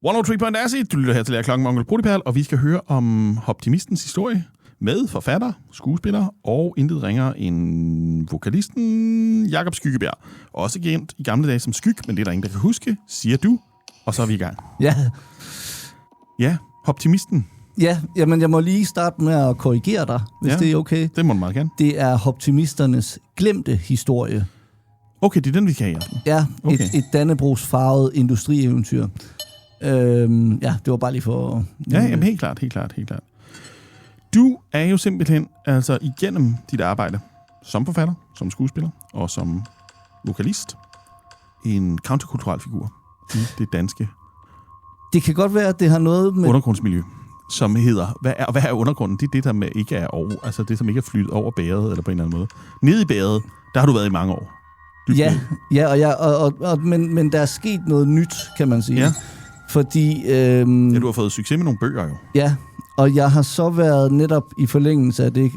103.8, du lytter her til Lærer Klokken med Onkel Brudipærl, og vi skal høre om optimistens historie med forfatter, skuespiller og intet ringere end vokalisten Jakob Skyggebjerg. Også kendt i gamle dage som Skyg, men det er der ingen, der kan huske, siger du. Og så er vi i gang. Ja. Ja, optimisten. Ja, jamen jeg må lige starte med at korrigere dig, hvis det er okay. Det må du meget gerne. Det er optimisternes glemte historie. Okay, det er den, vi kan have i aften. Ja, okay. et Dannebrogsfarvet industrieventyr. Ja, det var bare lige for... Ja, jamen, helt klart. Du er jo simpelthen altså igennem dit arbejde som forfatter, som skuespiller og som vokalist en counterkulturel figur i det danske Det kan godt være, at det har noget med... undergrundsmiljø, som hedder... Hvad er undergrunden? Det er det, der med ikke er over, altså det, som ikke er flyttet over bæret, eller på en eller anden måde. Nede i bæret, der har du været i mange år. Men der er sket noget nyt, kan man sige. Ja. Fordi... du har fået succes med nogle bøger, jo. Ja, og jeg har så været netop i forlængelse af det,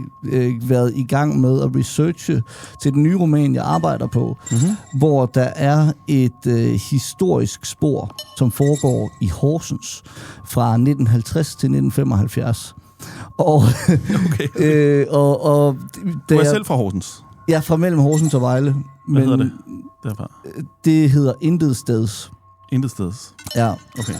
været i gang med at researche til den nye roman, jeg arbejder på, hvor der er et historisk spor, som foregår i Horsens fra 1950 til 1975. Og, okay. Du er selv fra Horsens? Ja, fra mellem Horsens og Vejle. Hvad hedder det derfra? Det hedder Intedsteds. Intedsteds? Ja. Okay.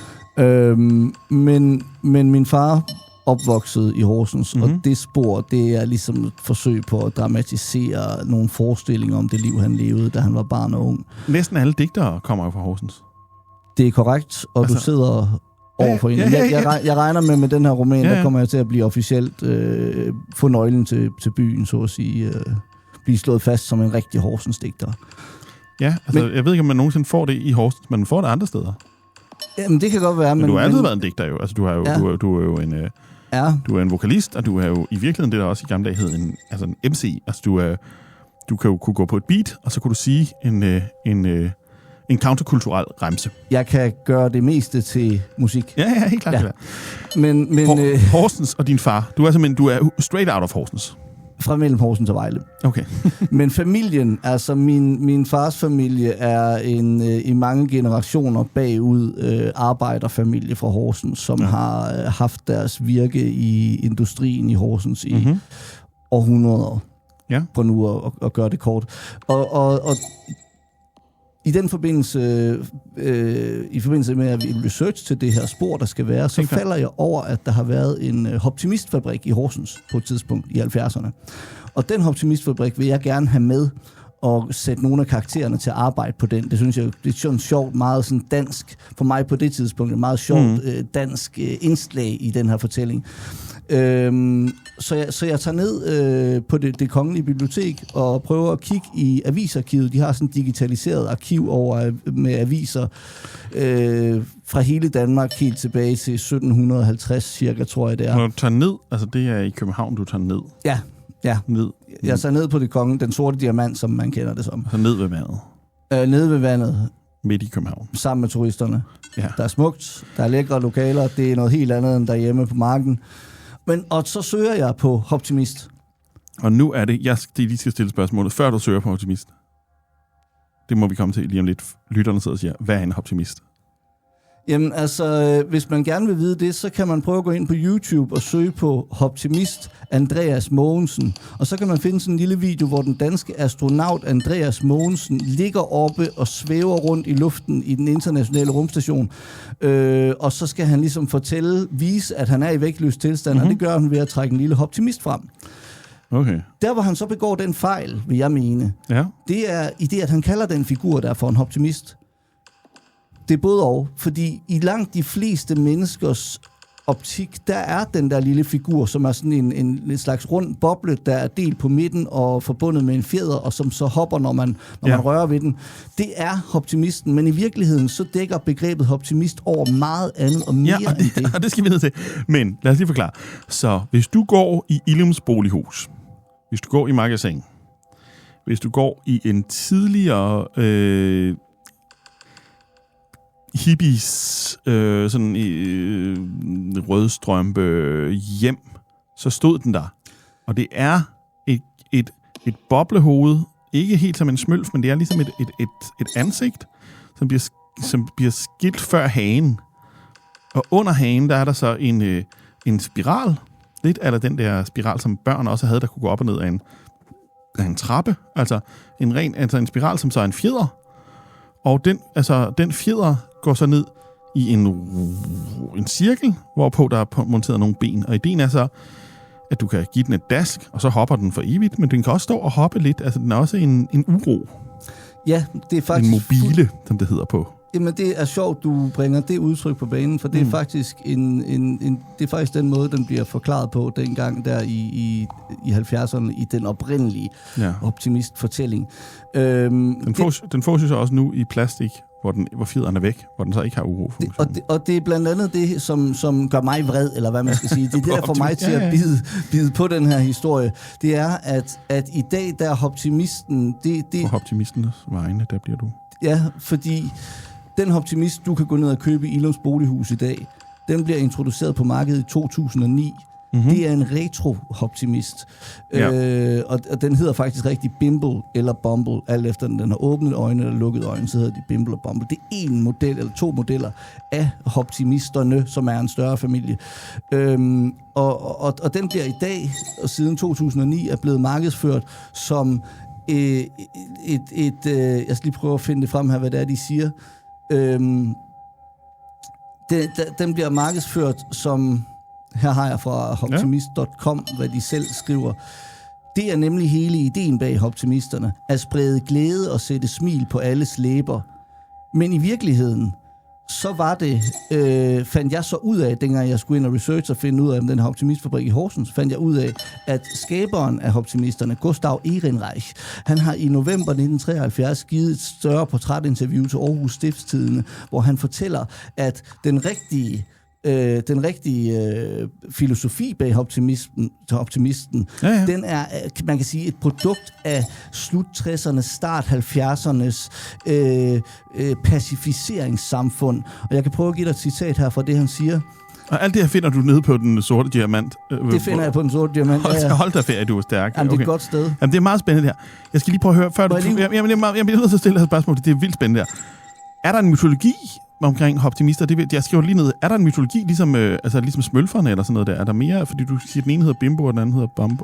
Men min far opvoksede i Horsens, og det spor, det er ligesom et forsøg på at dramatisere nogle forestillinger om det liv, han levede, da han var barn og ung. Næsten alle digtere kommer jo fra Horsens. Det er korrekt, og altså, du sidder over for en. Jeg regner med den her roman, der kommer jeg til at blive officielt få nøglen til byen, så at sige, blive slået fast som en rigtig Horsens-digter. Ja, altså jeg ved ikke, om man nogensinde får det i Horsens, men man får det andre steder. Jamen, det kan godt være, men du har altid været en digter jo. Altså, du er jo en... Du er en vokalist, og du er jo i virkeligheden det, der også i gamle dage hed en MC. Altså, du kan jo kunne gå på et beat, og så kunne du sige en counterkulturel remse. Jeg kan gøre det meste til musik. Ja, helt klart. Ja. Men Horsens og din far, du er straight out of Horsens. Fra mellem Horsens og Vejle. Okay. Men familien, altså min fars familie er en i mange generationer bagud arbejderfamilie fra Horsens, som har haft deres virke i industrien i Horsens i århundreder. Ja. For nu at gøre det kort. Og i den forbindelse, i forbindelse med at vi research til det her spor, der skal være, så falder jeg over, at der har været en optimistfabrik i Horsens på et tidspunkt i 70'erne. Og den optimistfabrik vil jeg gerne have med og sætte nogle af karaktererne til at arbejde på den. Det synes jeg, det er sådan sjovt, meget sådan dansk, for mig på det tidspunkt, et meget sjovt dansk indslag i den her fortælling. Så jeg tager ned på det kongelige bibliotek og prøver at kigge i avisarkivet. De har sådan et digitaliseret arkiv med aviser fra hele Danmark helt tilbage til 1750 cirka, tror jeg det er. Når du tager ned, altså det er i København, du tager ned? Ja. Ned. Jeg tager ned på den sorte diamant, som man kender det som. Så ned ved vandet? Ned ved vandet. Midt i København? Sammen med turisterne. Ja. Der er smukt, der er lækre lokaler, det er noget helt andet end derhjemme på marken. Og så søger jeg på optimist. Og nu er det, jeg lige skal stille spørgsmålet, før du søger på optimist. Det må vi komme til lige om lidt. Lytterne sidder og siger, hvad er en optimist? Jamen altså, hvis man gerne vil vide det, så kan man prøve at gå ind på YouTube og søge på optimist Andreas Mogensen. Og så kan man finde sådan en lille video, hvor den danske astronaut Andreas Mogensen ligger oppe og svæver rundt i luften i den internationale rumstation. Og så skal han ligesom vise, at han er i vægtløs tilstand, og det gør han ved at trække en lille optimist frem. Okay. Der, hvor han så begår den fejl, vil jeg mene, det er i det, at han kalder den figur der for en optimist. Det er både og, fordi i langt de fleste menneskers optik, der er den der lille figur, som er sådan en slags rund boble, der er delt på midten og forbundet med en fjeder, og som så hopper, når man rører ved den. Det er optimisten, men i virkeligheden så dækker begrebet optimist over meget andet og mere end det. Ja, det skal vi ned til. Men lad os lige forklare. Så hvis du går i Illums bolighus, hvis du går i Magasin, hvis du går i en tidligere hippies sådan rødstrømpe hjem, så stod den der. Og det er et boblehoved, ikke helt som en smølf, men det er ligesom et ansigt, som bliver skilt før hagen. Og under hagen, der er der så en spiral. Lidt af den der spiral, som børn også havde, der kunne gå op og ned af en trappe. Altså en spiral, som så er en fjeder. Og den fjeder går så ned i en cirkel, hvorpå der er monteret nogle ben. Og ideen er så, at du kan give den et dask, og så hopper den for evigt, men den kan også stå og hoppe lidt. Altså, den er også en uro. Ja, det er faktisk... En mobile, som det hedder på. Jamen, det er sjovt, du bringer det udtryk på banen, for det er faktisk det er faktisk den måde, den bliver forklaret på dengang der i 70'erne, i den oprindelige optimistfortælling. Den fås jo så også nu i plastik, hvor fjederen er væk, hvor den så ikke har urofunktion. Og det er blandt andet det, som gør mig vred, eller hvad man skal sige. Det er det, der får mig til at bide på den her historie. Det er, at i dag, der er optimisten... På optimistens vegne, der bliver du. Ja, fordi den optimist, du kan gå ned og købe i Ilums Bolighus i dag, den bliver introduceret på markedet i 2009. Mm-hmm. Det er en retro-optimist. Ja. Og den hedder faktisk rigtig Bimble eller Bumble. Alt efter den har åbnet øjne eller lukket øjne, så hedder de Bimble og Bumble. Det er en model eller to modeller af optimisterne, som er en større familie. Og den bliver i dag, og siden 2009, er blevet markedsført som jeg skal lige prøve at finde det frem her, hvad det er, de siger. Den bliver markedsført som... Her har jeg fra optimist.com, hvad de selv skriver. Det er nemlig hele ideen bag optimisterne. At sprede glæde og sætte smil på alles læber. Men i virkeligheden, så var det, fandt jeg så ud af, dengang jeg skulle ind og research og finde ud af den her optimistfabrik i Horsens, fandt jeg ud af, at skaberen af optimisterne, Gustav Ehrenreich, han har i november 1973 givet et større portrætinterview til Aarhus Stiftstidende, hvor han fortæller, at den rigtige filosofi bag optimisten, den er, man kan sige, et produkt af slut 60'erne, start 70'ernes pacificeringssamfund. Og jeg kan prøve at give dig et citat her fra det, han siger. Og alt det her finder du nede på den sorte diamant? Det finder jeg på den sorte diamant. Hold da ferie, du er stærk. Jamen, det er et godt sted. Jamen, det er meget spændende her. Jeg skal lige prøve at høre, før du... Jeg bliver nødt til at stille et spørgsmål. Det er vildt spændende her. Er der en mytologi omkring optimister? Jeg skriver lige ned. Er der en mytologi, ligesom smølferne eller sådan noget der? Er der mere? Fordi du siger, den ene hedder Bimbo, og den anden hedder Bambo.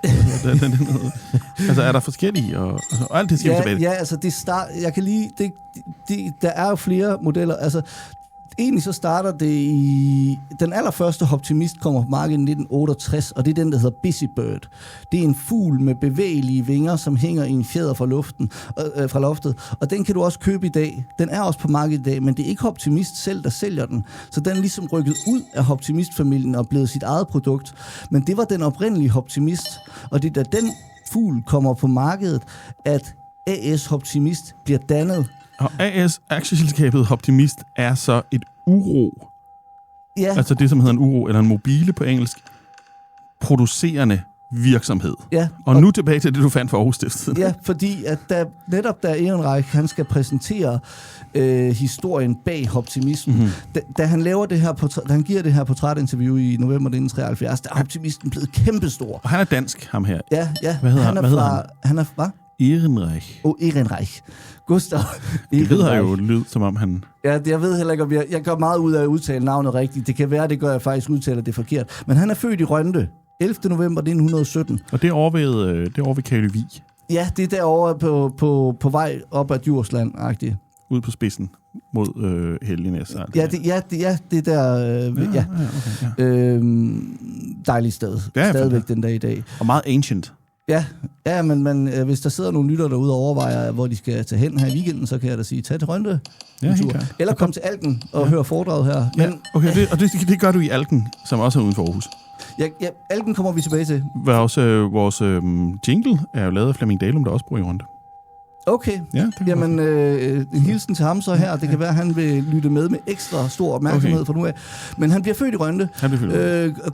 Altså, er der forskellige? Og alt det siger vi tilbage. Ja, altså, jeg kan lige... der er jo flere modeller. Altså, egentlig så starter det i... Den allerførste optimist kommer på markedet i 1968, og det er den, der hedder Busy Bird. Det er en fugl med bevægelige vinger, som hænger i en fjeder fra loftet. Og den kan du også købe i dag. Den er også på markedet i dag, men det er ikke optimist selv, der sælger den. Så den er ligesom rykket ud af optimistfamilien og blevet sit eget produkt. Men det var den oprindelige optimist. Og det er da den fugl kommer på markedet, at AS Optimist bliver dannet. Og AS, aktieselskabet Optimist, er så et uro. Ja. Altså det, som hedder en uro, eller en mobile på engelsk, producerende virksomhed. Ja. Og nu tilbage til det, du fandt for Aarhus Stiftstidende. Ja, fordi at da Ehrenreich, han skal præsentere historien bag optimismen, da han laver det her han giver det her portrætinterview i november 1973, der er optimisten blevet kæmpestor. Og han er dansk, ham her. Ja. Hvad hedder han? Han er fra... Ehrenreich. Ehrenreich. Gustav Ehrenreich. Det lyder jo lyd, som om han... Ja, jeg ved heller ikke, om jeg gør meget ud af at udtale navnet rigtigt. Det kan være, det gør jeg faktisk udtaler det forkert. Men han er født i Rønde, 11. november 1917. Og det er over ved Kalevig. Ja, det er derovre på vej op ad Djursland-agtigt. Ude på spidsen mod Helgenæs. Det er der... Dejligt sted. Stadigvæk den dag i dag. Og meget ancient. Ja, men hvis der sidder nogle lytter derude og overvejer, hvor de skal tage hen her i weekenden, så kan jeg da sige, tag til Rønde. Eller kom til Alken og hør foredraget her. Men, det gør du i Alken, som også er uden for Aarhus. Ja, Alken kommer vi tilbage til. Vores jingle er jo lavet af Flemming Dalum, der også bor i Rønde. Okay. Ja, jamen, en hilsen til ham så her. Det kan være, at han vil lytte med ekstra stor opmærksomhed fra nu af. Men han bliver født i Rønde.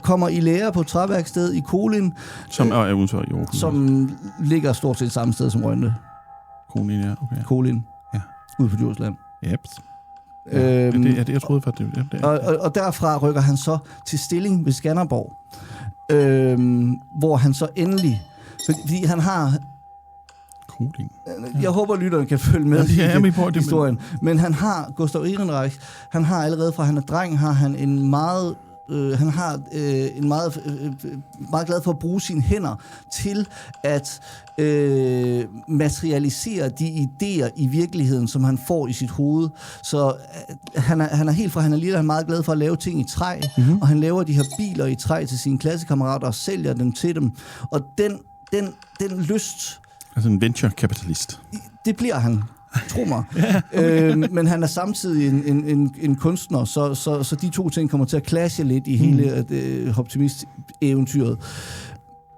Kommer i lære på et træværksted i Kolin. Som er uden for Aarhus. Som ligger stort set samme sted som Rønde. Kolin, ja. Okay. Kolin. Ja. Ude på Djursland. Yep. Det jeg troede for det. Og derfra rykker han så til stilling ved Skanderborg. Hvor han så endelig... Fordi han har... utroligt. Jeg håber, lytteren kan følge med i historien. Men han har, Gustav Ehrenreich, han har allerede fra han er dreng, har han en meget... meget glad for at bruge sine hænder til at materialisere de idéer i virkeligheden, som han får i sit hoved. Så han er helt fra han er lille, han er meget glad for at lave ting i træ, og han laver de her biler i træ til sine klassekammerater og sælger dem til dem. Og den lyst... Altså en venture-kapitalist. Det bliver han. Tro mig. Men han er samtidig en kunstner, så de to ting kommer til at clashe lidt i hele optimist-eventyret.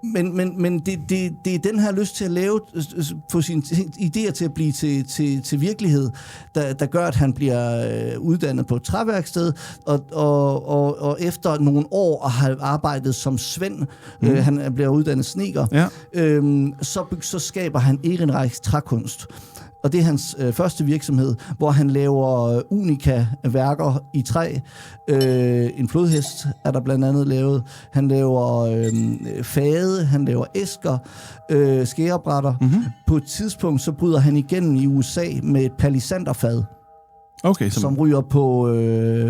Men det er den her lyst til at lave, få sine idéer til at blive til virkelighed, der gør, at han bliver uddannet på et træværksted, og efter nogle år at have arbejdet som svend, han bliver uddannet snedker, så skaber han Ehrenreichs trækunst. Og det er hans første virksomhed, hvor han laver unika-værker i træ. En flodhest er der blandt andet lavet. Han laver fade, han laver æsker, skærebrætter. På et tidspunkt så bryder han igennem i USA med et palisanderfad, som ryger på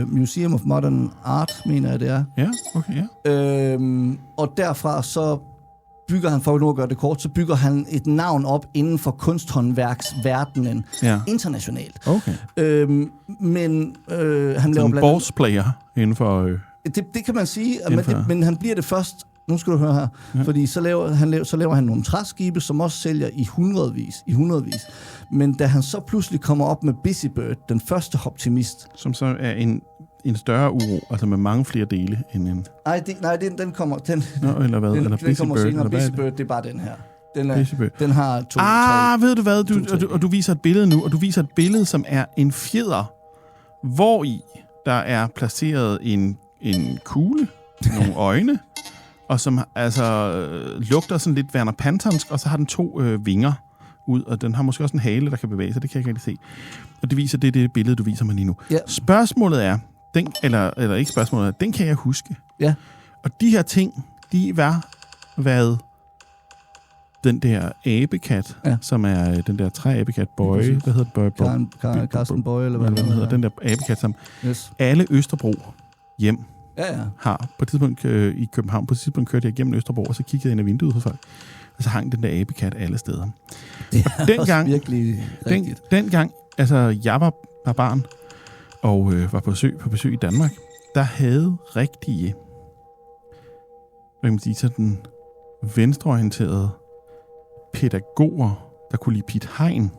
Museum of Modern Art, mener jeg det er. Ja, okay, ja. Og derfra så bygger han, for at gøre det kort, så bygger han et navn op inden for kunsthåndværksverdenen internationalt. Okay. Men han laver en boss player inden for... Det kan man sige, men han bliver det først. Nu skal du høre her, fordi så laver han nogle træskibe, som også sælger i hundredvis. Men da han så pludselig kommer op med Busy Bird, den første optimist, som så er en større uro, altså med mange flere dele end en... Nej, den kommer... eller hvad? Den Busy kommer Bird, senere. Busy Bird, det er bare den her. Den har 2, 3... ved du hvad? Du viser et billede nu, og du viser et billede, som er en fjeder, hvori der er placeret en kugle, nogle øjne, og som altså lugter sådan lidt Werner Pantonsk, og så har den 2 vinger ud, og den har måske også en hale, der kan bevæge sig, det kan jeg ikke rigtig se. Og det viser det billede, du viser mig lige nu. Ja. Spørgsmålet er, eller ikke spørgsmålet, den kan jeg huske. Ja. Og de her ting, de var hvad den der abekat, som er den der træabekat Bøje, hvad hedder det? Carsten Bøje, eller hvad den hedder. Den der abekat, som alle Østerbro hjem har. På et tidspunkt i København, på et tidspunkt kørte jeg igennem Østerbro, og så kiggede jeg ind ad vinduet hos folk, og så hang den der abekat alle steder. Det er dengang, virkelig rigtigt. Dengang, altså jeg var barn, og var på besøg i Danmark, der havde rigtige, hvad kan man sige, sådan venstreorienterede pædagoger, der kunne lide Piet Hein,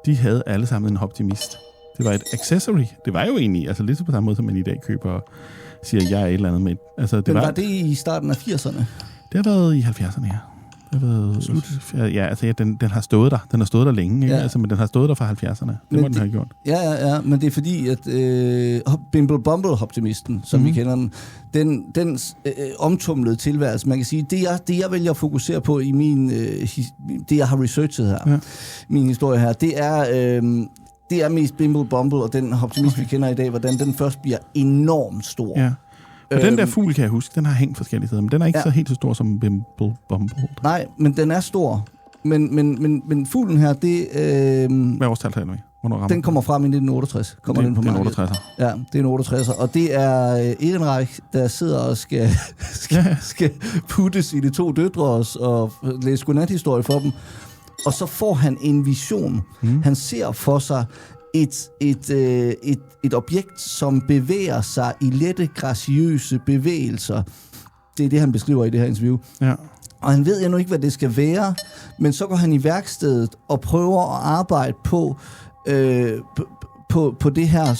de havde alle sammen en optimist. Det var et accessory. Det var jo egentlig, altså lidt på samme måde, som man i dag køber og siger, jeg er et eller andet med. Altså, var det i starten af 80'erne? Det har været i 70'erne, ja. Det har været slut. Ja, altså den har stået der. Den har stået der længe, ikke? Altså, men den har stået der fra 70'erne. Det må den have gjort. Ja, men det er fordi, at Bimble Bumble-optimisten, som vi kender den omtumlede tilværelse, man kan sige, det jeg vælger at fokusere på i det jeg har researchet her, min historie her, det er mest Bimble Bumble, og den optimist, vi kender i dag, hvordan den først bliver enormt stor. Ja. Og den der fugl, kan jeg huske, den har hængt forskellige steder, men den er ikke så helt så stor som Bimble Bumble. Nej, men den er stor. Men fuglen her, det... Hvad årstal taler vi? Den kommer frem i 1968. Det er en 68'er. Ja, det er en 68'er. Og det er Ehrenreich, der sidder og skal puttes i de 2 døtre og læse godnathistorie for dem. Og så får han en vision. Han ser for sig et objekt, som bevæger sig i lette, graciøse bevægelser. Det er det, han beskriver i det her interview. Ja. Og han ved endnu ikke, hvad det skal være, men så går han i værkstedet og prøver at arbejde på det her,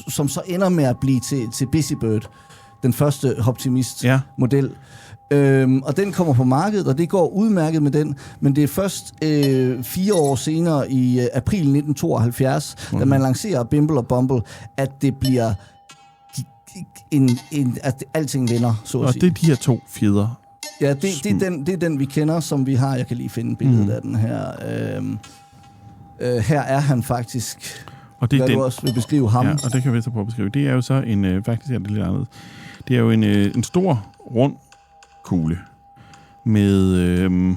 som så ender med at blive til Busy Bird, den første optimist-model. Og den kommer på markedet, og det går udmærket med den, men det er først 4 år senere, i april 1972, da man lancerer Bimble og Bumble, at det bliver at alting vender, så at sige. Og det er de her 2 fjeder. Ja, det er den, vi kender, som vi har. Jeg kan lige finde billedet af den her. Her er han faktisk. Og det er du også vil beskrive ham. Ja, og det kan vi så prøve at beskrive. Det er jo så faktisk er det lidt andet. Det er jo en stor, rund kugle med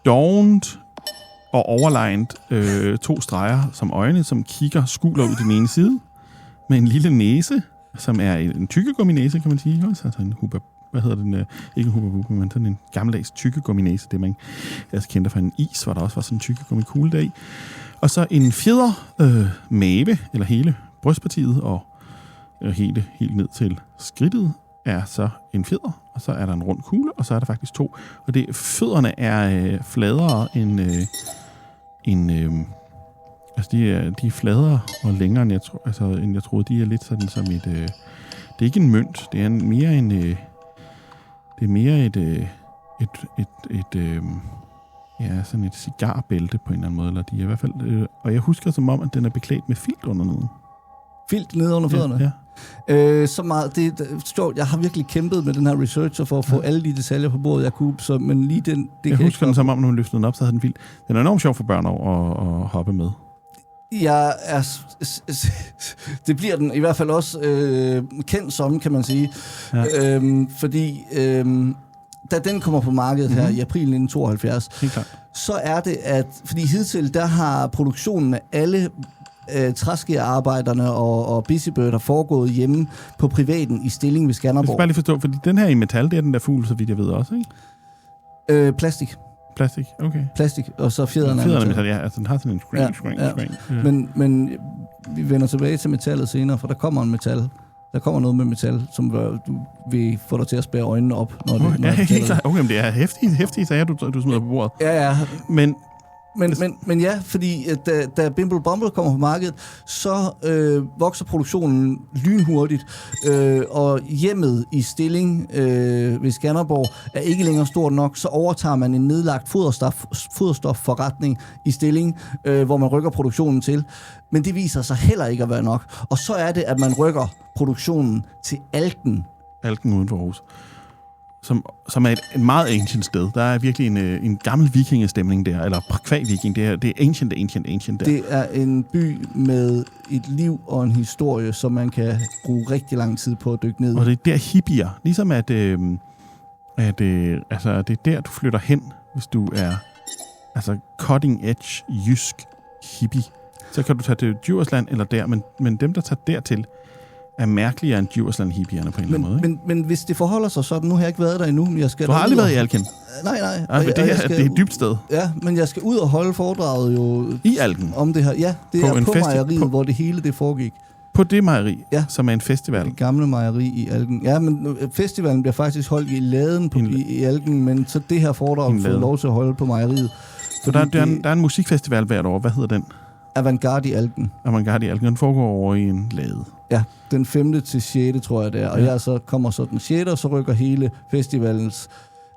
dovent og overlegent 2 streger som øjne, som skuler ud den ene side, med en lille næse, som er en tykkegumminæse, kan man sige. Også. Altså en ikke en hubba, men sådan en gammeldags tykkegumminæse, det man altså kendte fra en is, hvor der også var sådan en tykkegummikugle deri. Og så en fjeder mave, eller hele brystpartiet, og helt ned til skridtet, er så en fjeder, og så er der en rund kugle, og så er der faktisk 2. Og fødderne er fladere end altså de er fladere og længere, end jeg troede. De er lidt sådan som et... det er ikke en mønt, det er mere en... det er mere sådan et cigarbælte på en eller anden måde, eller de er i hvert fald... og jeg husker som om, at den er beklædt med filt under neden. Filt nede under fødderne? Ja. Så meget, det er sjovt. Jeg har virkelig kæmpet med den her researcher for at få alle de detaljer på bordet, jeg kunne, men lige den... Jeg husker den som om, når hun løftede den op, så havde den filt. Den er enormt sjov for børn at hoppe med. Det bliver den i hvert fald også kendt som, kan man sige. Ja. Fordi da den kommer på markedet her i april 1972, så er det, at... Fordi hidtil, der har produktionen af alle træskearbejderne og Busy Bird har foregået hjemme på privaten i Stilling ved Skanderborg. Jeg skal bare lige forstå, fordi den her i metal, det er den der fugl, så vidt jeg ved også, ikke? Plastik. Plastik, okay. Plastik, og så fjederne er metal. Ja, altså den har sådan en screen. Ja. Men vi vender tilbage til metallet senere, for der kommer en metal. Der kommer noget med metal, som vil få dig til at spærre øjnene op, når det okay, men det er hæftige sager, du smider på bordet. Ja. Men ja, fordi da Bimble Bumble kommer på markedet, så vokser produktionen lynhurtigt, og hjemmet i Stilling ved Skanderborg er ikke længere stort nok, så overtager man en nedlagt foderstofforretning i Stilling, hvor man rykker produktionen til. Men det viser sig heller ikke at være nok. Og så er det, at man rykker produktionen til Alken. Alken uden for Aarhus. Som er et meget ancient sted. Der er virkelig en gammel vikingestemning der, eller kvæg-viking. Det er ancient der. Det er en by med et liv og en historie, som man kan bruge rigtig lang tid på at dykke ned. Og det er der hippier. Ligesom at det er der, du flytter hen, hvis du er cutting edge jysk hippie. Så kan du tage til Djursland eller der, men dem, der tager dertil, er mærkeligere end Djursland-hippierne på en eller anden måde. Men hvis det forholder sig sådan, nu har jeg ikke været der endnu, men jeg skal... Du har aldrig været i Alken? Nej. Det er et dybt sted. Ja, men jeg skal ud og holde foredraget jo... I Alken? Om det her. Ja, det er på mejeriet, hvor det hele det foregik. På det mejeri, som er en festival? Det gamle mejeri i Alken. Ja, men festivalen bliver faktisk holdt i laden i Alken, men så det her foredrag får lov til at holde på mejeriet. Så der er en musikfestival hvert år. Hvad hedder den? Avantgarde i Alken. Avantgarde i Alken. Den foregår over i en lade. Ja, den 5. til 6. tror jeg det er. Og jeg så kommer så den 6. og så rykker hele festivalens,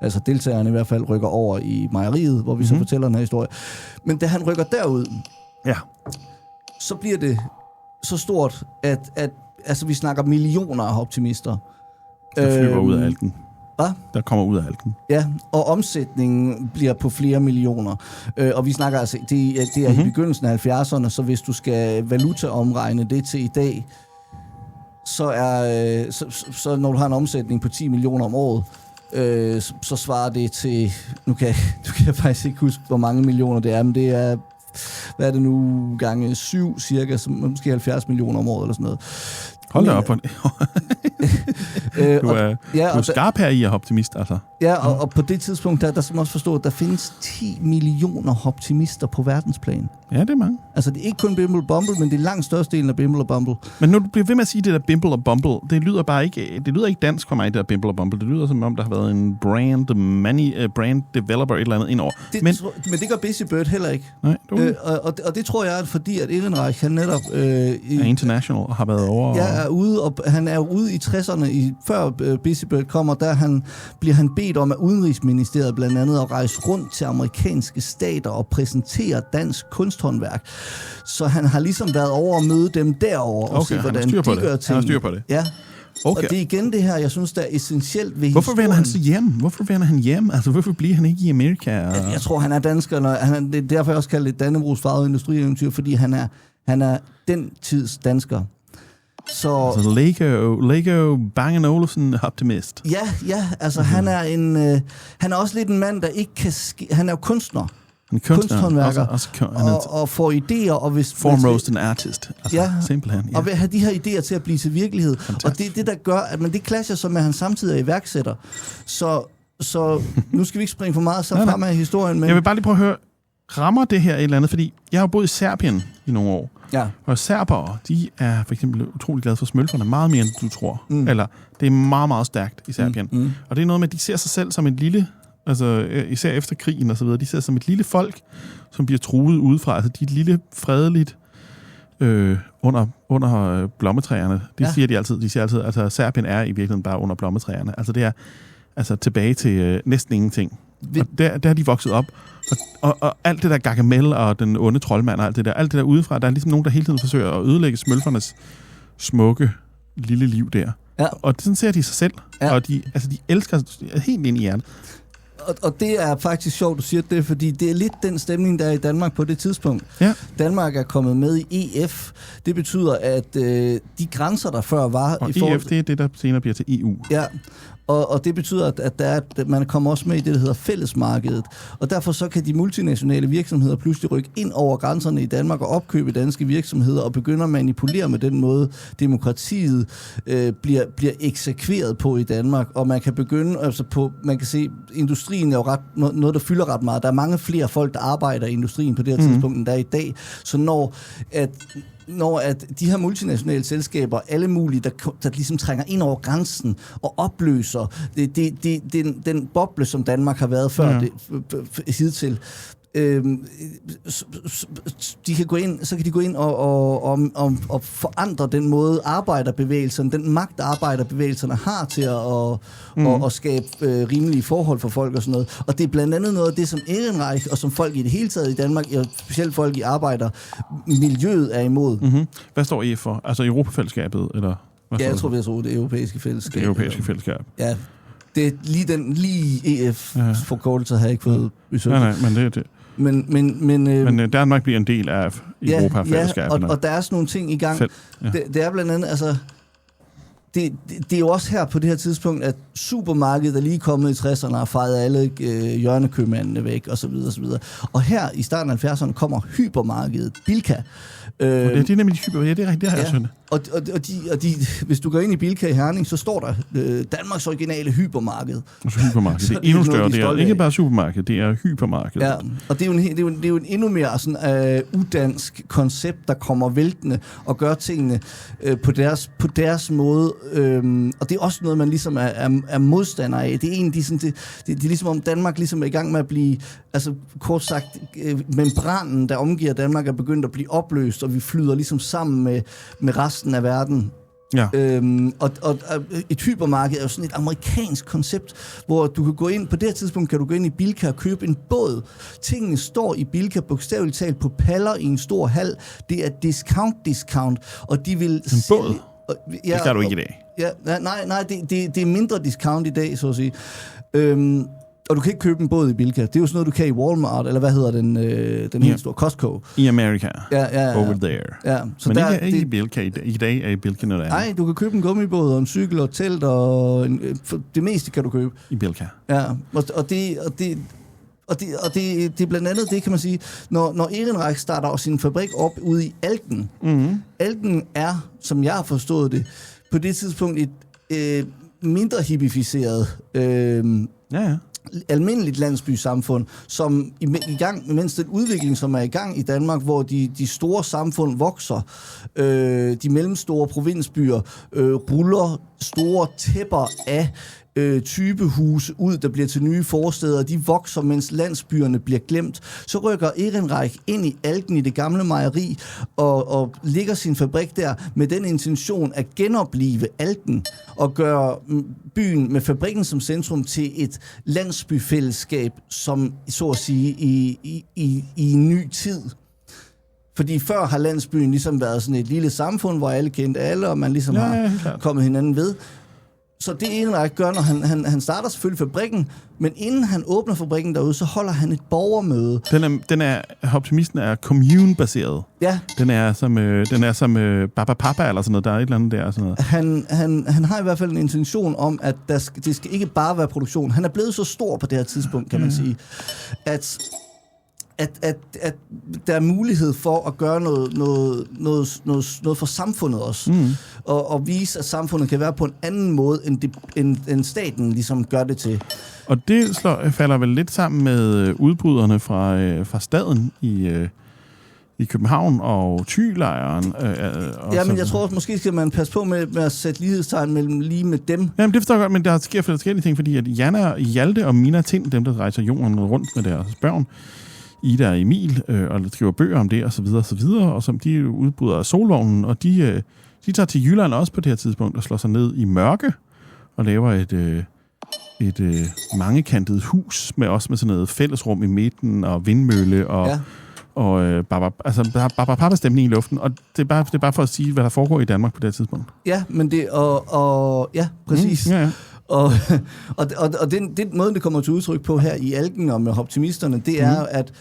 altså deltagerne i hvert fald, rykker over i mejeriet, hvor vi så fortæller den her historie. Men da han rykker derud, så bliver det så stort, at vi snakker millioner af optimister. Der flyver ud af Alken. Hvad? Der kommer ud af Alken. Ja, og omsætningen bliver på flere millioner. Og vi snakker altså, det er i begyndelsen af 70'erne, så hvis du skal valutaomregne det til i dag, så når du har en omsætning på 10 millioner om året, så svarer det til, nu kan jeg faktisk ikke huske, hvor mange millioner det er, men det er, hvad er det nu, gange 7 cirka, måske 70 millioner om året eller sådan noget. Hold da op på det. Du er skarp her i at optimist, altså. Ja, og på det tidspunkt, der skal man også forstå, at der findes 10 millioner optimister på verdensplan. Ja, det er mange. Altså, det er ikke kun Bimble og Bumble, men det er langt størstedelen af Bimble og Bumble. Men når du bliver ved med at sige det der Bimble og Bumble, det lyder ikke dansk for mig, det der Bimble og Bumble. Det lyder som om, der har været en brand developer et eller andet indover. Men det gør Busy Bird heller ikke. Nej, og det tror jeg er, fordi at Ehrenreich, han netop... er international og har været over... Ja, han er ude i 60'erne, før Busy Bird kommer, bliver han bedt om af Udenrigsministeriet blandt andet at rejse rundt til amerikanske stater og præsentere dansk kunsthåndværk. Så han har ligesom været over at møde dem derovre og se, hvordan de gør ting. Han har styr på det. Ja. Okay. Og det er igen det her, jeg synes, der er essentielt ved Hvorfor vender han så hjem? Altså, hvorfor bliver han ikke i Amerika? Jeg tror, han er dansker. Det er derfor, jeg også kalder det Dannebrogs farvede industrieventyr, fordi han er den tids dansker. Så Lego Bang & Olufsen optimist. Ja, altså han er også lidt en mand, der ikke kan... Han er jo kunstner. Kunsthåndværker. Og får idéer. Og hvis Formroast en artist. Altså, simpelthen. Ja. Og vil have de her idéer til at blive til virkelighed. Fantastisk. Og det er det, der gør, at det clasher så med, at han samtidig er iværksætter. Så nu skal vi ikke springe for meget så frem af historien. Men... Jeg vil bare lige prøve at høre, rammer det her et eller andet? Fordi jeg har boet i Serbien i nogle år. Ja. Og serbere, de er for eksempel utrolig glade for smølferne, meget mere end du tror. Eller det er meget, meget stærkt i Serbien. Og det er noget med, at de ser sig selv som et lille, altså især efter krigen og så videre, de ser sig som et lille folk, som bliver truet udefra. Altså de er et lille, fredeligt under blommetræerne. Det siger de altid. De siger altid, altså Serbien er i virkeligheden bare under blommetræerne. Altså det er altså tilbage til næsten ingenting. Og der har de vokset op. Og alt det der Gargamel og den onde troldmand og alt det der udefra, der er ligesom nogen, der hele tiden forsøger at ødelægge smølfernes smukke lille liv der. Ja. Og sådan ser de sig selv. Ja. Og de elsker helt ind i hjertet. Og det er faktisk sjovt, du siger det, fordi det er lidt den stemning, der er i Danmark på det tidspunkt. Ja. Danmark er kommet med i EF. Det betyder, at de grænser, der før var... Og EF, det er det, der senere bliver til EU. Ja, og det betyder, at man kommer også med i det, der hedder fællesmarkedet. Og derfor så kan de multinationale virksomheder pludselig rykke ind over grænserne i Danmark og opkøbe danske virksomheder og begynde at manipulere med den måde, demokratiet bliver eksekveret på i Danmark. Og man kan begynde, man kan se, industrien er jo noget, der fylder ret meget. Der er mange flere folk, der arbejder i industrien på det her tidspunkt, end der er i dag. Så når at de her multinationale selskaber, alle mulige, der ligesom trænger ind over grænsen og opløser den boble, som Danmark har været før hidtil, de kan gå ind og forandre den måde arbejderbevægelsen, den magt arbejderbevægelserne har til at skabe rimelige forhold for folk og sådan noget. Og det er blandt andet noget af det, som Ehrenreich og som folk i det hele taget i Danmark, og specielt folk i arbejdermiljøet er imod. Mm-hmm. Hvad står EF for? Altså Europafællesskabet? Eller ja, jeg tror, det er det europæiske fællesskab. Det europæiske fællesskab. Ja, det er lige EF forkortelser har jeg ikke fået besøgt. Nej, men det men Danmark bliver en del af Europa-fællesskaberne. Og der er sådan nogle ting i gang. Det er blandt andet, altså... Det er jo også her på det her tidspunkt, at supermarkedet er lige kommet i 60'erne og fejret alle hjørnekøbmændene væk, og så videre, og så videre. Og her i starten af 70'erne kommer hypermarkedet Bilka. Det er nemlig hyper, det er rigtigt, det har jeg syndet. Og hvis du går ind i Bilka i Herning, så står der Danmarks originale hypermarked. Altså hypermarked. Det er endnu større. Det er ikke bare supermarked, det er hypermarked. Ja, og det er jo en endnu mere sådan udansk koncept, der kommer væltende og gør tingene på deres måde. Og det er også noget, man ligesom er modstander af. Det er egentlig sådan, det er ligesom om Danmark ligesom er i gang med at blive, altså kort sagt, membranen, der omgiver Danmark, er begyndt at blive opløst, og vi flyder ligesom sammen med resten af verden. Ja. Og et hypermarked er jo sådan et amerikansk koncept, hvor du kan gå ind, på det her tidspunkt kan du gå ind i Bilka og købe en båd. Tingene står i Bilka bogstaveligt talt på paller i en stor hal. Det er discount, og de vil... En båd? Ja, det kan du ikke i dag. Ja, nej, det er mindre discount i dag, så at sige. Og du kan ikke købe en båd i Bilka. Det er jo sådan noget, du kan i Walmart, eller hvad hedder den helt store? Costco. I Amerika. Ja. Over there. Ja. Så men ikke i Bilka. I dag er i Bilka noget andet. Nej, du kan købe en gummibåd og en cykel og telt, og det meste kan du købe. I Bilka. Ja, og det er blandt andet det, kan man sige, når Ehrenreich starter sin fabrik op ude i Alken. Mm-hmm. Alken er, som jeg har forstået det, på det tidspunkt et mindre hippificeret almindeligt landsbysamfund, som i gang, mens den udvikling, som er i gang i Danmark, hvor de store samfund vokser, de mellemstore provinsbyer ruller store tæpper af typehuse ud, der bliver til nye forsteder, de vokser, mens landsbyerne bliver glemt. Så rykker Ehrenreich ind i Alken i det gamle mejeri og lægger sin fabrik der med den intention at genoplive Alken og gøre byen med fabrikken som centrum til et landsbyfællesskab, som så at sige i en ny tid. Fordi før har landsbyen ligesom været sådan et lille samfund, hvor alle kendte alle, og man ligesom har kommet hinanden ved. Så det ene række gør, når han starter selvfølgelig fabrikken, men inden han åbner fabrikken derude, så holder han et borgermøde. Optimisten er commune-baseret. Ja. Den er som Baba Papa eller sådan noget. Der er et eller andet der. Sådan noget. Han har i hvert fald en intention om, at det skal ikke bare være produktion. Han er blevet så stor på det her tidspunkt, kan man sige, at der er mulighed for at gøre noget for samfundet også. Og vise, at samfundet kan være på en anden måde, end staten ligesom gør det til. Og det falder vel lidt sammen med udbryderne fra staden i København og Thylejren. Ja, men jeg tror også, måske skal man passe på med at sætte lighedstegn lige med dem. Jamen, det forstår jeg godt, men der sker forskellige ting, fordi at Hjalte og Mina Tind, dem der rejser jorden rundt med deres børn, Ida og Emil, og skriver bøger om det, og så videre, og som de udbryder af Solvognen, og de tager til Jylland også på det her tidspunkt, og slår sig ned i Mørke, og laver et mangekantet hus, med sådan noget fællesrum i midten, og vindmølle, og Baba Papa-stemning i luften, og det er bare for at sige, hvad der foregår i Danmark på det her tidspunkt. Ja, men det, ja, præcis. Ja. Og den måde, det kommer til udtryk på her i Alken og med optimisterne, det er, at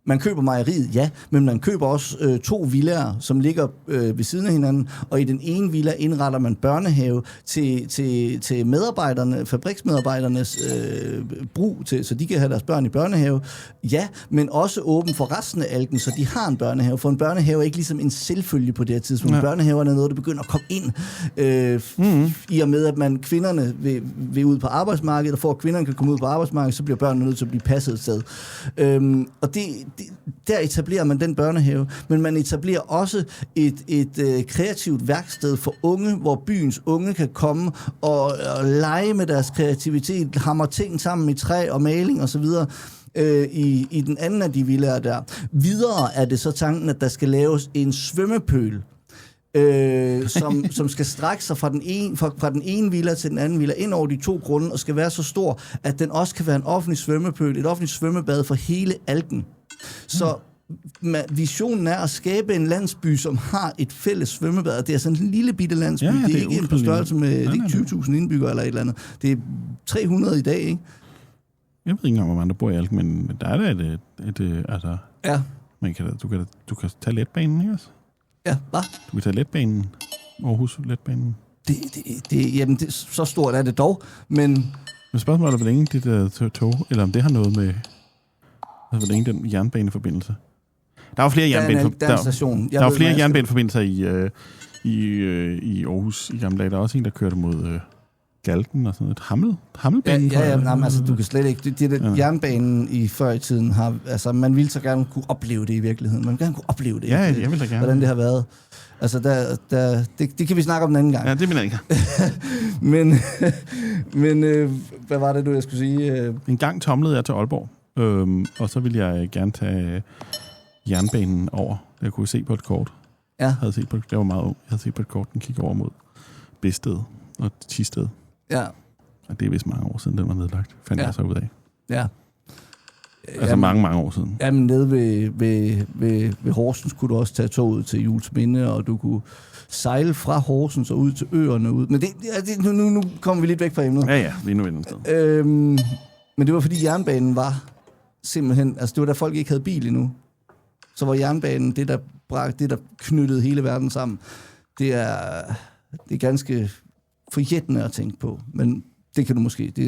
man køber mejeriet, ja, men man køber også 2 villaer, som ligger ved siden af hinanden, og i den ene villa indretter man børnehave til medarbejderne, fabriksmedarbejdernes brug, så de kan have deres børn i børnehave, ja, men også åben for resten af Alken, så de har en børnehave, for en børnehave er ikke ligesom en selvfølge på det her tidspunkt. Ja. Børnehaverne er noget, der begynder at komme ind, i og med, at kvinderne vil ud på arbejdsmarkedet, og for at kvinderne kan komme ud på arbejdsmarkedet, så bliver børnene nødt til at blive passet et sted. Og der etablerer man den børnehave, men man etablerer også et kreativt værksted for unge, hvor byens unge kan komme og lege med deres kreativitet, hamre ting sammen i træ og maling osv. I den anden af de villaer der. Videre er det så tanken, at der skal laves en svømmepøl, som skal strække sig fra den ene villa til den anden villa ind over de 2 grunde, og skal være så stor, at den også kan være en offentlig svømmepøl, et offentligt svømmebad for hele Alken. Så visionen er at skabe en landsby, som har et fælles svømmebad. Det er sådan en lille bitte landsby. Ja, det er ikke en på størrelse med 20.000 indbyggere eller et eller andet. Det er 300 i dag, ikke? Jeg ved ikke engang, hvor mange der bor i Alken, men der er da altså... Ja. Du kan tage letbanen, ikke også? Ja, hvad? Du kan tage letbanen. Aarhus letbanen. Jamen, så stort er det dog, men spørgsmålet er, hvor længe det der tog, eller om det har noget med... Altså, hvor længe den jernbaneforbindelse. Der var flere jernbaneforbindelser i Aarhus i gamle dage. Der er også en, der kørte mod Galten og sådan noget. Hammelbanen? Ja, altså du kan slet ikke... Jernbanen i før i tiden har... Altså, man ville så gerne kunne opleve det i virkeligheden. Man ville gerne kunne opleve det. Ja, jeg vil da gerne. Hvordan det har været. Altså, det kan vi snakke om en anden gang. Ja, det mener jeg ikke. men hvad var det, jeg skulle sige? En gang tomlede jeg til Aalborg. Og så ville jeg gerne tage jernbanen over. Jeg kunne se på et kort. Ja. Jeg var meget ung. Jeg havde set på et kort, den kiggede over mod Bedsted og Thisted. Ja. Og det er vist mange år siden, den var nedlagt. Fandt jeg så ud af. Ja. Altså mange år siden. Jamen, nede ved Horsens kunne du også tage toget til Juelsminde, og du kunne sejle fra Horsens og ud til øerne ud. Men nu kommer vi lidt væk fra emnet. Ja, lige nu et sted. Men det var, fordi jernbanen var simpelthen... Altså, det var da folk ikke havde bil endnu. Så var jernbanen det, der knyttede hele verden sammen. Det er ganske forjættende at tænke på. Men det er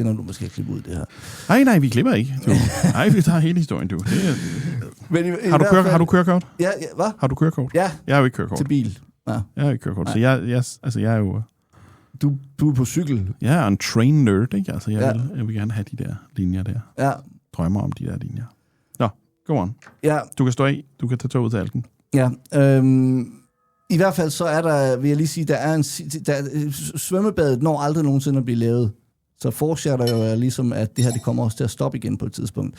når du måske klippe ud, det her. Nej, vi klipper ikke. Nej, vi tager hele historien, du. Har du kørekort? Ja, hvad? Har du kørekort? Ja. Jeg har jo ikke kørekort. Til bil. Ja. Jeg har ikke kørekort, så jeg er jo... Du er på cykel. Jeg er en train nerd, ikke? Altså, jeg vil gerne have de der linjer der. Ja. Drømmer om de der linjer. Nå, go on. Ja. Du kan stå af. Du kan tage toget til Alken. Ja. I hvert fald så er der, vil jeg lige sige, svømmebadet når aldrig nogensinde at blive lavet. Så forudsætter jo ligesom, at det her det kommer også til at stoppe igen på et tidspunkt.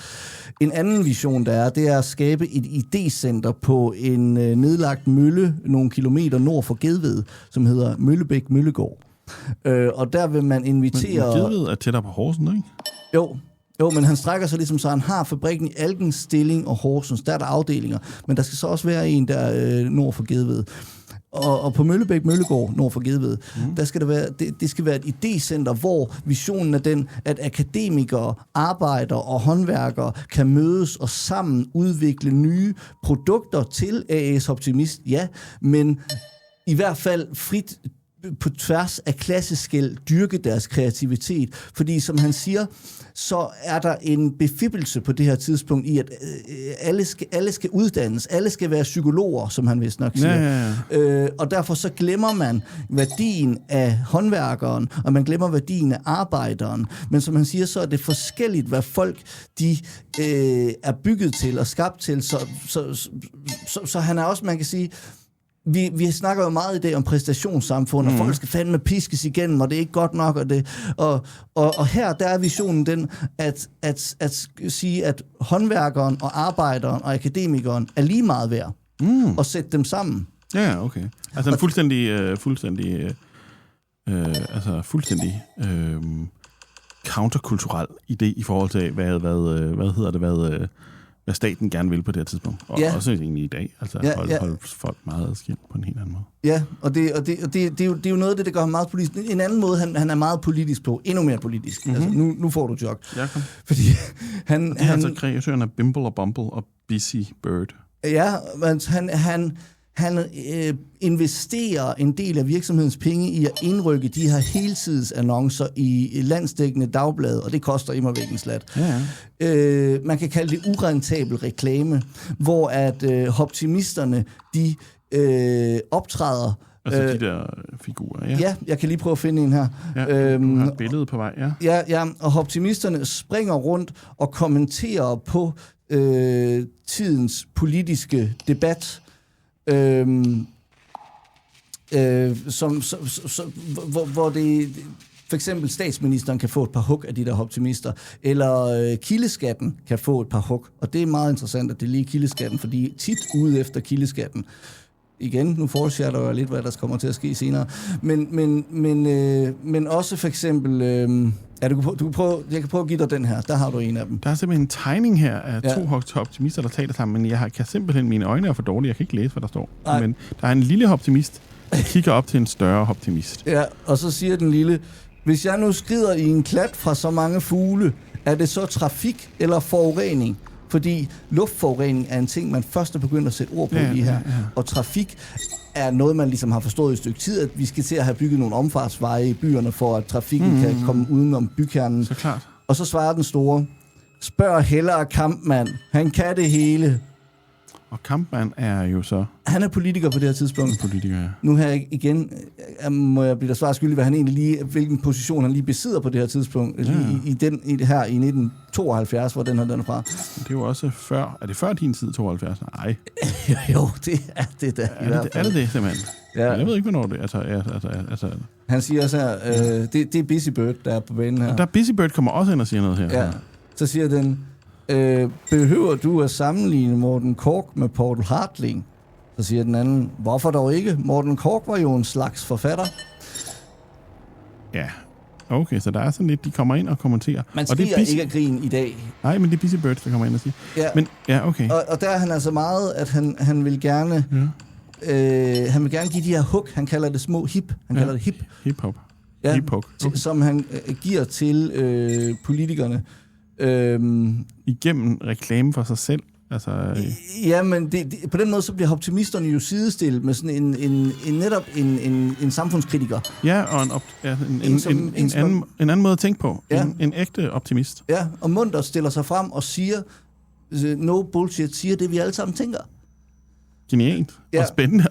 En anden vision, det er at skabe et idécenter på en nedlagt mølle nogle kilometer nord for Gedved, som hedder Møllebæk Møllegård. Og der vil man invitere... Men Gedved er tættere på Horsens, ikke? Jo, men han strækker sig ligesom, så han har fabrikken i Alken, Stilling og Horsens. Der er der afdelinger, men der skal så også være en der nord for Gedved. Og på Møllebæk Møllegård, nord for Gedved, der skal det skal være et idécenter, hvor visionen er den, at akademikere, arbejdere og håndværkere kan mødes og sammen udvikle nye produkter til AS Optimist, ja, men i hvert fald frit på tværs af klasseskel dyrke deres kreativitet. Fordi som han siger, så er der en befippelse på det her tidspunkt i, at alle skal uddannes, alle skal være psykologer, som han vist nok siger. Ja. Og derfor så glemmer man værdien af håndværkeren, og man glemmer værdien af arbejderen. Men som han siger, så er det forskelligt, hvad folk de er bygget til og skabt til. Så han er også, man kan sige, vi snakker jo meget i dag om præstationssamfund, og folk skal fandme piskes igennem, og det er ikke godt nok, og her der er visionen den, at sige, at håndværkeren og arbejderen og akademikeren er lige meget værd, og sætte dem sammen. Ja, okay. Altså en fuldstændig counterkulturel idé i forhold til, hvad staten gerne vil på det her tidspunkt. Og også egentlig i dag. Altså holde folk meget adskilt på en helt anden måde. Ja, og det er jo noget af det, der gør ham meget politisk. En anden måde, han er meget politisk på. Endnu mere politisk. Altså, nu får du jog. Ja, kom. Fordi han... Det er altså kreatøren af Bimble og Bumble og Busy Bird. Ja, men han investerer en del af virksomhedens penge i at indrykke de her heltidsannoncer i landsdækkende dagblade, og det koster immervæk en slat. Ja. Man kan kalde det urentabel reklame, hvor at optimisterne, de optræder... Altså de der figurer, ja. Ja, jeg kan lige prøve at finde en her. Ja, du har et billede på vej, ja. Ja, og optimisterne springer rundt og kommenterer på tidens politiske debat, hvor det for eksempel statsministeren kan få et par hug af de der optimister, eller kildeskatten kan få et par hug, og det er meget interessant, at det er lige kildeskatten, fordi tit ude efter kildeskatten. Igen, nu forudsætter jeg lidt, hvad der kommer til at ske senere, men også for eksempel... du kan prøve, jeg kan prøve at give dig den her. Der har du en af dem. Der er simpelthen en tegning her af to optimister, der taler sammen, men kan simpelthen, mine øjne er for dårlige. Jeg kan ikke læse, hvad der står. Nej. Men der er en lille optimist, der kigger op til en større optimist. Ja, og så siger den lille, hvis jeg nu skrider i en klat fra så mange fugle, er det så trafik eller forurening? Fordi luftforurening er en ting, man først er begyndt at sætte ord på lige her. Ja. Og trafik er noget, man ligesom har forstået i et stykke tid, at vi skal til at have bygget nogle omfartsveje i byerne, for at trafikken kan komme udenom bykernen. Så klart. Og så svarer den store, spørg hellere Kampmann. Han kan det hele. Og Kampmann er jo så... Han er politiker på det her tidspunkt. Politiker, ja. Nu her igen må jeg blive der svar skyldig, hvad han egentlig lige, hvilken position han lige besidder på det her tidspunkt. Ja. I 1972, hvor den er fra. Det er jo også før... Er det før din tid, 72? Nej. Jo, det er det da. Er det simpelthen? Ja. Jeg ved ikke, hvornår det er. Altså. Han siger også her, det er Busy Bird, der er på banen her. Og der Busy Bird kommer også ind og siger noget her. Ja. Så siger den... behøver du at sammenligne Morten Korch med Poul Hartling? Så siger den anden, hvorfor dog ikke? Morten Korch var jo en slags forfatter. Ja, okay, så der er sådan lidt, de kommer ind og kommenterer. Man skriger ikke af grin i dag. Nej, men det er Busy Bird, der kommer ind og siger. Ja. Men, ja, okay. Og der er han altså meget, at han vil gerne... Ja. Han vil gerne give de her hug, han kalder det små hip. Han kalder det hip. Hip-hop. Ja, hip-hop. Okay. Som han giver til politikerne. Igennem reklame for sig selv. Altså, ja, men på den måde så bliver optimisterne jo sidestillet med sådan en samfundskritiker. Ja, og en anden måde at tænke på. Ja. En ægte optimist. Ja, og munter stiller sig frem og siger, no bullshit, siger det, vi alle sammen tænker. Genialt. Ja.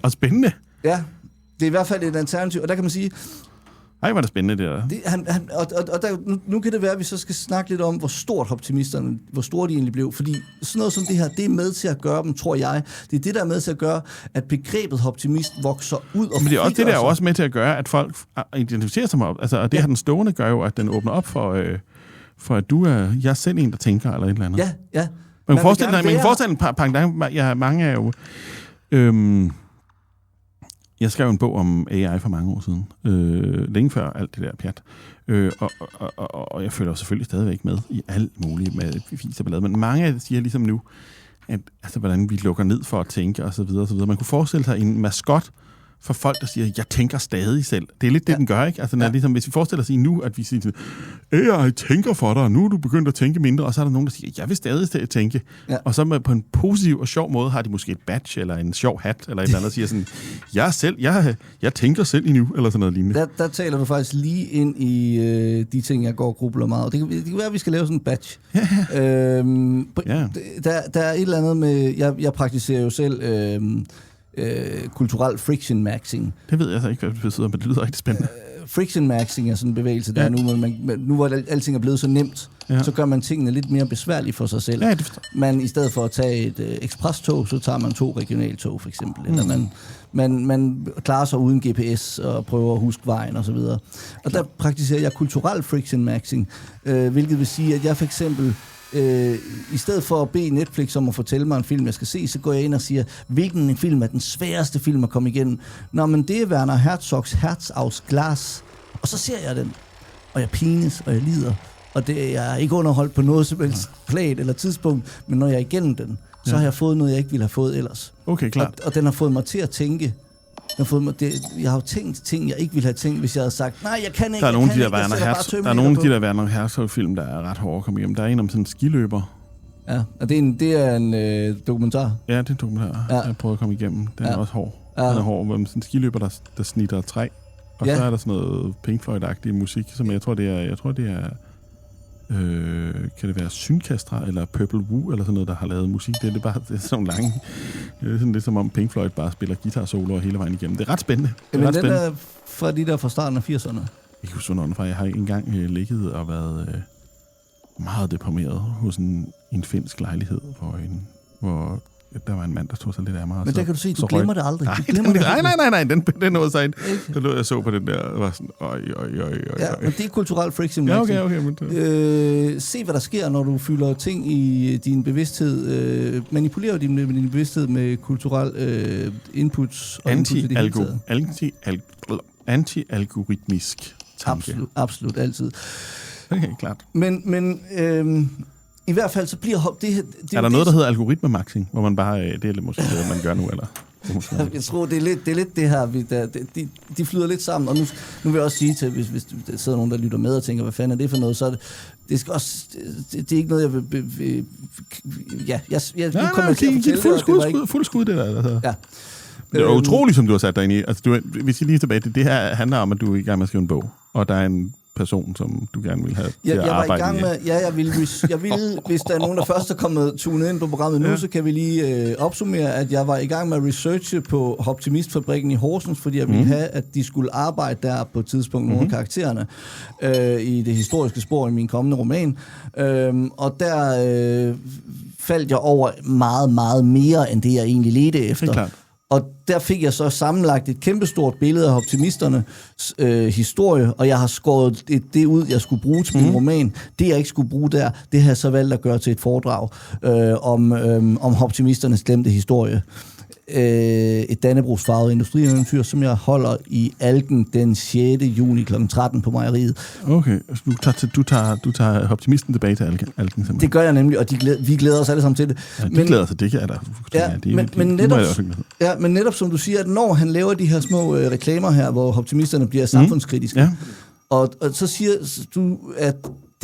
Og spændende. Ja, det er i hvert fald et alternativ, og der kan man sige... Ej, var det spændende, det der. Nu kan det være, at vi så skal snakke lidt om, hvor stort optimisterne, hvor store de egentlig blev. Fordi sådan noget som det her, det er med til at gøre dem, tror jeg. Det er det, der er med til at gøre, at begrebet optimist vokser ud og... Men det er også det, der er også med til at gøre, at folk identificerer sig med op. Altså, og det her den stående gør jo, at den åbner op for at jeg er selv en, der tænker, eller et eller andet. Ja, ja. Man kan forestille mange er jo... Jeg skrev en bog om AI for mange år siden, længe før alt det der pjat, og jeg følger selvfølgelig stadigvæk med i alt muligt med fis og ballade, men mange af det siger ligesom nu, at altså, hvordan vi lukker ned for at tænke og så videre, og så videre. Man kunne forestille sig en maskot for folk, der siger, jeg tænker stadig selv. Det er lidt det, den gør, ikke? Altså, ligesom, hvis vi forestiller os nu, at vi siger, AI tænker for dig, nu er du begyndt at tænke mindre, og så er der nogen, der siger, jeg vil stadig tænke. Ja. Og så på en positiv og sjov måde har de måske et badge, eller en sjov hat, eller et eller andet, og siger sådan, jeg tænker selv endnu, eller sådan noget lignende. Der taler du faktisk lige ind i de ting, jeg går og grubler meget. Det kan være, at vi skal lave sådan en badge. Der er et eller andet med, jeg praktiserer jo selv kulturel friction maxing. Det ved jeg så ikke, hvad det betyder, men det lyder rigtig spændende. Friction maxing er sådan en bevægelse, der er nu, nu hvor alting er blevet så nemt, så gør man tingene lidt mere besværlige for sig selv. Man i stedet for at tage et eksprestog, så tager man 2 regionaltog for eksempel, eller man klarer sig uden GPS og prøver at huske vejen og så videre. Og der praktiserer jeg kulturel friction maxing, hvilket vil sige, at jeg for eksempel i stedet for at bede Netflix om at fortælle mig en film, jeg skal se, så går jeg ind og siger, hvilken film er den sværeste film at komme igennem? Nå, men det er Werner Herzogs Herz aus Glas. Og så ser jeg den, og jeg pines, og jeg lider. Og jeg er ikke underholdt på noget som helst plan eller tidspunkt, men når jeg er igennem den, så har jeg fået noget, jeg ikke ville have fået ellers. Okay, klart. Og den har fået mig til at tænke. Jeg har jo tænkt ting, jeg ikke ville have tænkt, hvis jeg havde sagt, nej, jeg kan ikke. Der er nogle af de der Werner Herzog-film, der er ret hårde at komme igennem. Der er en om sådan en skiløber. Ja, og det er en dokumentar. Ja, det er en dokumentar, jeg prøver at komme igennem. Den er også hård. Den er hård, med sådan en skiløber, der snitter træ. Og så er der sådan noget Pink Floyd-agtig musik, som jeg tror, det er kan det være Synkastra eller Purple Woo eller sådan noget, der har lavet musik. Det er sådan nogle lange. Det er sådan lidt som om Pink Floyd bare spiller guitar-soloer hele vejen igennem. Det er ret spændende. Den er fra de der fra starten af 80'erne. Jeg kan huske noget fra. Jeg har engang ligget og været meget deprimeret hos en finsk lejlighed, hvor der var en mand, der tog sig lidt af mig. Men der kan du se, du glemmer det aldrig. Nej, den nåede sig ind. Der lå jeg så på den der, og var sådan, øj. Ja, men det er kulturelt friction. Ja, okay. Se, hvad der sker, når du fylder ting i din bevidsthed. Manipulerer din bevidsthed med kulturel inputs og anti-algoritmisk tanke. Absolut, altid. Okay, klart. Men i hvert fald så bliver det er der noget, der hedder algoritmemaxing, hvor man bare det er måske det, man gør nu, eller? Jeg tror, det er lidt det her, de flyder lidt sammen, og nu vil jeg også sige til, hvis der sidder nogen, der lytter med og tænker, hvad fanden er det for noget, så det skal også, det er ikke noget, jeg vil nu kommer jeg til at fortælle det. Fuld skud, det der. Altså. Ja. Det er utroligt, som du har sat dig ind i. Altså, hvis jeg lige tilbage til det her, handler om, at du er i gang med at skrive en bog, og der er en person, som du gerne vil have til at arbejde jeg ville, hvis der er nogen, der først er kommet tunet ind på programmet nu, så kan vi lige opsummere, at jeg var i gang med at researche på Optimistfabrikken i Horsens, fordi jeg ville have, at de skulle arbejde der på et tidspunkt, nogle af karaktererne, i det historiske spor i min kommende roman. Og der faldt jeg over meget, meget mere, end det jeg egentlig ledte efter. Og der fik jeg så sammenlagt et kæmpestort billede af optimisternes historie, og jeg har skåret det ud, jeg skulle bruge til min roman. Det, jeg ikke skulle bruge der, det har jeg så valgt at gøre til et foredrag om optimisternes glemte historie. Et dannebrogsfarvet industrieventyr, som jeg holder i Alken den 6. juni kl. 13 på mejeriet. Okay, du tager optimisten tilbage til Alken simpelthen. Det gør jeg nemlig, og vi glæder os alle sammen til det. Ja, de glæder sig, det kan jeg da. Men netop som du siger, at når han laver de her små reklamer her, hvor optimisterne bliver samfundskritiske, og så siger du, at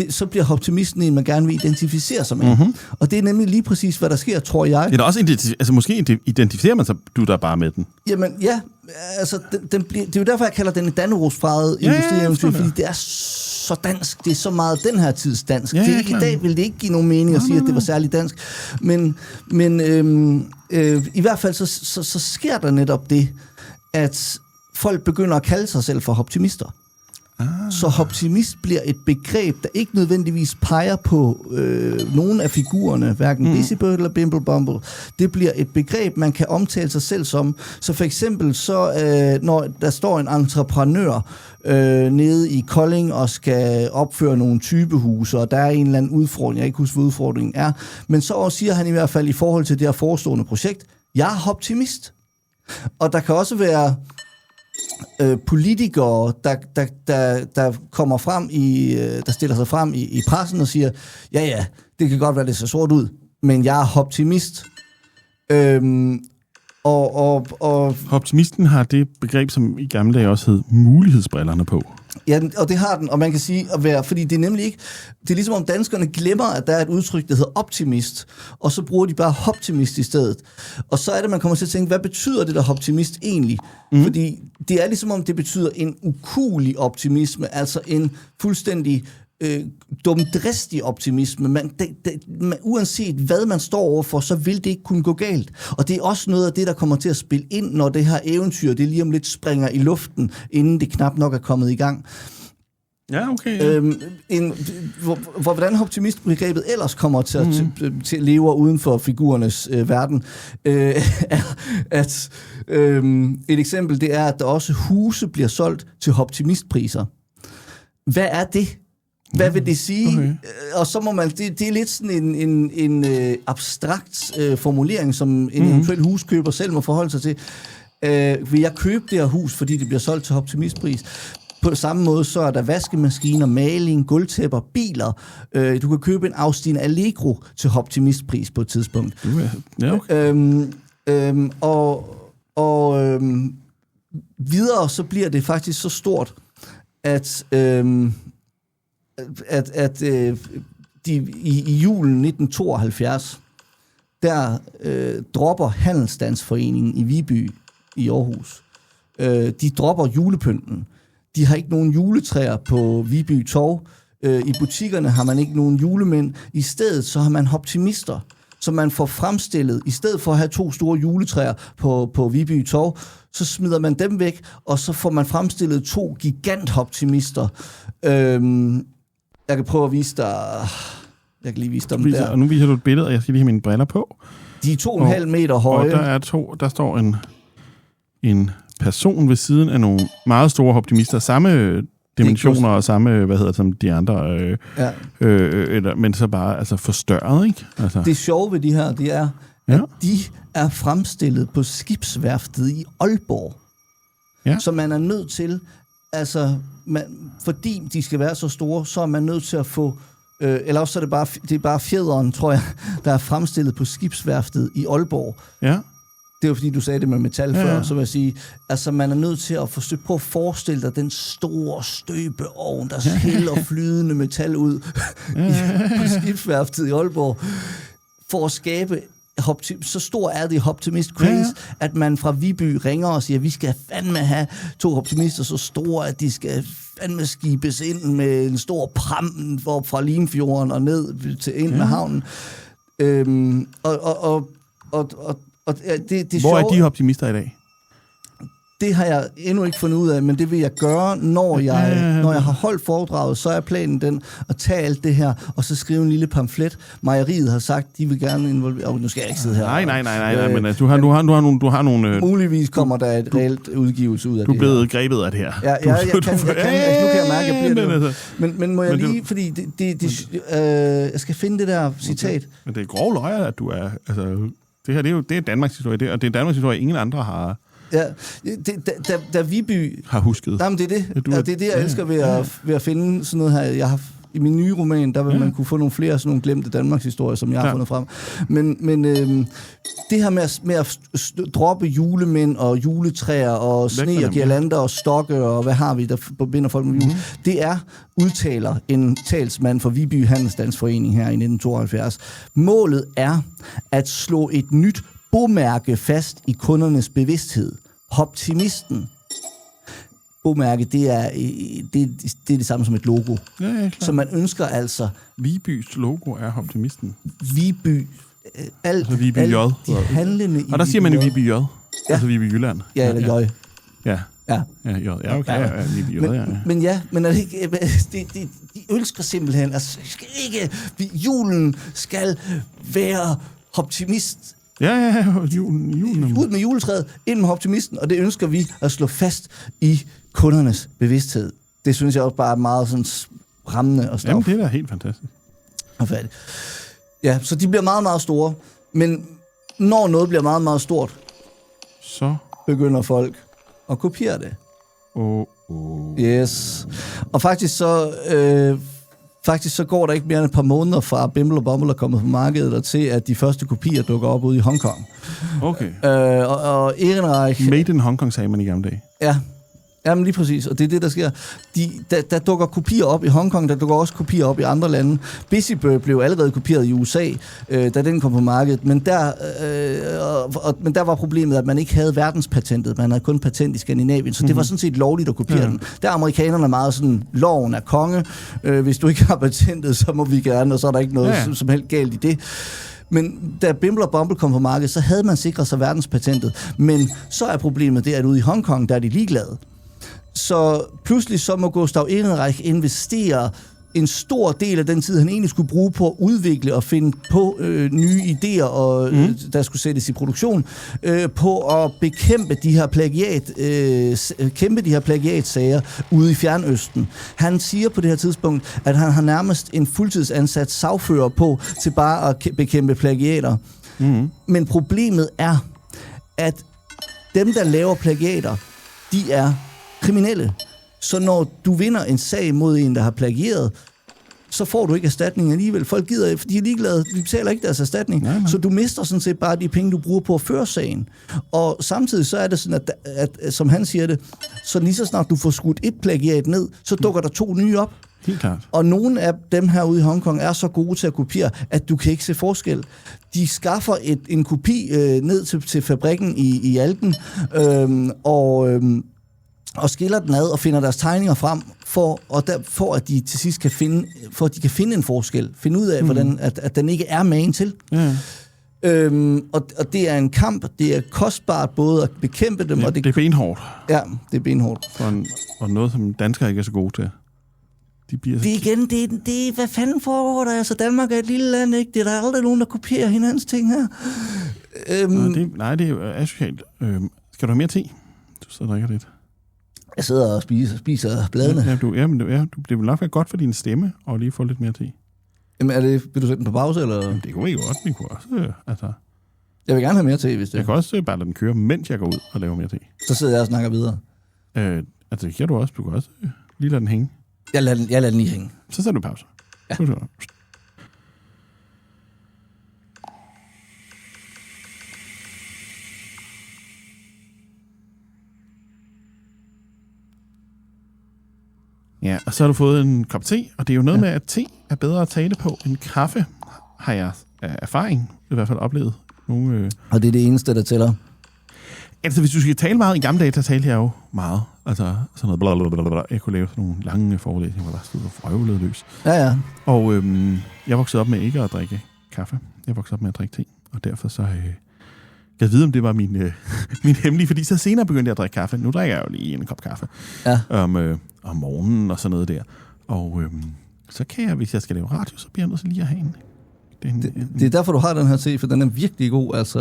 så bliver optimisten en, man gerne vil identificere sig med. Og det er nemlig lige præcis, hvad der sker, tror jeg. Det er også måske identificerer man sig, du der bare med den. Jamen, ja. Altså, det er jo derfor, jeg kalder den en dannebrogsfarvet industrieventyr, fordi det er så dansk. Det er så meget den her tids dansk. I dag vil det ikke give nogen mening at sige, at det var særligt dansk. Men i hvert fald så sker der netop det, at folk begynder at kalde sig selv for optimister. Så optimist bliver et begreb, der ikke nødvendigvis peger på nogen af figurerne, hverken Busybird eller Bimblebumble. Det bliver et begreb, man kan omtale sig selv som. Så for eksempel, når der står en entreprenør nede i Kolding og skal opføre nogle typehuse, og der er en eller anden udfordring, jeg ikke husker, hvad udfordringen er, men så siger han i hvert fald i forhold til det her forestående projekt, jeg er optimist. Og der kan også være politikere, der kommer frem der stiller sig frem i pressen og siger, det kan godt være, det ser sort ud, men jeg er optimist. Og Optimisten har det begreb, som i gamle dage også hed mulighedsbrillerne på. Ja, og det har den, og man kan sige at være, fordi det er nemlig ikke, det er ligesom om danskerne glemmer, at der er et udtryk, der hedder optimist, og så bruger de bare optimist i stedet. Og så er det, man kommer til at tænke, hvad betyder det der optimist egentlig? Fordi det er ligesom om, det betyder en ukuelig optimisme, altså en fuldstændig dumdristig optimisme. Uanset hvad man står overfor, så vil det ikke kunne gå galt. Og det er også noget af det, der kommer til at spille ind, når det her eventyr, det lige om lidt springer i luften, inden det knap nok er kommet i gang. Ja, okay. Ja. Hvordan optimistbegrebet ellers kommer til at leve uden for figurernes verden, er, at et eksempel, det er, at der også huse bliver solgt til optimistpriser. Hvad er det? Hvad vil det sige? Okay. Og så må man, det er lidt sådan en abstrakt formulering, som en eventuel huskøber selv må forholde sig til. Vil jeg købe det her hus, fordi det bliver solgt til optimistpris? På samme måde, så er der vaskemaskiner, maling, gulvtæpper, biler. Du kan købe en Austin Allegro til optimistpris på et tidspunkt. Ja, okay. Videre så bliver det faktisk så stort, at i julen 1972, der dropper Handelsstandsforeningen i Viby i Aarhus. De dropper julepynten. De har ikke nogen juletræer på Viby Torv. I butikkerne har man ikke nogen julemænd. I stedet så har man optimister, som man får fremstillet. I stedet for at have 2 store juletræer på Viby Torv, så smider man dem væk, og så får man fremstillet 2 gigantoptimister. Jeg kan prøve at vise dig. Jeg kan lige vise dem der. Og nu viser du et billede, og jeg skal lige have mine briller på. De er 2,5 meter høje. Og der står en person ved siden af nogle meget store optimister, samme dimensioner og samme, som de andre, men så bare altså forstørret, ikke? Altså. Det sjove ved de her, det er, at de er fremstillet på skibsværftet i Aalborg. Ja. Så man er nødt til, fordi de skal være så store, så er man nødt til at få, eller også så er det er bare fjederen, tror jeg, der er fremstillet på skibsværftet i Aalborg. Ja. Det er jo fordi, du sagde det med metal før, så vil jeg sige, man er nødt til at forsøge på at forestille dig den store støbeovn, der hælder flydende metal ud på skibsværftet i Aalborg, for at skabe så stor er det optimist craze, at man fra Viby ringer og siger, at vi skal fandme have 2 optimister så store, at de skal fandme skibes ind med en stor pram fra Limfjorden og ned til ind med havnen. Hvor er de optimister i dag? Det har jeg endnu ikke fundet ud af, men det vil jeg gøre, når jeg har holdt foredraget, så er planen den at tage alt det her, og så skrive en lille pamflet. Mejeriet har sagt, de vil gerne involvere. Nu skal jeg ikke sidde her. Nej, men du har nogle... Muligvis kommer der et reelt udgivelse ud af det. Du er blevet grebet af det her. Ja, nu kan jeg mærke, at jeg bliver det. Men må jeg lige, fordi jeg skal finde det der citat. Men det er grov løjer, at du er... Altså, det her, det er Danmarks historie, og det er Danmarks historie, ingen andre har... Ja, da Viby... Har husket. Jamen, det er det. Det er det, jeg elsker ved at finde sådan noget her. Jeg har i min nye roman, der vil man kunne få nogle flere sådan nogle glemte Danmarks historier, som jeg har fundet frem. Men det her med at droppe julemænd og juletræer og sne og girlander og stokke og hvad har vi, der forbinder folk med jul, det er, udtaler en talsmand for Viby Handelsstandsforening her i 1972. Målet er at slå et nyt bomærke fast i kundernes bevidsthed. Optimisten. Bomærke, det er det samme som et logo. Ja, så man ønsker altså... Vibys logo er optimisten. Viby. Viby J. De handlende og der siger man Viby J. Ja. Altså Viby Jylland. Ja, eller J. Ja. Ja, okay. Ja, Viby J. Men er det ikke... De ønsker simpelthen... Altså, julen skal være optimist. Ja, julen. Ud med juletræet, ind med optimisten, og det ønsker vi at slå fast i kundernes bevidsthed. Det synes jeg også bare er meget sådan rammende og stof. Jamen, det er da helt fantastisk. Ja, så de bliver meget, meget store. Men når noget bliver meget, meget stort, så begynder folk at kopiere det. Oh. Yes. Og faktisk så Faktisk så går der ikke mere end et par måneder fra Bimble og Bumble er kommet på markedet, og til at de første kopier dukker op ude i Hongkong. Okay. Og Ehrenreich... Made in Hongkong, sagde man i gamle dage. Ja. Jamen lige præcis, og det er det, der sker. Der dukker kopier op i Hongkong, der dukker også kopier op i andre lande. Busy Bird blev allerede kopieret i USA, da den kom på markedet, men der var problemet, at man ikke havde verdenspatentet. Man havde kun patent i Skandinavien, så det var sådan set lovligt at kopiere den. Der er amerikanerne meget sådan, loven er konge. Hvis du ikke har patentet, så må vi gerne, og så er der ikke noget som helst galt i det. Men da Bimble og Bumble kom på markedet, så havde man sikret sig verdenspatentet. Men så er problemet det, at ude i Hongkong, der er de ligeglade. Så pludselig så må Gustav Ehrenreich investere en stor del af den tid, han egentlig skulle bruge på at udvikle og finde på nye idéer, og der skulle sættes i produktion, på at bekæmpe de her plagiatsager ude i Fjernøsten. Han siger på det her tidspunkt, at han har nærmest en fuldtidsansat sagfører på til bare at bekæmpe plagiater. Men problemet er, at dem, der laver plagiater, de er kriminelle. Så når du vinder en sag mod en, der har plagieret, så får du ikke erstatning alligevel. Folk gider, de er ligeglade, de betaler ikke deres erstatning. Nej. Så du mister sådan set bare de penge, du bruger på at føre sagen. Og samtidig så er det sådan, at som han siger det, så lige så snart du får skudt et plagiat ned, så dukker der 2 nye op. Helt klart. Og nogle af dem herude i Hongkong er så gode til at kopiere, at du kan ikke se forskel. De skaffer en kopi ned til fabrikken i Alten, og skiller den ad og finder deres tegninger frem, for at de til sidst kan finde en forskel. Finde ud af, hvordan at den ikke er magen til. Ja. Og det er en kamp, det er kostbart både at bekæmpe dem, og det er benhårdt. Ja, det er benhårdt. Og noget, som danskere ikke er så gode til. Det er hvad fanden foregår der? Altså, Danmark er et lille land, ikke? Det er der aldrig nogen, der kopierer hinandens ting her. Nej, det er jo asocialt. Skal du have mere te? Du sidder og drikker lidt. Jeg sidder og spiser bladene. Det vil nok være godt for din stemme, og lige få lidt mere te. Jamen, vil du sætte den på pause, eller? Jamen, det kunne vi jo også. Vi kunne også jeg vil gerne have mere te, hvis det. Jeg kan også bare lade den køre, mens jeg går ud og laver mere te. Så sidder jeg og snakker videre. Det kan du også. Du kan også lige lade den hænge. Jeg lader den lige hænge. Så sætter du pause. Ja. Ja, og så har du fået en kop te, og det er jo noget med, at te er bedre at tale på end kaffe, har jeg af erfaring i hvert fald oplevet. Og det er det eneste, der tæller? Altså, hvis du skal tale meget i gamle dage, så talte jeg jo meget. Altså, sådan noget blablabla. Jeg kunne lave sådan nogle lange forelæsninger, hvor der stod og frøvlede løs. Ja. Og jeg voksede op med ikke at drikke kaffe. Jeg voksede op med at drikke te, og derfor så... Jeg ved, om det var min hemmelige, fordi så senere begyndte jeg at drikke kaffe. Nu drikker jeg jo lige en kop kaffe om morgenen og sådan noget der. Og så kan jeg, hvis jeg skal lave radio, så bliver jeg nødt til lige at have en. Det er derfor, du har den her te, for den er virkelig god. Altså...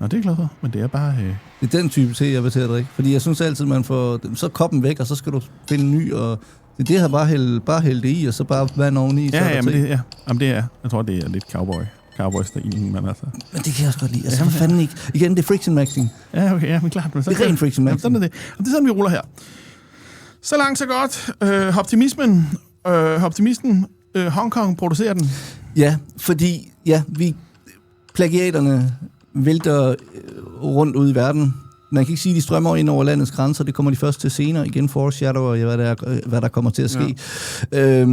Nå, det er jeg glad for, men det er bare... Det er den type te, jeg vil til at drikke. Fordi jeg synes altid, man får... Så er koppen væk, og så skal du finde en ny, og det her bare hælde det i, og så bare vand oveni. Jamen det er... Jeg tror, det er lidt cowboy-stilen, men altså... Men det kan jeg også godt lide. Altså, for fanden ikke. Igen, det er friction matching. Ja, okay, ja, men klart. Men så det er ren friction matching. Sådan er det. Og det er sådan, vi ruller her. Så langt, så godt. Optimisten. Hongkong producerer den. Ja, fordi plagiaterne vælter rundt ud i verden. Man kan ikke sige, at de strømmer ind over landets grænser. Det kommer de først til senere. Igen foreshadower, hvad der kommer til at ske. Ja.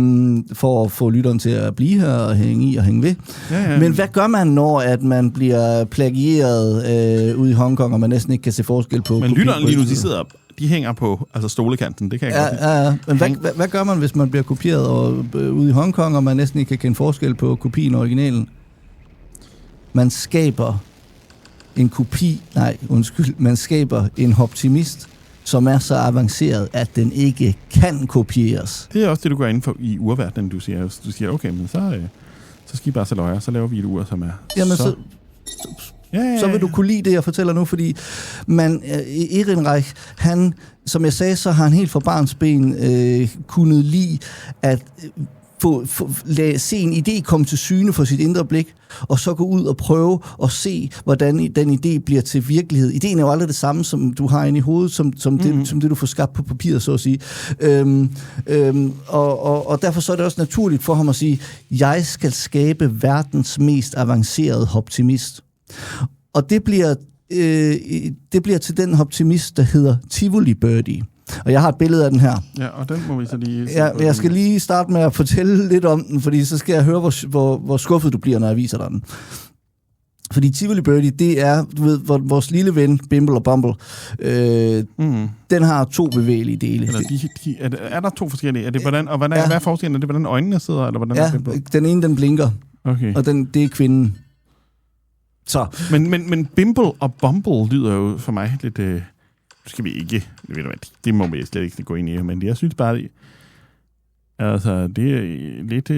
For at få lytteren til at blive her og hænge i og hænge ved. Ja. Men hvad gør man, når at man bliver plagieret ude i Hongkong, og man næsten ikke kan se forskel på... Men lytteren lige nu, de hænger på stolekanten. Det kan jeg godt lide. Men hvad gør man, hvis man bliver kopieret ude i Hongkong, og man næsten ikke kan kende forskel på kopien og originalen? Man skaber man skaber en optimist, som er så avanceret, at den ikke kan kopieres. Det er også det, du går ind for i urverdenen, du siger, okay, men så skal I bare så løjer, så laver vi et ur, som er... Jamen, så vil du kunne lide det, jeg fortæller nu, fordi Ehrenreich, han, som jeg sagde, så har han helt fra barnsben kunnet lide at se en idé komme til syne for sit indre blik, og så gå ud og prøve at se, hvordan den idé bliver til virkelighed. Ideen er jo aldrig det samme, som du har inde i hovedet, som det, du får skabt på papiret, så at sige. Og derfor så er det også naturligt for ham at sige, jeg skal skabe verdens mest avancerede optimist. Og det bliver til den optimist, der hedder Tivoli Birdie. Og jeg har et billede af den her. Ja, og den må vi så lige... Ja, jeg skal lige starte med at fortælle lidt om den, fordi så skal jeg høre, hvor skuffet du bliver, når jeg viser dig den. Fordi Tivoli Birdie, det er, du ved, vores lille ven, Bimble og Bumble. Den har 2 bevægelige dele. Eller er der 2 forskellige? Er det hvordan, og hvad er forskellen? Er det, hvordan øjnene sidder? Eller hvordan den ene, den blinker. Okay. Og det er kvinden. Så. Men Bimble og Bumble lyder jo for mig lidt... skal vi ikke... Det må vi slet ikke gå ind i, men jeg synes bare... Altså, det er lidt...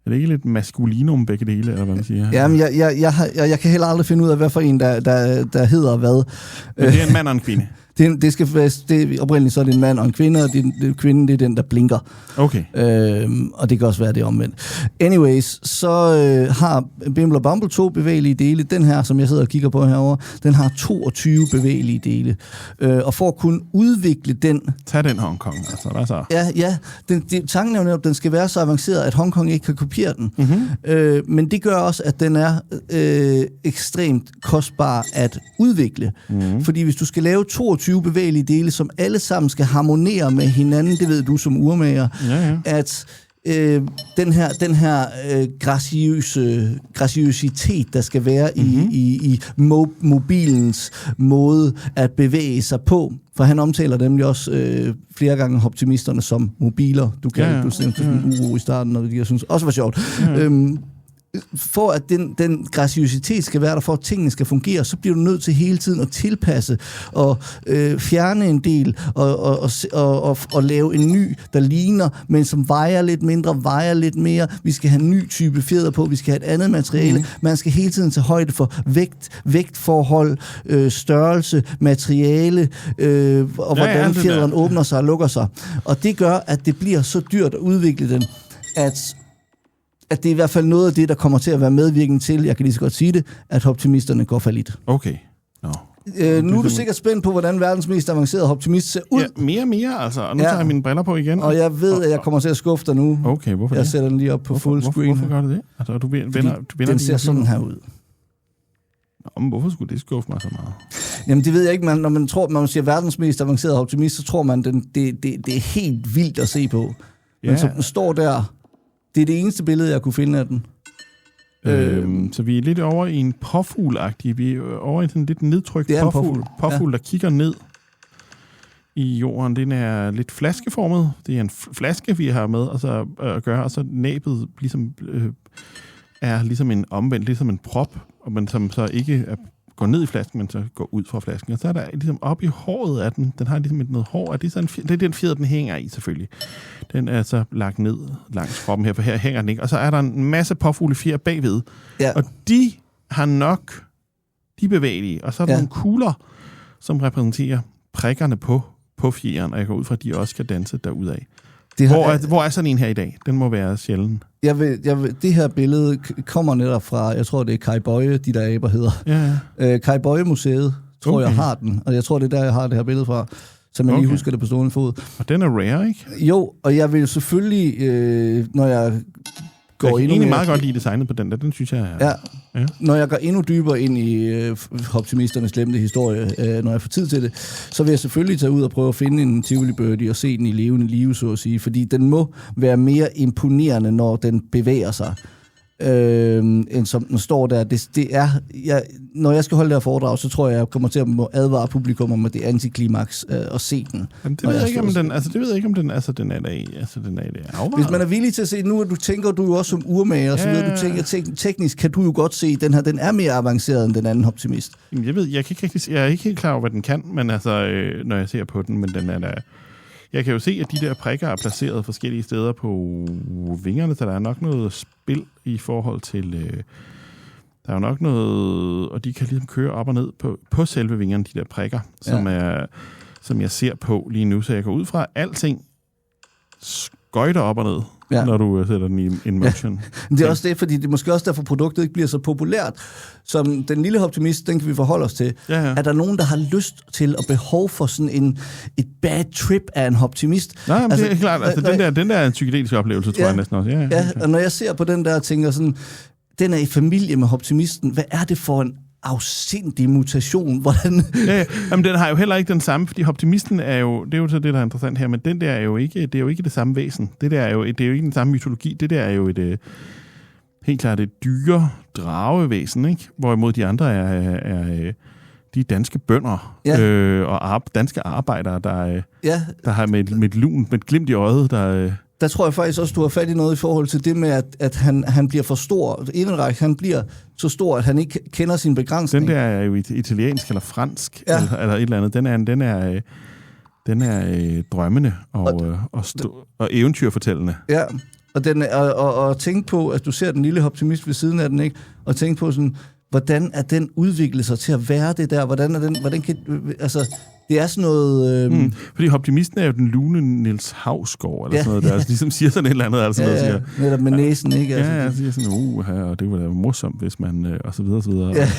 Er det ikke lidt maskulinum begge dele, eller hvad man siger? Jamen, jeg kan heller aldrig finde ud af, hvad for en, der hedder hvad. Men det er en mand og en kvinde? Oprindeligt så er det en mand og en kvinde, og kvinden det er den, der blinker. Okay. Og det kan også være det omvendt. Anyways, så har Bimble og Bumble 2 bevægelige dele. Den her, som jeg sidder og kigger på herovre, den har 22 bevægelige dele. Og for at kunne udvikle den... Tag den Hongkong, altså. Hvad så? Ja. Tanken er jo netop, at den skal være så avanceret, at Hongkong ikke kan kopiere den. Mm-hmm. Men det gør også, at den er ekstremt kostbar at udvikle. Mm-hmm. Fordi hvis du skal lave 22 bevægelige dele, som alle sammen skal harmonere med hinanden, det ved du som urmager, at den her graciøsitet, der skal være i mobilens måde at bevæge sig på, for han omtaler nemlig også flere gange optimisterne som mobiler. Du kan du sådan en uro i starten, og det jeg synes også var sjovt. For at den graciøsitet skal være der, for at tingene skal fungere, så bliver du nødt til hele tiden at tilpasse og fjerne en del og lave en ny, der ligner, men som vejer lidt mindre, vejer lidt mere. Vi skal have en ny type fjeder på, vi skal have et andet materiale. Man skal hele tiden tage højde for vægtforhold, størrelse, materiale, og hvordan fjederen åbner sig og lukker sig. Og det gør, at det bliver så dyrt at udvikle den, at det er i hvert fald noget af det, der kommer til at være medvirkende til, jeg kan lige så godt sige det, at optimisterne går fallit. Okay. Nu er du sikkert spændt på, hvordan verdens mest avancerede optimist ser ud. Ja, mere altså. Og nu tager jeg mine briller på igen. Og jeg ved, at jeg kommer til at skuffe dig nu. Okay, hvorfor jeg sætter den lige op på full screen. Hvorfor gør du det? Altså, du vender den ser sådan her ud. Men hvorfor skulle det skuffe mig så meget? Jamen, det ved jeg ikke. Når man siger verdens mest avancerede optimist, så tror man, det er helt vildt at se på. Men som den står der... Det er det eneste billede, jeg kunne finde af den. Så vi er lidt over i en påfuglagtig. Vi er over i sådan lidt nedtrykt påfugl, der kigger ned i jorden. Den er lidt flaskeformet. Det er en flaske, vi har med at gøre, og så næbet ligesom, er ligesom en omvendt, ligesom en prop, og man som så ikke går ned i flasken, men så går ud fra flasken. Og så er der ligesom oppe i håret af den. Den har ligesom noget hår. Det er den fjeder, den hænger i, selvfølgelig. Den er så lagt ned langs kroppen her, for her hænger den ikke. Og så er der en masse påfuglefjer bagved. Ja. Og de har nok de bevægelige. Og så er der nogle kugler, som repræsenterer prikkerne på fjeren. Og jeg går ud fra, at de også skal danse derudad. Hvor er sådan en her i dag? Den må være sjælden. Det her billede kommer netop fra, jeg tror, det er Kai Boye, de der aber hedder. Ja. Kai Boye Museet, tror jeg har den. Og jeg tror, det er der, jeg har det her billede fra. Så man lige husker det på stående fod. Og den er rare, ikke? Jo, og jeg vil selvfølgelig, når jeg går endnu mere... Jeg kan meget godt lide designet på den der, den synes jeg er... Ja. Når jeg går endnu dybere ind i optimisternes glemte historie, når jeg får tid til det, så vil jeg selvfølgelig tage ud og prøve at finde en Tivoli Birdie og se den i levende live, så at sige, fordi den må være mere imponerende, når den bevæger sig, end som den står der. Det er, når jeg skal holde det her foredrag, så tror jeg kommer til at advare publikum om, at det er antiklimaks at se den. Jamen, det ved jeg ikke, om den er der i. Altså, den er afvaret. Hvis man er villig til at se, nu tænker du jo også som urmager, så ved du tænker, teknisk kan du jo godt se, den her, den er mere avanceret end den anden optimist. Jamen, jeg er ikke helt klar over, hvad den kan, men altså, når jeg ser på den, men den er der... Jeg kan jo se, at de der prikker er placeret forskellige steder på vingerne, så der er nok noget spil i forhold til... der er jo nok noget... Og de kan ligesom køre op og ned på selve vingerne, de der prikker, som jeg ser på lige nu. Så jeg går ud fra, at alting skøjter op og ned, når du sætter den i en motion. Ja. Det er også det, fordi det er måske også derfor, produktet ikke bliver så populært. Som den lille optimist, den kan vi forholde os til. Ja. Er der nogen, der har lyst til og behov for sådan et bad trip af en optimist? Nej, men det er klart. Altså, den der er en psykedelisk oplevelse, tror jeg næsten også. Ja, og når jeg ser på den der og tænker sådan, den er i familie med optimisten. Hvad er det for en afsindig mutation? Hvordan? Jamen, den har jo heller ikke den samme, fordi optimisten er jo, det er jo så det, der er interessant her, men den der er jo ikke, det er jo ikke det samme væsen. Det er jo ikke den samme mytologi. Det der er jo helt klart et dyre dragevæsen, ikke? Hvorimod de andre er de danske bønder og danske arbejdere, der har med et glimt i øjet, Der tror jeg faktisk også, du har fat i noget i forhold til det med, at han bliver for stor. Han bliver så stor, at han ikke kender sin begrænsning. Den der er jo italiensk eller fransk, eller et eller andet. Den er drømmende og eventyrfortællende. Ja, og tænk på, at du ser den lille optimist ved siden af den, ikke? Og tænk på sådan, hvordan er den udviklet sig til at være det der? Hvordan kan, altså, det er sådan noget... Fordi optimisten er jo den lune Niels Hausgaard, eller sådan noget, der ligesom siger sådan et eller andet. Altså noget, siger, netop med næsen, ikke? Altså, ja, siger sådan, og det ville være morsomt, hvis man... og så videre, og så videre. Ja.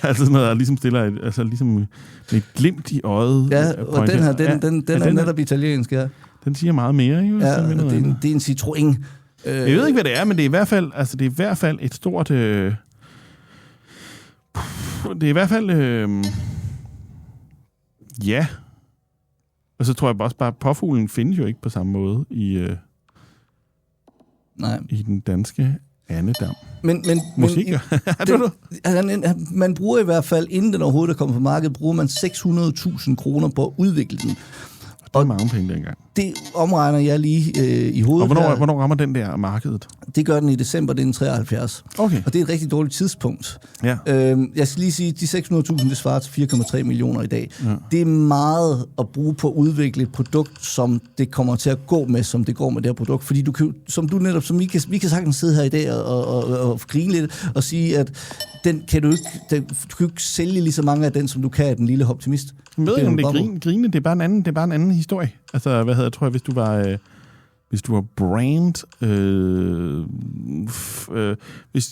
Altså sådan noget, der ligesom stiller ligesom med et glimt i øjet. Ja, og den her, den er netop italiensk, ja. Den siger meget mere, ikke? Ja, det er en Citroën. Jeg ved ikke, hvad det er, men det er i hvert fald, et stort... det er i hvert fald... ja. Og så tror jeg også bare, at påfuglen findes jo ikke på samme måde i den danske andedam. Men musik, man bruger i hvert fald, inden den overhovedet er kommet på markedet, bruger man 600.000 kroner på at udvikle den. Det er mange penge dengang. Det omregner jeg lige i hovedet. Og hvornår rammer den der markedet? Det gør den i december 1973. Okay. Og det er et rigtig dårligt tidspunkt. Ja. Jeg skal lige sige, at de 600.000, det svarer til 4,3 millioner i dag. Ja. Det er meget at bruge på at udvikle et produkt, som det kommer til at gå med, som det går med det her produkt. Fordi vi kan sagtens sidde her i dag og grine lidt og sige, at du kan ikke sælge lige så mange af den, som du kan af den lille optimist. Jeg ved ikke, om det er grine, det er bare en anden historie. Altså, tror jeg, hvis du var brand...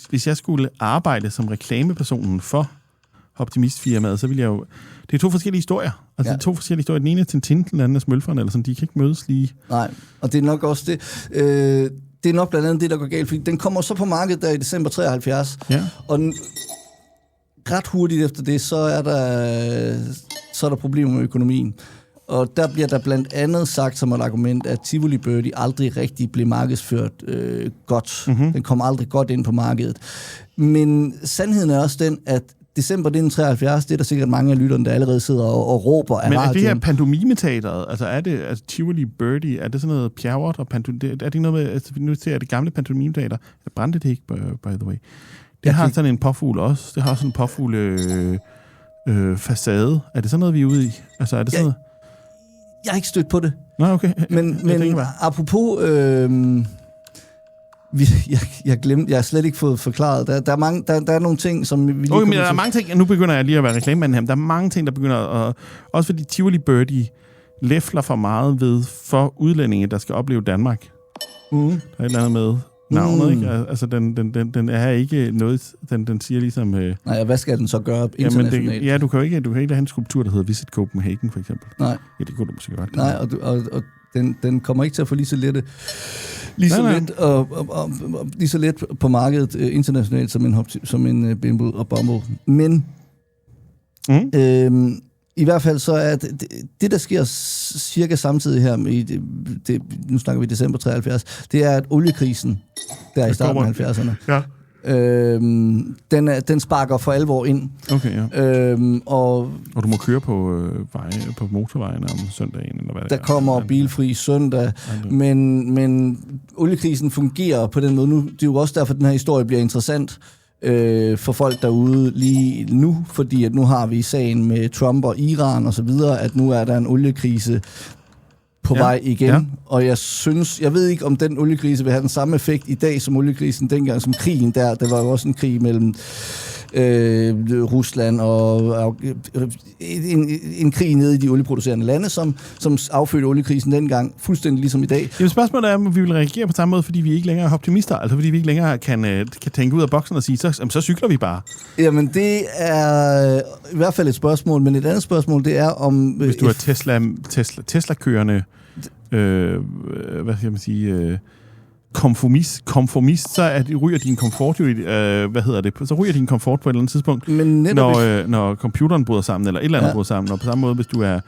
hvis jeg skulle arbejde som reklamepersonen for optimistfirmaet, så ville jeg jo... Det er to forskellige historier. Altså, det er to forskellige historier. Den ene er Tintin, den anden er Smølferne, eller sådan. De kan ikke mødes lige. Nej, og det er nok også det... det er nok blandt andet det, der går galt, fordi den kommer så på markedet der i december 73, og ret hurtigt efter det, så er der problemer med økonomien. Og der bliver der blandt andet sagt som et argument, at Tivoli Birdie aldrig rigtig blev markedsført godt. Mm-hmm. Den kom aldrig godt ind på markedet. Men sandheden er også den, at december 1973, det er der sikkert mange af lytterne, der allerede sidder og råber af radioen. Men er det her pantomimeteateret, altså er det Tivoli Birdie, er det sådan noget Pjerrot og er det noget med, altså nu ser jeg det gamle pantomimeteater, jeg brændte det ikke, by the way. Det har sådan en påfugl også, det har sådan en påfugl facade. Er det sådan noget, vi er ude i? Altså er det sådan noget? Jeg har ikke stødt på det. Nå, okay. Men apropos... Jeg glemte, jeg har slet ikke fået forklaret. Der er nogle ting, som vi lige men der er mange ting, nu begynder jeg lige at være reklamemanden her, der er mange ting, der begynder at... Også fordi Tivoli Birdie læfler for meget ved for udlændinge, der skal opleve Danmark. Der er et eller andet med navnet, ikke? Altså, den er ikke noget... Den siger ligesom... Nej, hvad skal den så gøre internationalt? Du kan jo ikke have en skulptur, der hedder Visit Copenhagen, for eksempel. Nej. Ja, det kunne du måske godt. Nej, og den kommer ikke til at få lige så let på markedet internationalt som en Bimble og Bumble. Men i hvert fald så er det der sker cirka samtidig her med nu snakker vi december 73, det er at oliekrisen der i starten af 70'erne. Ja. Den sparker for alvor ind. Okay, ja. Og du må køre på motorvejen om søndagen, eller hvad det der kommer bilfri søndag, men oliekrisen fungerer på den måde. Nu, det er jo også derfor, at den her historie bliver interessant for folk derude lige nu, fordi at nu har vi sagen med Trump og Iran og så videre, at nu er der en oliekrise på vej igen, og jeg ved ikke, om den oliekrise vil have den samme effekt i dag som oliekrisen dengang, som krigen der var jo også en krig mellem Rusland og en krig nede i de olieproducerende lande, som affødte oliekrisen dengang, fuldstændig ligesom i dag. Jamen, spørgsmålet er, om vi vil reagere på samme måde, fordi vi ikke længere er optimister, altså fordi vi ikke længere kan tænke ud af boksen og sige, så cykler vi bare. Jamen, det er i hvert fald et spørgsmål, men et andet spørgsmål, det er om... Hvis du er Tesla-kørende, hvad skal man sige... konformist, så ryger din komfort jo så ryger din komfort på et eller andet tidspunkt, når computeren bryder sammen, eller et eller andet bryder sammen. Og på samme måde, hvis du er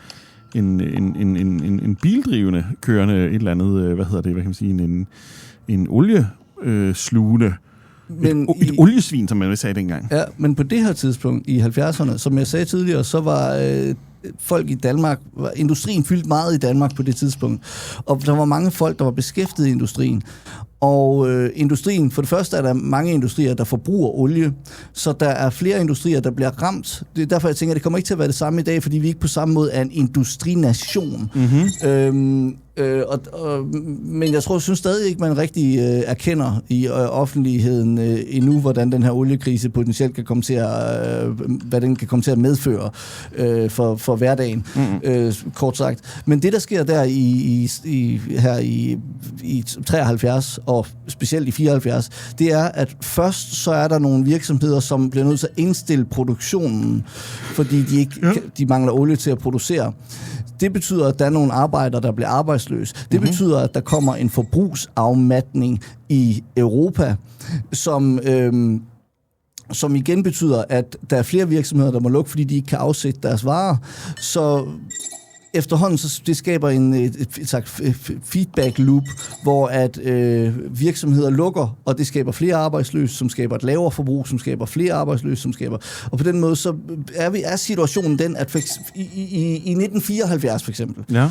en bildrivende kørende et eller andet, en olieslugende, et oljesvin, som man vil sige dengang. Ja, men på det her tidspunkt i 70'erne, som jeg sagde tidligere, så var folk i Danmark, industrien fyldte meget i Danmark på det tidspunkt, og der var mange folk, der var beskæftiget i industrien. Og industrien, for det første er der mange industrier, der forbruger olie, så der er flere industrier, der bliver ramt. Det er derfor, jeg tænker, at det kommer ikke til at være det samme i dag, fordi vi ikke på samme måde er en industrination. Mm-hmm. Men jeg synes stadig ikke, man rigtig erkender i offentligheden endnu, hvordan den her oliekrise potentielt kan komme til at, hvad den kan komme til at medføre for hverdagen, kort sagt. Men det, der sker der i 73 og specielt i 74, det er, at først så er der nogle virksomheder, som bliver nødt til at indstille produktionen, fordi de mangler olie til at producere. Det betyder, at der er nogle arbejdere, der bliver arbejdsløse. Det betyder, at der kommer en forbrugsafmatning i Europa, som igen betyder, at der er flere virksomheder, der må lukke, fordi de ikke kan afsætte deres varer. Så efterhånden, så det skaber et slags feedback loop, hvor at virksomheder lukker, og det skaber flere arbejdsløse, som skaber et lavere forbrug, som skaber flere arbejdsløse, som skaber... Og på den måde, så er situationen den, at i 1974 for eksempel,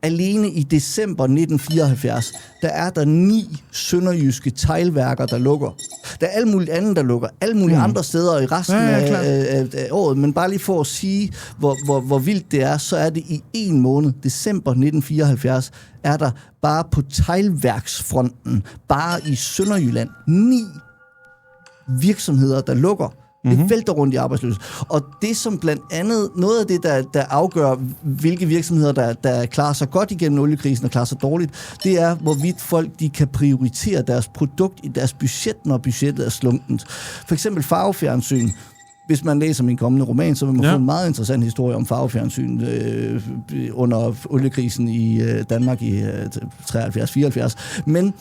alene i december 1974, der er der 9 sønderjyske teglværker, der lukker. Der er alt muligt andet, der lukker. Alle mulige andre steder i resten af året. Men bare lige for at sige, hvor vildt det er, så er det i en måned, december 1974, er der bare på teglværksfronten, bare i Sønderjylland, 9 virksomheder, der lukker. Det vælter rundt i arbejdsløse. Og det som blandt andet, noget af det, der afgør, hvilke virksomheder, der klarer sig godt igennem oliekrisen og klarer sig dårligt, det er, hvorvidt folk de kan prioritere deres produkt i deres budget, når budgettet er slunkent. For eksempel farvefjernsyn. Hvis man læser min kommende roman, så vil man få en meget interessant historie om farvefjernsyn under oliekrisen i Danmark i 73-74. Men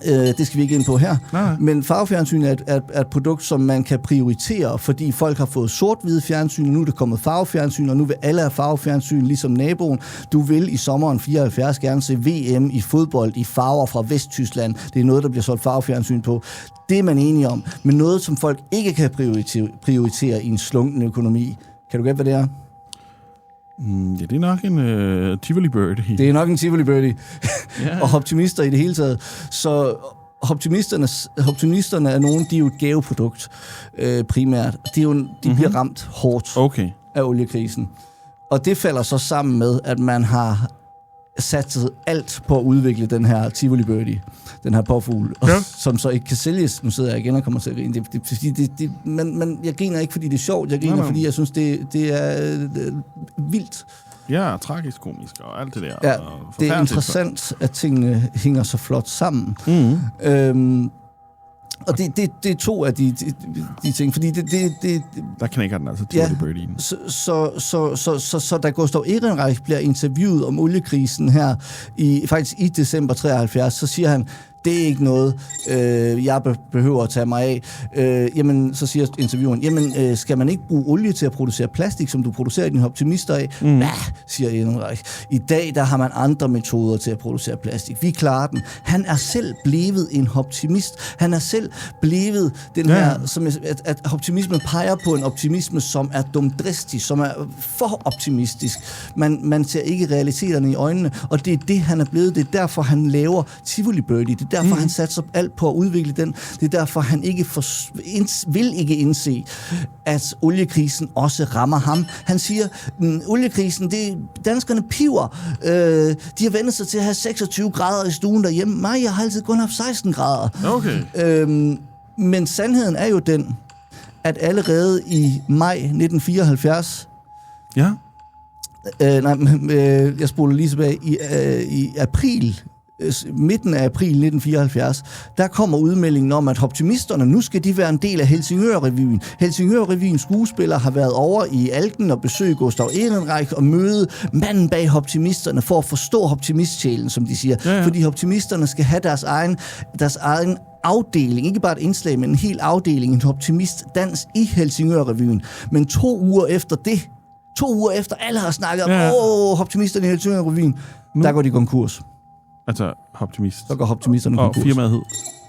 det skal vi ikke ind på her. Nej. Men farvefjernsyn er et produkt, som man kan prioritere, fordi folk har fået sort-hvide fjernsyn, og nu er det kommet farvefjernsyn, og nu vil alle have farvefjernsyn, ligesom naboen. Du vil i sommeren 74 gerne se VM i fodbold i farver fra Vesttyskland. Det er noget, der bliver solgt farvefjernsyn på. Det er man enige om. Men noget, som folk ikke kan prioritere i en slunken økonomi. Kan du gætte, hvad det er? Ja, det er nok en Tivoli Birdie. Det er nok en Tivoli Birdie. Og optimister i det hele taget. Så optimisterne er nogen, de er jo et gaveprodukt primært. De bliver ramt hårdt af oliekrisen. Og det falder så sammen med, at man har satset alt på at udvikle den her Tivoli Birdie, den her påfugl, som så ikke kan sælges. Nu sidder jeg igen og kommer til at grine. Men jeg griner ikke, fordi det er sjovt. Jeg griner, fordi jeg synes, det er vildt. Ja, tragisk, komisk og alt det der. Ja, det er interessant, at tingene hænger så flot sammen. Og det er to af de ting, fordi der knækker den altså Tivoli Birdie. Så da Gustav Ehrenreich bliver interviewet om oliekrisen her, faktisk i december 73, så siger han, det er ikke noget, jeg behøver at tage mig af. Jamen, så siger intervieweren, skal man ikke bruge olie til at producere plastik, som du producerer dine optimister af? Nej, siger Ehrenreich. I dag, der har man andre metoder til at producere plastik. Vi klarer den. Han er selv blevet en optimist. Han er selv blevet den her, som at optimismen peger på en optimisme, som er dumdristig, som er for optimistisk. Man ser ikke realiteterne i øjnene, og det er det, han er blevet. Det er derfor, han laver Tivoli Birdie. Det er derfor, han satser alt på at udvikle den. Det er derfor, han ikke vil ikke indse, at oliekrisen også rammer ham. Han siger, oliekrisen, danskerne piver. De har vendt sig til at have 26 grader i stuen derhjemme. Jeg har altid kun haft 16 grader. Okay. Men sandheden er jo den, at allerede i maj 1974... Ja. Jeg spoler lige tilbage. I april, midten af april 1974, der kommer udmeldingen om, at optimisterne, nu skal de være en del af Helsingør-revyen. Helsingør-revyens skuespillere har været over i Alken og besøgt Gustav Ehrenreich og møde manden bag optimisterne for at forstå optimistsjælen, som de siger. Ja. Fordi optimisterne skal have deres egen afdeling, ikke bare et indslag, men en hel afdeling, en optimistdans i Helsingør-revyen. Men 2 uger efter alle har snakket om, optimisterne i Helsingør-revyen, der går de konkurs. Altså Optimist. Så går optimisterne konkurs. Og firmaet hed?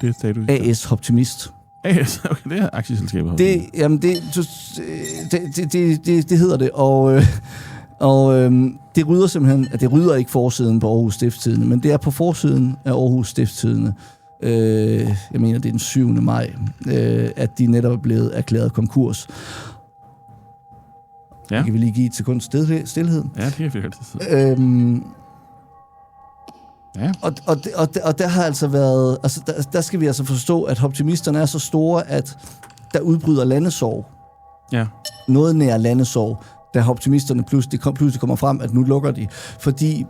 Det status. AS Optimist. AS, okay, det er aktieselskabet. Det hedder det, og det rydder simpelthen, at det rydder ikke forsiden på Aarhus Stiftstidende, men det er på forsiden af Aarhus Stiftstidende. Jeg mener, det er den 7. maj, at de netop er blevet erklæret konkurs. Ja. Kan vi lige give et sekund stilhed? Ja, det kan vi godt. Ja. Og der har altså været... Altså, der skal vi altså forstå, at optimisterne er så store, at der udbryder landesorg. Ja. Noget nær landesorg, da optimisterne pludselig kommer frem, at nu lukker de. Fordi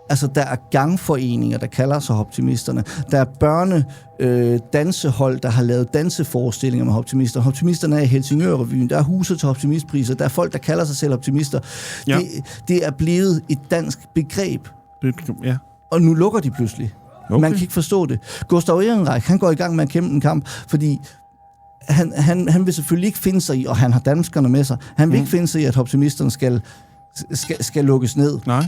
altså, der er gangforeninger, der kalder sig optimisterne. Der er dansehold, der har lavet danseforestillinger med optimister. Optimisterne er i Helsingør-revyen. Der er huset til optimistpriser. Der er folk, der kalder sig selv optimister. Ja. Det er blevet et dansk begreb. Ja. Og nu lukker de pludselig. Okay. Man kan ikke forstå det. Gustav Ehrenreich, han går i gang med at kæmpe en kamp, fordi han vil selvfølgelig ikke finde sig i, og han har danskerne med sig, han vil ikke finde sig i, at optimisterne skal lukkes ned. Nej.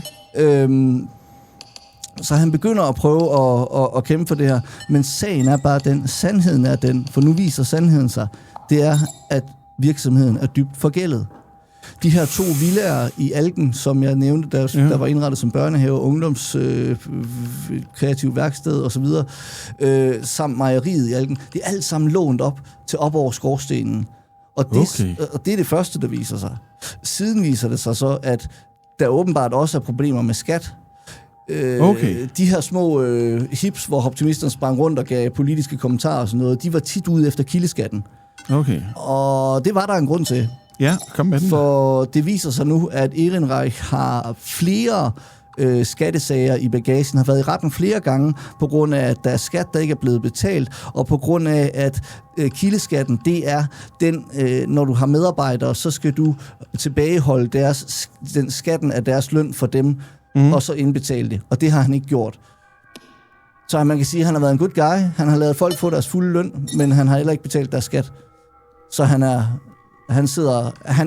Så han begynder at prøve at kæmpe for det her. Men sagen er bare den, sandheden er den, for nu viser sandheden sig, det er, at virksomheden er dybt forgældet. De her 2 villaer i Alken, som jeg nævnte, der var indrettet som børnehave, ungdoms kreativ værksted osv., samt mejeriet i Alken, det er alt sammen lånt op til op over skorstenen. Og det er det første, der viser sig. Siden viser det sig så, at der åbenbart også er problemer med skat. De her små hips, hvor optimisterne sprang rundt og gav politiske kommentarer og sådan noget, de var tit ude efter kildeskatten. Okay. Og det var der en grund til. Ja, kom med den. For det viser sig nu, at Ehrenreich har flere skattesager i bagagen, har været i retten flere gange, på grund af, at der er skat, der ikke er blevet betalt, og på grund af, at kildeskatten, det er den, når du har medarbejdere, så skal du tilbageholde den skatten af deres løn for dem, og så indbetale det. Og det har han ikke gjort. Så man kan sige, at han har været en good guy, han har lavet folk få deres fulde løn, men han har heller ikke betalt deres skat. Så han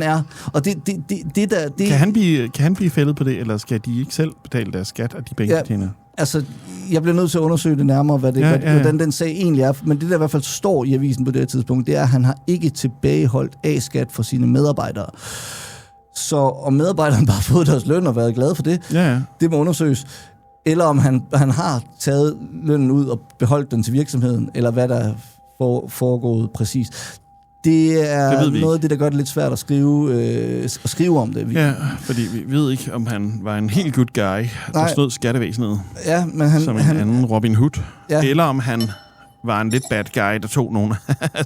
er, og det der... Kan han blive fældet på det, eller skal de ikke selv betale deres skat af de penge, de tjener? Altså, jeg bliver nødt til at undersøge det nærmere, hvordan den sag egentlig er. Men det, der i hvert fald står i avisen på det her tidspunkt, det er, at han har ikke tilbageholdt A-skat for sine medarbejdere. Så om medarbejderne bare har fået deres løn og været glade for det, det må undersøges. Eller om han har taget lønnen ud og beholdt den til virksomheden, eller hvad der er foregået præcis. Det er noget af det, der gør det lidt svært at skrive om det. Ja, fordi vi ved ikke, om han var en helt good guy, der snød skattevæsenet, som en anden Robin Hood, eller om han var en lidt bad guy, der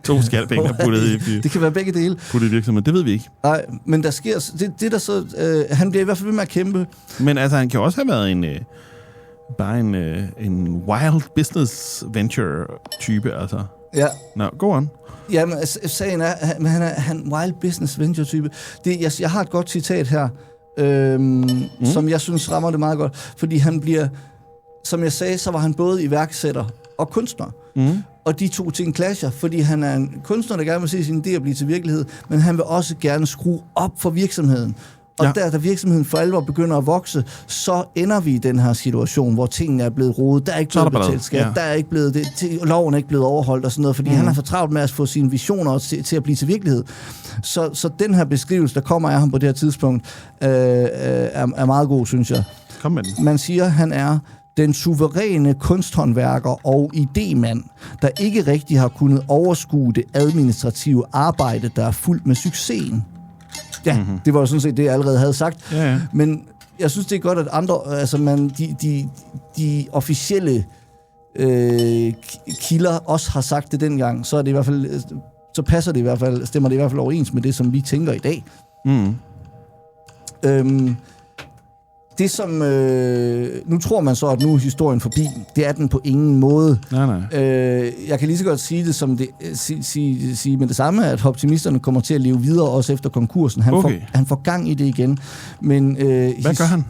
tog skattepenge og puttede i det kan være begge dele. Puttede i virksomheden, det ved vi ikke. Nej, men der sker... Det der så... han bliver i hvert fald ved med at kæmpe. Men altså, han kan også have været en wild business venture-type, altså. Ja. Nå, go on. Jamen, sagen er, han wild business venture-type. Jeg har et godt citat her, som jeg synes rammer det meget godt, fordi han bliver... Som jeg sagde, så var han både iværksætter og kunstner. Og de 2 ting clasher, fordi han er en kunstner, der gerne vil se sine idéer blive til virkelighed, men han vil også gerne skrue op for virksomheden. Og da virksomheden for alvor begynder at vokse, så ender vi i den her situation, hvor tingene er blevet rodet. Der er ikke blevet betalt skat, der er ikke blevet loven er ikke blevet overholdt og sådan noget, fordi han har for travlt med at få sine visioner til at blive til virkelighed. Så den her beskrivelse, der kommer af ham på det her tidspunkt, er meget god, synes jeg. Kom med den. Man siger, han er den suveræne kunsthåndværker og idémand, der ikke rigtig har kunnet overskue det administrative arbejde, der er fuldt med succesen. Ja, det var jo sådan set det, jeg allerede havde sagt. Ja. Men jeg synes, det er godt, at andre, altså de officielle kilder også har sagt det dengang. Så er det i hvert fald så passer det i hvert fald, stemmer det i hvert fald overens med det, som vi tænker i dag. Det som... nu tror man så, at nu er historien forbi. Det er den på ingen måde. Nej. Jeg kan lige så godt sige det som det, sige med det samme, at optimisterne kommer til at leve videre også efter konkursen. Han får gang i det igen. Men, hvad gør han?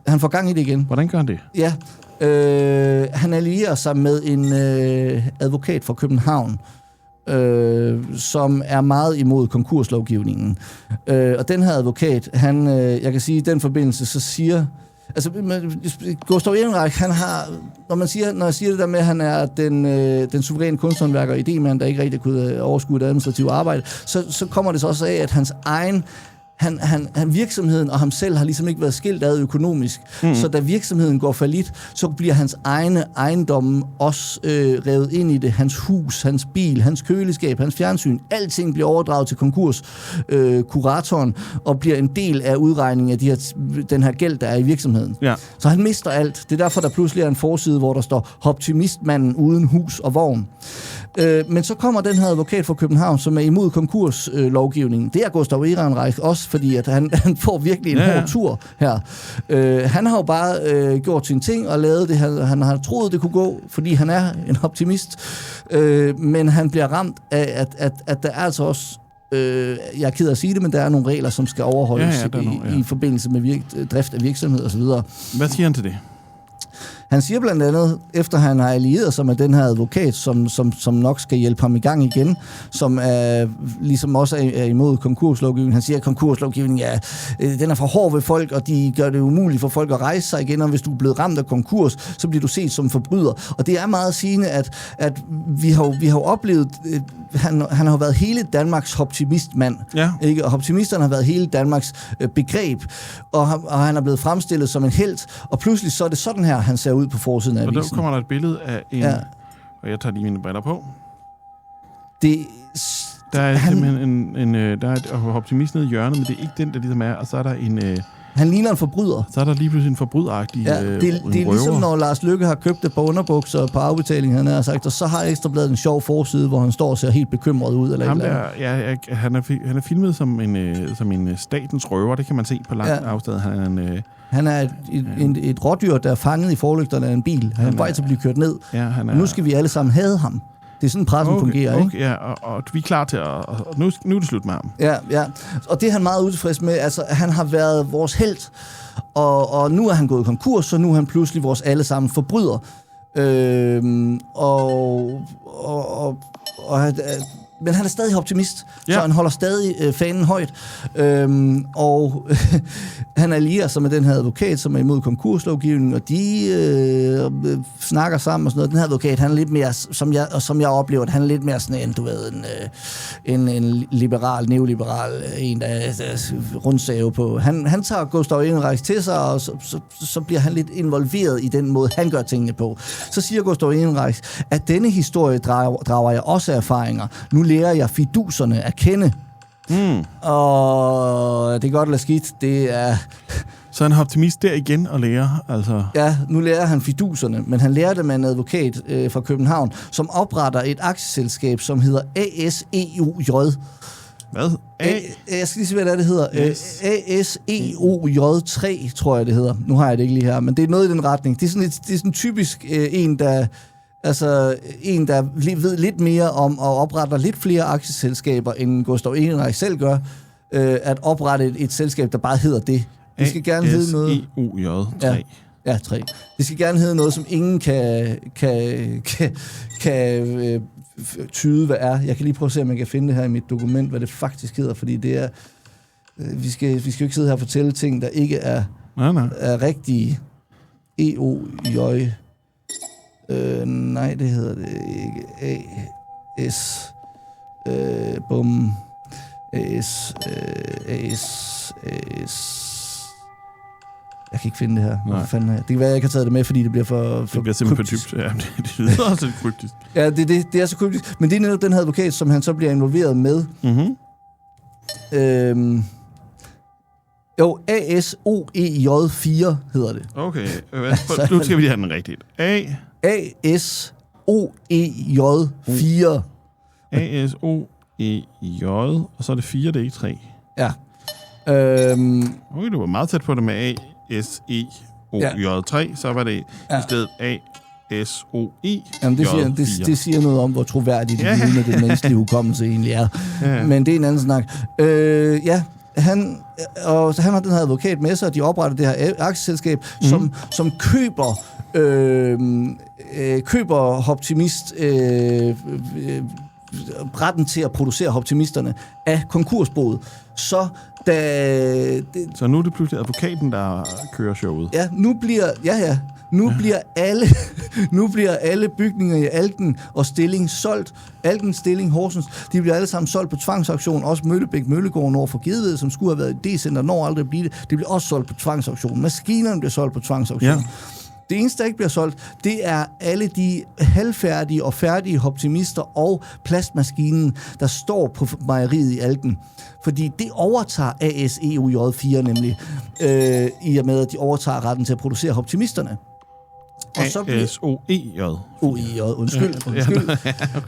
Han får gang i det igen. Hvordan gør han det? Ja. Han allierer sig med en advokat fra København, som er meget imod konkurslovgivningen. Og den her advokat, jeg kan sige, i den forbindelse, så siger... Altså, Gustav Ehrenreich, han har... Når jeg siger det der med, at han er den suveræne kunsthåndværker og idémand, der ikke rigtig kunne overskue det administrative arbejde, så kommer det så også af, at hans egen... virksomheden og ham selv har ligesom ikke været skilt ad økonomisk. Så da virksomheden går fallit, så bliver hans egne ejendomme også revet ind i det. Hans hus, hans bil, hans køleskab, hans fjernsyn. Alting bliver overdraget til konkurskuratoren og bliver en del af udregningen af den her gæld, der er i virksomheden. Ja. Så han mister alt. Det er derfor, der pludselig er en forside, hvor der står optimistmanden uden hus og vogn. Men så kommer den her advokat fra København, som er imod konkurslovgivningen. Det er Gustav Ehrenreich også, fordi at han får virkelig en hård tur her. Han har jo bare gjort sine ting og lavet det, han har troet, det kunne gå, fordi han er en optimist. Men han bliver ramt af, at der er altså også... jeg er ked af at sige det, men der er nogle regler, som skal overholdes i forbindelse med drift af virksomhed osv. Hvad siger han til det? Han siger blandt andet, efter han har allieret sig med den her advokat, som nok skal hjælpe ham i gang igen, som ligesom også er imod konkurslovgivningen. Han siger, at konkurslovgivningen den er for hård ved folk, og de gør det umuligt for folk at rejse sig igen, og hvis du er blevet ramt af konkurs, så bliver du set som forbryder. Og det er meget sigende, at vi har oplevet, han har været hele Danmarks optimistmand, ikke? Og optimisterne har været hele Danmarks begreb, og han er blevet fremstillet som en helt, og pludselig så er det sådan her, han ser ud på forsiden af avisen. Og der kommer der et billede af en... Ja. Og jeg tager lige mine briller på. Der er simpelthen der er et optimist nede i hjørnet, men det er ikke den, der ligesom er. Og så er der en... Han ligner en forbryder. Så er der lige pludselig en forbryderagtig det er ligesom, når Lars Løkke har købt et par underbukser på afbetaling, han har sagt, og så har Ekstra Bladet en sjov forside, hvor han står og ser helt bekymret ud. Eller han er filmet som en statens røver, det kan man se på lang afstand. Han er et rådyr, der er fanget i forlygterne af en bil. Han er vej til at blive kørt ned. Ja, nu skal vi alle sammen hade ham. Det er sådan, pressen fungerer, ikke? Ja, og vi er klar til at... Nu er det slut med ham. Ja. Og det er han meget utilfreds med. Altså, han har været vores helt, og nu er han gået konkurs, så nu er han pludselig vores allesammen forbryder. Men han er stadig optimist, så han holder stadig fanen højt. Og han allierer sig med den her advokat, som er imod konkurslovgivningen, og de snakker sammen og sådan noget. Den her advokat, han er lidt mere, som jeg oplever det, han er lidt mere sådan en liberal, neoliberal, en, der rundsave på. Han tager Gustav Ehrenreich til sig, og så bliver han lidt involveret i den måde, han gør tingene på. Så siger Gustav Ehrenreich, at denne historie drager jeg også erfaringer. Nu lærer jeg fiduserne at kende. Og det er godt eller skidt. Det er... Så han er optimist der igen og lærer, altså... Ja, nu lærer han fiduserne, men han lærer det med en advokat fra København, som opretter et aktieselskab, som hedder ASEUJ. Hvad? Jeg skal lige se, hvad det hedder. Yes. ASEUJ3, tror jeg, det hedder. Nu har jeg det ikke lige her, men det er noget i den retning. Det er sådan typisk en, der ved lidt mere om at oprette lidt flere aktieselskaber, end Gustav Ehrenreich selv gør, at oprette et selskab, der bare hedder det. Det skal gerne hedde noget... ASEUJ3. Ja, 3. Det skal gerne hedde noget, som ingen kan tyde, hvad er. Jeg kan lige prøve at se, om jeg kan finde det her i mit dokument, hvad det faktisk hedder, fordi det er... Vi skal jo ikke sidde her og fortælle ting, der ikke er rigtige. EOJ... nej, det hedder det ikke. AS... Jeg kan ikke finde det her. Hvad fanden er det? Det kan være, jeg ikke har taget det med, fordi det bliver for det bliver simpelthen kryptisk. For dybt. Ja, det lyder også lidt kryptisk. Ja, det er så kryptisk. Men det er netop den her advokat, som han så bliver involveret med. Mm-hmm. ASOEJ4 hedder det. Okay, nu skal vi lige have den rigtigt. ASOEJ4. E-J, og så er det 4D3. Ja. Okay, du var meget tæt på det med A-S-E-O-J3, så var det i stedet A-S-O-E. Jamen, det siger noget om, hvor troværdigt det vidne den menneskelige hukommelse egentlig er. Ja. Men det er en anden snak. Han har den her advokat med sig, og de opretter det her aktieselskab, som køber Optimist retten til at producere optimisterne af konkursboet. Så nu er det pludselig advokaten, der kører showet. Ja, nu bliver alle bygninger i Alken og Stilling solgt. Alken, Stilling, Horsens, de bliver alle sammen solgt på tvangsauktion. Også Møllebæk, Møllegården over for Gedved, som skulle have været et D-center, når aldrig at blive det. Det bliver også solgt på tvangsauktion. Maskinerne bliver solgt på tvangsauktion. Ja. Det eneste, der ikke bliver solgt, det er alle de halvfærdige og færdige optimister og plastmaskinen, der står på mejeriet i Alken. Fordi det overtager ASEUJ4 nemlig, i og med, at de overtager retten til at producere optimisterne. ASOEJ. OEJ, undskyld.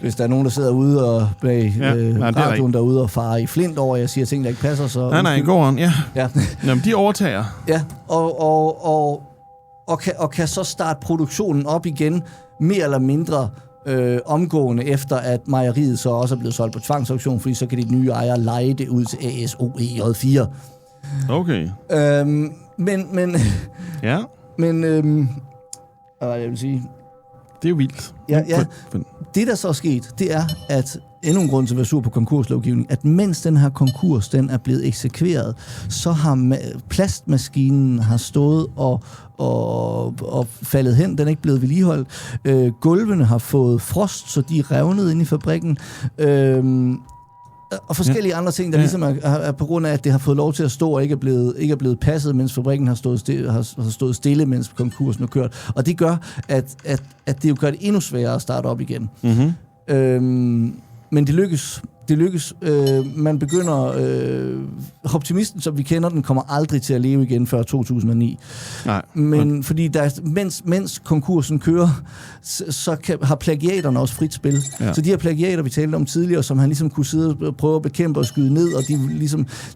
Hvis der er nogen, der sidder ude og bag radioen derude og farer i flint over, jeg siger ting, der ikke passer, så... Nej, i gården, ja. Jamen, de overtager. Ja, og kan så starte produktionen op igen, mere eller mindre omgående, efter at mejeriet så også er blevet solgt på tvangsauktion, fordi så kan de nye ejere leje det ud til ASOEJ4. Okay. Jeg vil sige... Det er jo vildt. Ja. Det, der så er sket, det er, at endnu en grund til at være sur på konkurslovgivning, at mens den her konkurs, den er blevet eksekveret, så har plastmaskinen har stået og faldet hen. Den er ikke blevet vedligeholdt. Gulvene har fået frost, så de er revnet inde i fabrikken. Og forskellige andre ting, der ligesom er på grund af, at det har fået lov til at stå og ikke er blevet passet, mens fabrikken har stået stille, mens konkursen har kørt. Og det gør, at det jo gør det endnu sværere at starte op igen. Mm-hmm. Men det lykkes. Man begynder... Optimisten, som vi kender den, kommer aldrig til at leve igen før 2009. Nej. Men fordi mens konkursen kører, så har plagiaterne også frit spil. Ja. Så de her plagiater, vi talte om tidligere, som han ligesom kunne sidde og prøve at bekæmpe og skyde ned, og de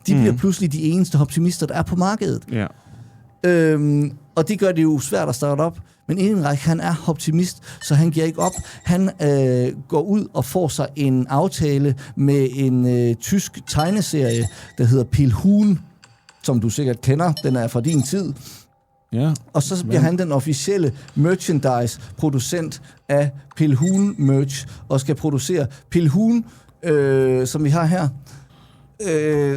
bliver pludselig de eneste optimister, der er på markedet. Ja. Og det gør det jo svært at starte op. Men Ehrenreich, han er optimist, så han giver ikke op. Han går ud og får sig en aftale med en tysk tegneserie, der hedder Pilhuhn, som du sikkert kender. Den er fra din tid. Ja. Og så bliver han den officielle merchandise-producent af Pilhuhn merch, og skal producere Pilhuhn, som vi har her.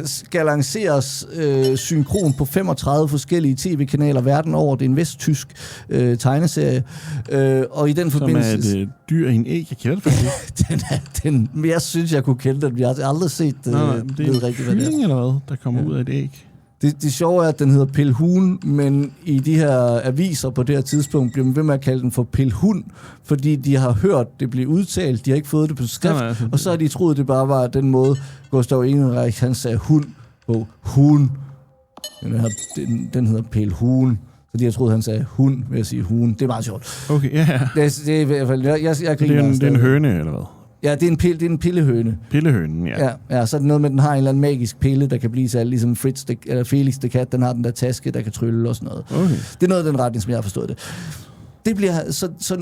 Skal lanceres synkron på 35 forskellige tv-kanaler verden over. Det er en vesttysk tegneserie. Og i den forbindelse... Som er et dyr i en æg, jeg kender det faktisk. Jeg synes, jeg kunne kende den. Vi har aldrig set det er en kylling eller hvad, der kommer ud af et æg. Det sjove er, at den hedder Pilhuhn, men i de her aviser på det her tidspunkt bliver man ved med at kalde den for Pilhund, fordi de har hørt det blive udtalt, de har ikke fået det på skrift, og så har de troet, det bare var den måde, Gustav Ehrenreich, han sagde hund på hun. Den hedder Pilhuhn. Så de har troet, han sagde hund ved at sige hun. Det er meget sjovt. Okay, ja. Det er i hvert fald... Jeg griner det er en høne, eller hvad? Ja, det er en pillehøne. Pillehønen, ja. Ja, så er det noget med, at den har en eller anden magisk pille, der kan blive til alt, ligesom Felix the Cat, den har den der taske, der kan trylle og sådan noget. Okay. Det er noget af den retning, som jeg har forstået det. Det bliver,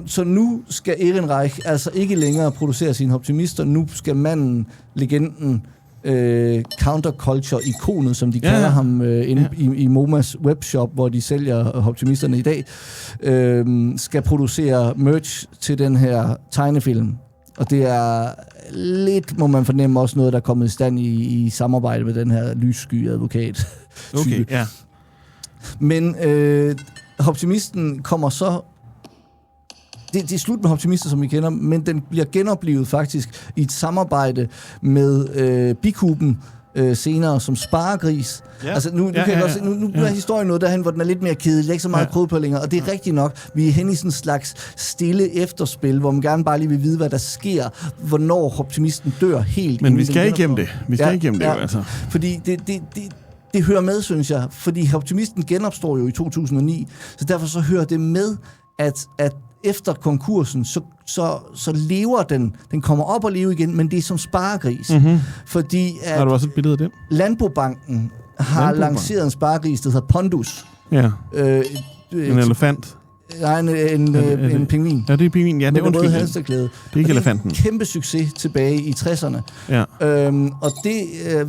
så nu skal Ehrenreich altså ikke længere producere sine optimister, nu skal manden, legenden, counterculture-ikonet, som de kalder ham inde i MoMAs webshop, hvor de sælger optimisterne i dag, skal producere merch til den her tegnefilm. Og det er lidt, må man fornemme, også noget, der er kommet i stand i samarbejde med den her lyssky advokat. Okay, ja. Men optimisten kommer så... Det er slut med optimister, som vi kender, men den bliver genoplevet faktisk i et samarbejde med Bikuben senere som Sparegris. Ja. Altså nu er historien noget derhen, hvor den er lidt mere kedelig, der er ikke så meget krød på længere, og det er rigtigt nok. Vi er hen i sådan en slags stille efterspil, hvor man gerne bare lige vil vide, hvad der sker, hvornår optimisten dør helt. Men vi skal ikke gemme det. Altså. Fordi det hører med, synes jeg, fordi optimisten genopstår jo i 2009, så derfor så hører det med, at efter konkursen, så lever den. Den kommer op og lever igen, men det er som sparegris. Mm-hmm. Fordi har du også et billede af det? Landbobanken har lanceret en sparegris, der hedder Pondus. Ja. En elefant. Nej, en pingvin. Ja, det er pingvin. Ja, det er undskyld. Det er ikke elefanten. En kæmpe succes tilbage i 60'erne. Ja. Og det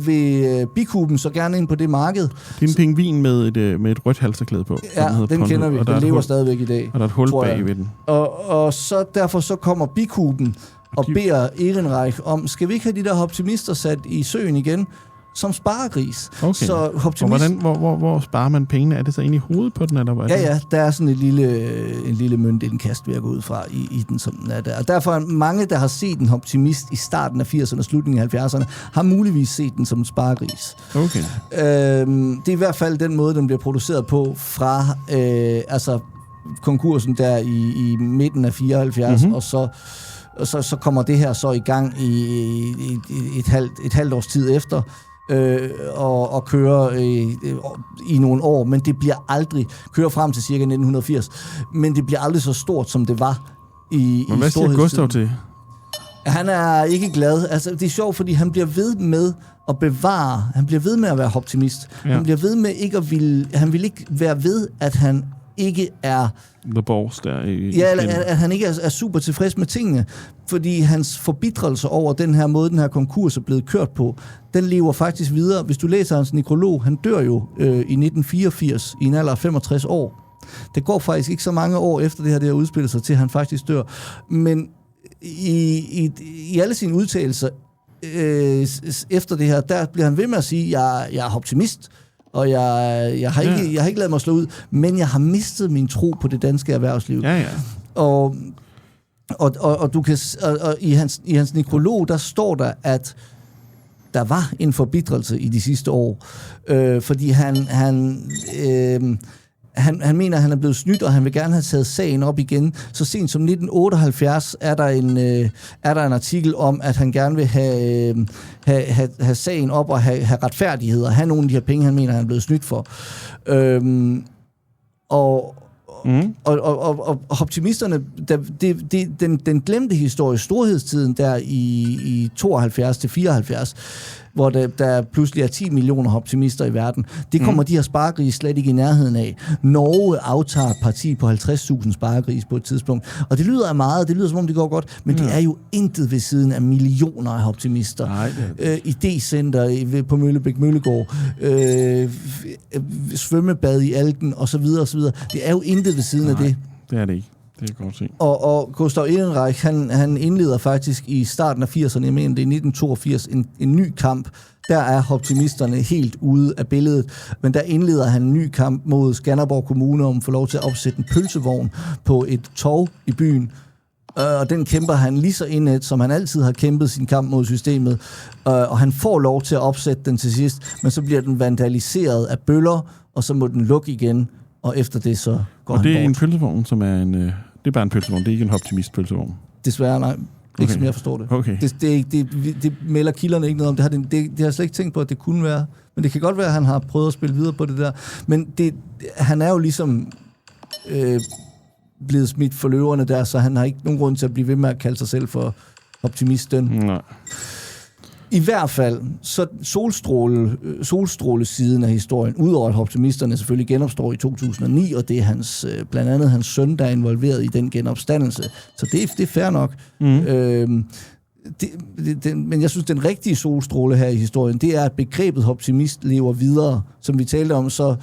vil Bikuben så gerne ind på det marked. Det er en pingvin med et rødt halsterklæde på. Ja, den kender vi. Den lever stadigvæk i dag. Og der er et hul bag ved den. Og så derfor så kommer Bikuben og beder Ehrenreich om, skal vi ikke have de der optimister sat i søen igen? Som sparegris. Okay. Så optimist... hvor sparer man pengene? Er det så inde i hovedet på den? Eller ja, der er sådan en lille møntindkast, vi har gået ud fra i den, som den er der. Og derfor er mange, der har set en optimist i starten af 80'erne og slutningen af 70'erne, har muligvis set den som en sparegris. Okay. Det er i hvert fald den måde, den bliver produceret på fra konkursen der i midten af 74, og så kommer det her så i gang i et halvt års tid efter, og kører i nogle år, men det bliver aldrig, kører frem til cirka 1980, men det bliver aldrig så stort, som det var i men hvad siger Gustav til? Han er ikke glad. Altså, det er sjovt, fordi han bliver ved med at bevare, han bliver ved med at være optimist. Ja. Han bliver ved med ikke at han vil ikke være ved, at han ikke er... The boss der at han ikke er super tilfreds med tingene, fordi hans forbittrelse over den her måde, den her konkurs er blevet kørt på, den lever faktisk videre. Hvis du læser hans nekrolog, han dør jo i 1984 i en alder af 65 år. Det går faktisk ikke så mange år efter det her udspillet sig til, han faktisk dør. Men i alle sine udtalelser efter det her, der bliver han ved med at sige, at jeg er optimist, og jeg har ikke ladet mig slå ud, men jeg har mistet min tro på det danske erhvervsliv. Ja. Og du kan i hans nekrolog, der står der, at der var en forbitrelse i de sidste år, fordi han mener, at han er blevet snydt, og han vil gerne have taget sagen op igen. Så sent som 1978 er der en artikel om, at han gerne vil have sagen op og have retfærdighed, og have nogle af de her penge, han mener, han er blevet snydt for. Og optimisterne, den glemte historie, storhedstiden der i 72 til 74, hvor der pludselig er 10 millioner optimister i verden, det kommer de her sparegris slet ikke i nærheden af. Norge aftager et parti på 50.000 sparegris på et tidspunkt. Og det lyder af meget, det lyder som om det går godt, men det er jo intet ved siden af millioner af optimister. Nej, Idécenter på Møllebæk Møllegård, svømmebad i Alken, osv. osv. Det er jo intet ved siden af det. Det er det ikke. Det kan godt se. Og Gustav Ehrenreich, han indleder faktisk i starten af 80'erne, jeg mener det er 1982, en ny kamp. Der er optimisterne helt ude af billedet, men der indleder han en ny kamp mod Skanderborg Kommune om at få lov til at opsætte en pølsevogn på et torv i byen. Og den kæmper han lige så indet, som han altid har kæmpet sin kamp mod systemet. Og han får lov til at opsætte den til sidst, men så bliver den vandaliseret af bøller, og så må den lukke igen, og efter det så går han bort. Og det er en pølsevogn, som er en... det er bare en pølsevogn, det er ikke en optimist-pølsevogn. Desværre, nej. Ikke som jeg forstår det. Okay. Det melder kilderne ikke noget om. Det har jeg slet ikke tænkt på, at det kunne være. Men det kan godt være, at han har prøvet at spille videre på det der. Men han er jo ligesom blevet smidt for løverne der, så han har ikke nogen grund til at blive ved med at kalde sig selv for optimisten. Nej. I hvert fald, så solstrålesiden af historien, udover at optimisterne selvfølgelig genopstår i 2009, og det er blandt andet hans søn, der er involveret i den genopstandelse. Så det er fair nok. Men jeg synes, den rigtige solstråle her i historien, det er, at begrebet optimist lever videre. Som vi talte om, så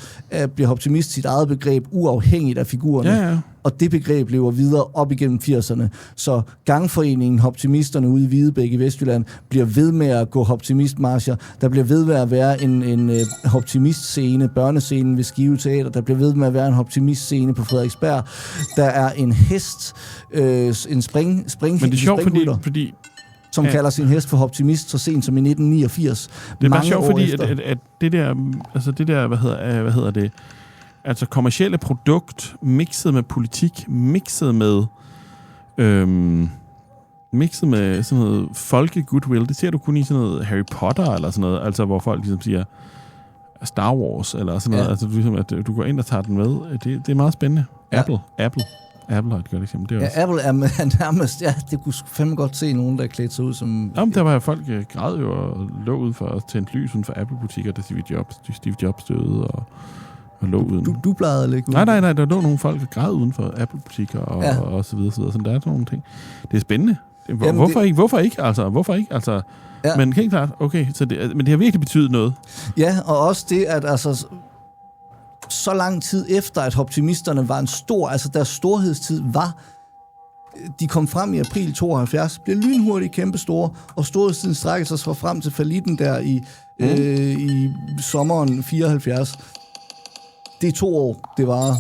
bliver optimist sit eget begreb uafhængigt af figurerne. Ja. Og det begreb lever videre op igennem 80'erne. Så gangforeningen Optimisterne ude i Hvidebæk i Vestjylland bliver ved med at gå optimistmarcher. Der bliver ved med at være en optimistscene, børnescenen ved Skive Teater. Der bliver ved med at være en optimistscene på Frederiksberg. Der er en hest, en spring. Men det er sjovt, fordi som kalder sin hest for optimist så sent som i 1989. Det er bare sjovt, fordi at det der, altså det der, hvad hedder det, altså kommercielle produkt, mixet med politik, mixet med sådan noget folke-goodwill, det ser du kun i sådan noget Harry Potter eller sådan noget, altså hvor folk ligesom siger Star Wars eller sådan noget, altså ligesom, at du går ind og tager den med. Det er meget spændende. Ja. Apple. Apple har et godt eksempel. Det er også... Apple er nærmest... Ja, det kunne fandme godt se nogen, der klædte sig ud som... Jamen, der var folk græd jo og lå ud for at tænde lys uden for Apple-butikker, da Steve Jobs døde og lå uden. Du plejede at lægge ud? Nej, der lå nogle folk, der græd uden for Apple-butikker og så videre, så videre. Sådan, der er sådan nogle ting. Det er spændende. Hvorfor ikke? Altså, ja. Men helt klart, okay, men det har virkelig betydet noget. Ja, og også det, at altså, så lang tid efter, at optimisterne var en stor, altså deres storhedstid var, de kom frem i april 72, blev lynhurtigt kæmpestore, og storhedstiden strækker sig frem til fallitten der i sommeren 74. Det er 2 år, det var.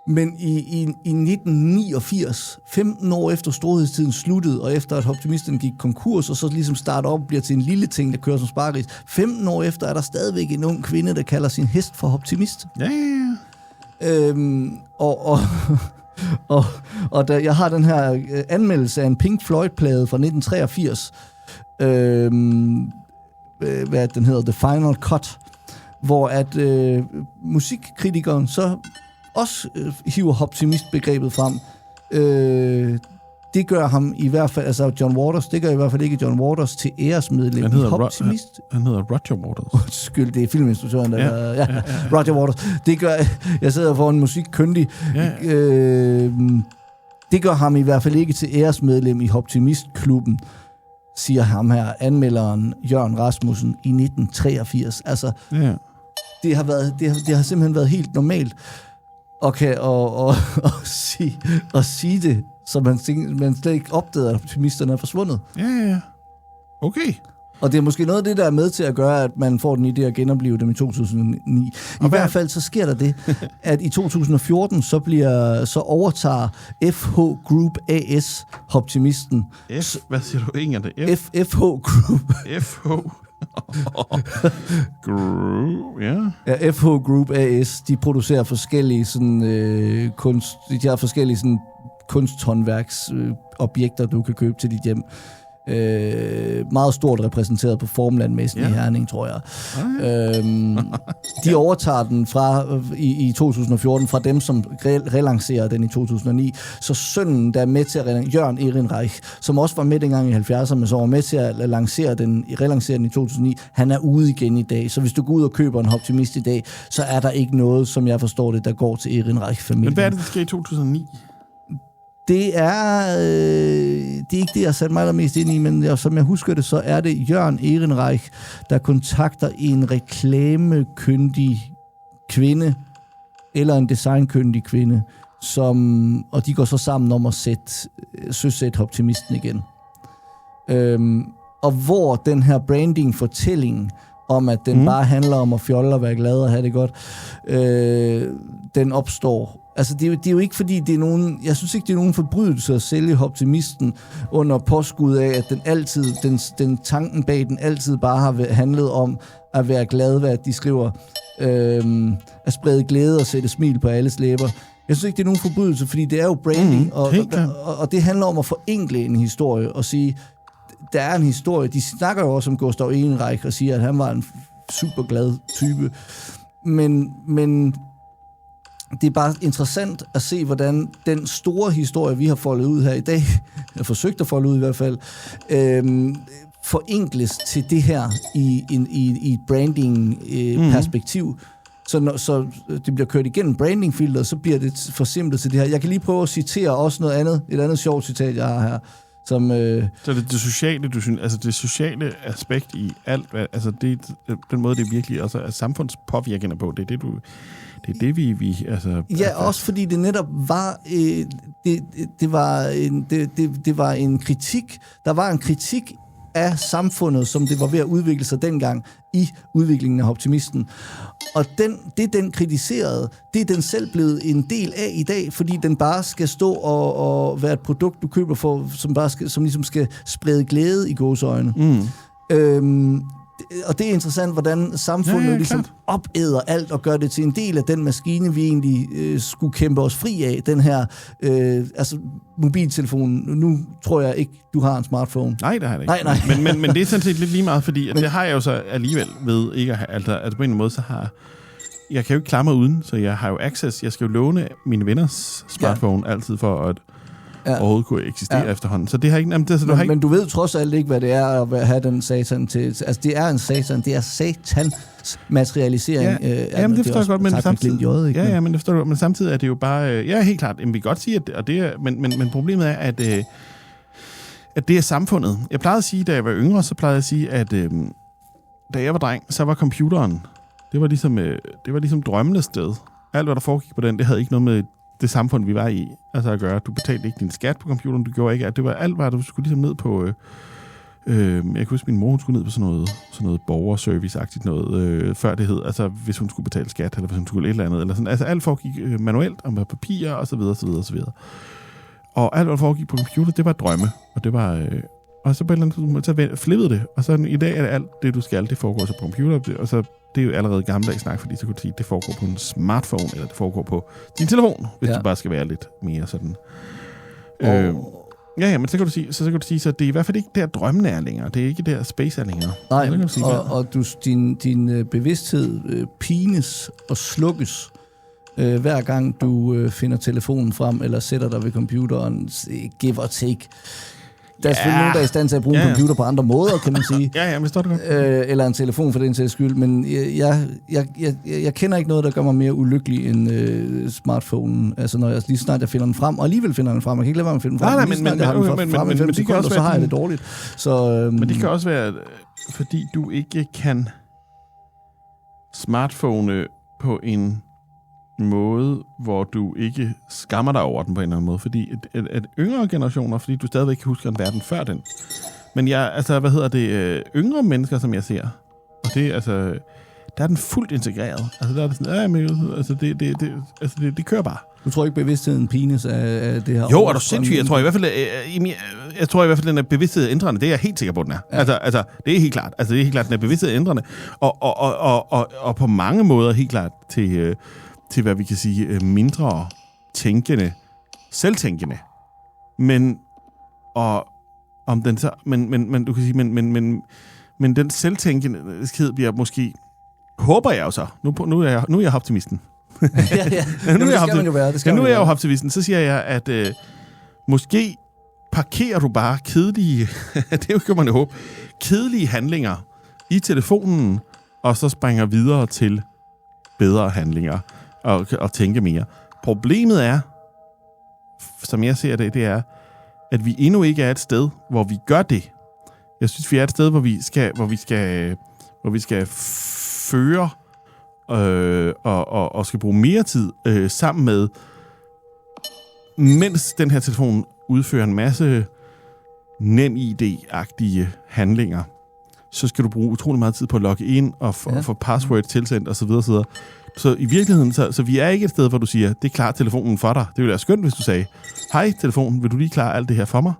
Men i 1989, 15 år efter storhedstiden sluttede, og efter at optimisten gik konkurs, og så ligesom starter op og bliver til en lille ting, der kører som spargris, 15 år efter er der stadigvæk en ung kvinde, der kalder sin hest for optimist. Ja. Og da jeg har den her anmeldelse af en Pink Floyd-plade fra 1983, hvad den hedder, The Final Cut, hvor at musikkritikeren så også hiver optimistbegrebet frem. Det gør ham i hvert fald, altså John Waters, det gør i hvert fald ikke John Waters til æresmedlem i optimist. Han hedder Roger Waters. Undskyld, det er filminstruktøren, der Roger Waters. Det gør, jeg sidder for en musikkyndig. Det gør ham i hvert fald ikke til æresmedlem i optimistklubben, siger ham her, anmelderen Jørgen Rasmussen i 1983. Altså, det har simpelthen været helt normalt at sige det, så man slet ikke opdagede, at optimisterne er forsvundet. Ja. Okay. Og det er måske noget af det, der er med til at gøre, at man får den idé at genopleve dem i 2009. I hvert fald så sker der det, at i 2014 så overtager FH Group AS optimisten. Hvad siger du? Ingen af det? FH Group. FH Group, ja. Ja, FH Group AS, de producerer forskellige sådan de har forskellige sådan kunsthåndværksobjekter, du kan købe til dit hjem. Meget stort repræsenteret på Formlandmessen i Herning, tror jeg. De overtager den i 2014 fra dem, som relancerer den i 2009. Så sønnen, der er med til at Jørgen Ehrenreich, som også var med dengang i 70'erne, men så var med til at relancere den i 2009, han er ude igen i dag. Så hvis du går ud og køber en optimist i dag, så er der ikke noget, som jeg forstår det, der går til Ehrenreich-familien. Men hvad er det, der sker i 2009? Det er ikke det, jeg satte mig der mest ind i, men som jeg husker det, så er det Jørgen Ehrenreich, der kontakter en reklamekyndig kvinde, eller en designkyndig kvinde, og de går så sammen om at søsætte optimisten igen. Og hvor den her branding-fortælling om, at den bare handler om at fjolle og være glad og have det godt, den opstår. Altså, det er jo ikke, fordi det er nogen... Jeg synes ikke, det er nogen forbrydelse at sælge optimisten under påskud af, at den tanken bag den altid bare har handlet om at være glad, hvad de skriver. At sprede glæde og sætte smil på alles læber. Jeg synes ikke, det er nogen forbrydelse, fordi det er jo branding, og det handler om at forenkle en historie og sige, der er en historie. De snakker jo også om Gustav Ehrenreich og siger, at han var en super glad type. Men det er bare interessant at se, hvordan den store historie, vi har foldet ud her i dag, eller forsøgt at folde ud i hvert fald, forenkles til det her i et branding-perspektiv. Så det bliver kørt igennem brandingfilteret, så bliver det forsimplet til det her. Jeg kan lige prøve at citere også noget andet, et andet sjovt citat, jeg har her. Som, Så det sociale, du synes, altså det sociale aspekt i alt, altså den måde, det virkelig også er samfundspåvirkende på, det er det, vi altså... Ja, også fordi det netop var, det var en kritik, der var en kritik af samfundet, som det var ved at udvikle sig dengang i udviklingen af optimisten. Og den kritiserede, det er den selv blevet en del af i dag, fordi den bare skal stå og være et produkt, du køber for, som ligesom skal sprede glæde i gåseøjne. Og det er interessant, hvordan samfundet ligesom opæder alt og gør det til en del af den maskine, vi egentlig skulle kæmpe os fri af. Den her mobiltelefonen. Nu tror jeg ikke, du har en smartphone. Nej, det har jeg ikke. Nej. Men det er sådan set lidt lige meget, fordi det har jeg jo så alligevel ved ikke at have. Altså på en måde, så har jeg kan jo ikke klare mig uden, så jeg har jo access. Jeg skal jo låne mine venners smartphone altid for at overhovedet kunne eksistere efterhånden. Så det har ikke... Men du ved trods alt ikke, hvad det er at have den satan til... Altså, det er en satan. Det er satans materialisering. Jamen, det forstår jeg godt, men samtidig... men det forstår du, men samtidig er det jo bare... helt klart. Vi kan godt sige, at det er... Men problemet er, at det er samfundet. Jeg plejede at sige, da jeg var yngre, så plejede jeg at sige, at da jeg var dreng, så var computeren... Det var ligesom drømmenes sted. Alt, hvad der foregik på den, det havde ikke noget med det samfund, vi var i, altså at gøre. Du betalte ikke din skat på computeren, du gjorde ikke. Det var alt, hvad du skulle ligesom ned på... jeg kan huske, min mor hun skulle ned på sådan noget borgerservice-agtigt noget, før det hed. Altså, hvis hun skulle betale skat, eller hvis hun skulle et eller andet. Eller sådan. Altså, alt foregik manuelt, og med papirer, og så videre, og så videre, og så videre. Og alt, hvad der foregik på computer, det var drømme. Og det var... og så på et eller andet så flippede det. Og så i dag er det alt det, du skal, det foregår så på computer. Og så det er jo allerede gammeldags snak, fordi så kunne du sige, det foregår på en smartphone, eller det foregår på din telefon, hvis du bare skal være lidt mere sådan. Men så kan du sige, så det er i hvert fald ikke der drømmen er længere. Det er ikke der space er længere. Nej, din bevidsthed pines og slukkes hver gang du finder telefonen frem, eller sætter dig ved computeren, give or take. Der er selvfølgelig nogen, der er i stand til at bruge en computer på andre måder, kan man sige. Men står det godt. Eller en telefon for den sags skyld. Men jeg kender ikke noget, der gør mig mere ulykkelig end smartphonen. Altså, når jeg lige snart jeg finder den frem, og alligevel finder den frem. Jeg kan ikke lade være med at finde den frem. Men jeg har den frem i 5 sekunder, så har jeg det dårligt. Men det kan også være, fordi du ikke kan smartphone på en måde, hvor du ikke skammer dig over den på en eller anden måde, fordi at yngre generationer, fordi du stadigvæk kan huske en verden før den. Men yngre mennesker, som jeg ser, og det altså, der er den fuldt integreret. Altså der er det sådan, det kører bare. Du tror ikke bevidstheden pines af det her? Jo, er du sindssygt? Jeg tror i hvert fald, den er bevidsthed ændrende. Det er jeg helt sikker på, den er. Ja. Altså, det er helt klart. Altså, det er helt klart, den er bevidsthed ændrende. Og på mange måder helt klart til hvad vi kan sige, mindre tænkende, selvtænkende. Men du kan sige, men den selvtænkenhed bliver måske, håber jeg jo så, nu er jeg optimisten. Nu er jeg jo optimisten, så siger jeg, at måske parkerer du bare kedelige, det kan man jo håbe, kedelige handlinger i telefonen, og så springer videre til bedre handlinger. Og tænke mere. Problemet er, som jeg ser det, det er, at vi endnu ikke er et sted, hvor vi gør det. Jeg synes, vi er et sted, hvor vi skal føre og skal bruge mere tid sammen med, mens den her telefon udfører en masse NemID-agtige handlinger, så skal du bruge utrolig meget tid på at logge ind og få password tilsendt osv. Så i virkeligheden, så vi er ikke et sted, hvor du siger, det er klart telefonen for dig. Det ville være skønt, hvis du sagde, hej telefonen, vil du lige klare alt det her for mig?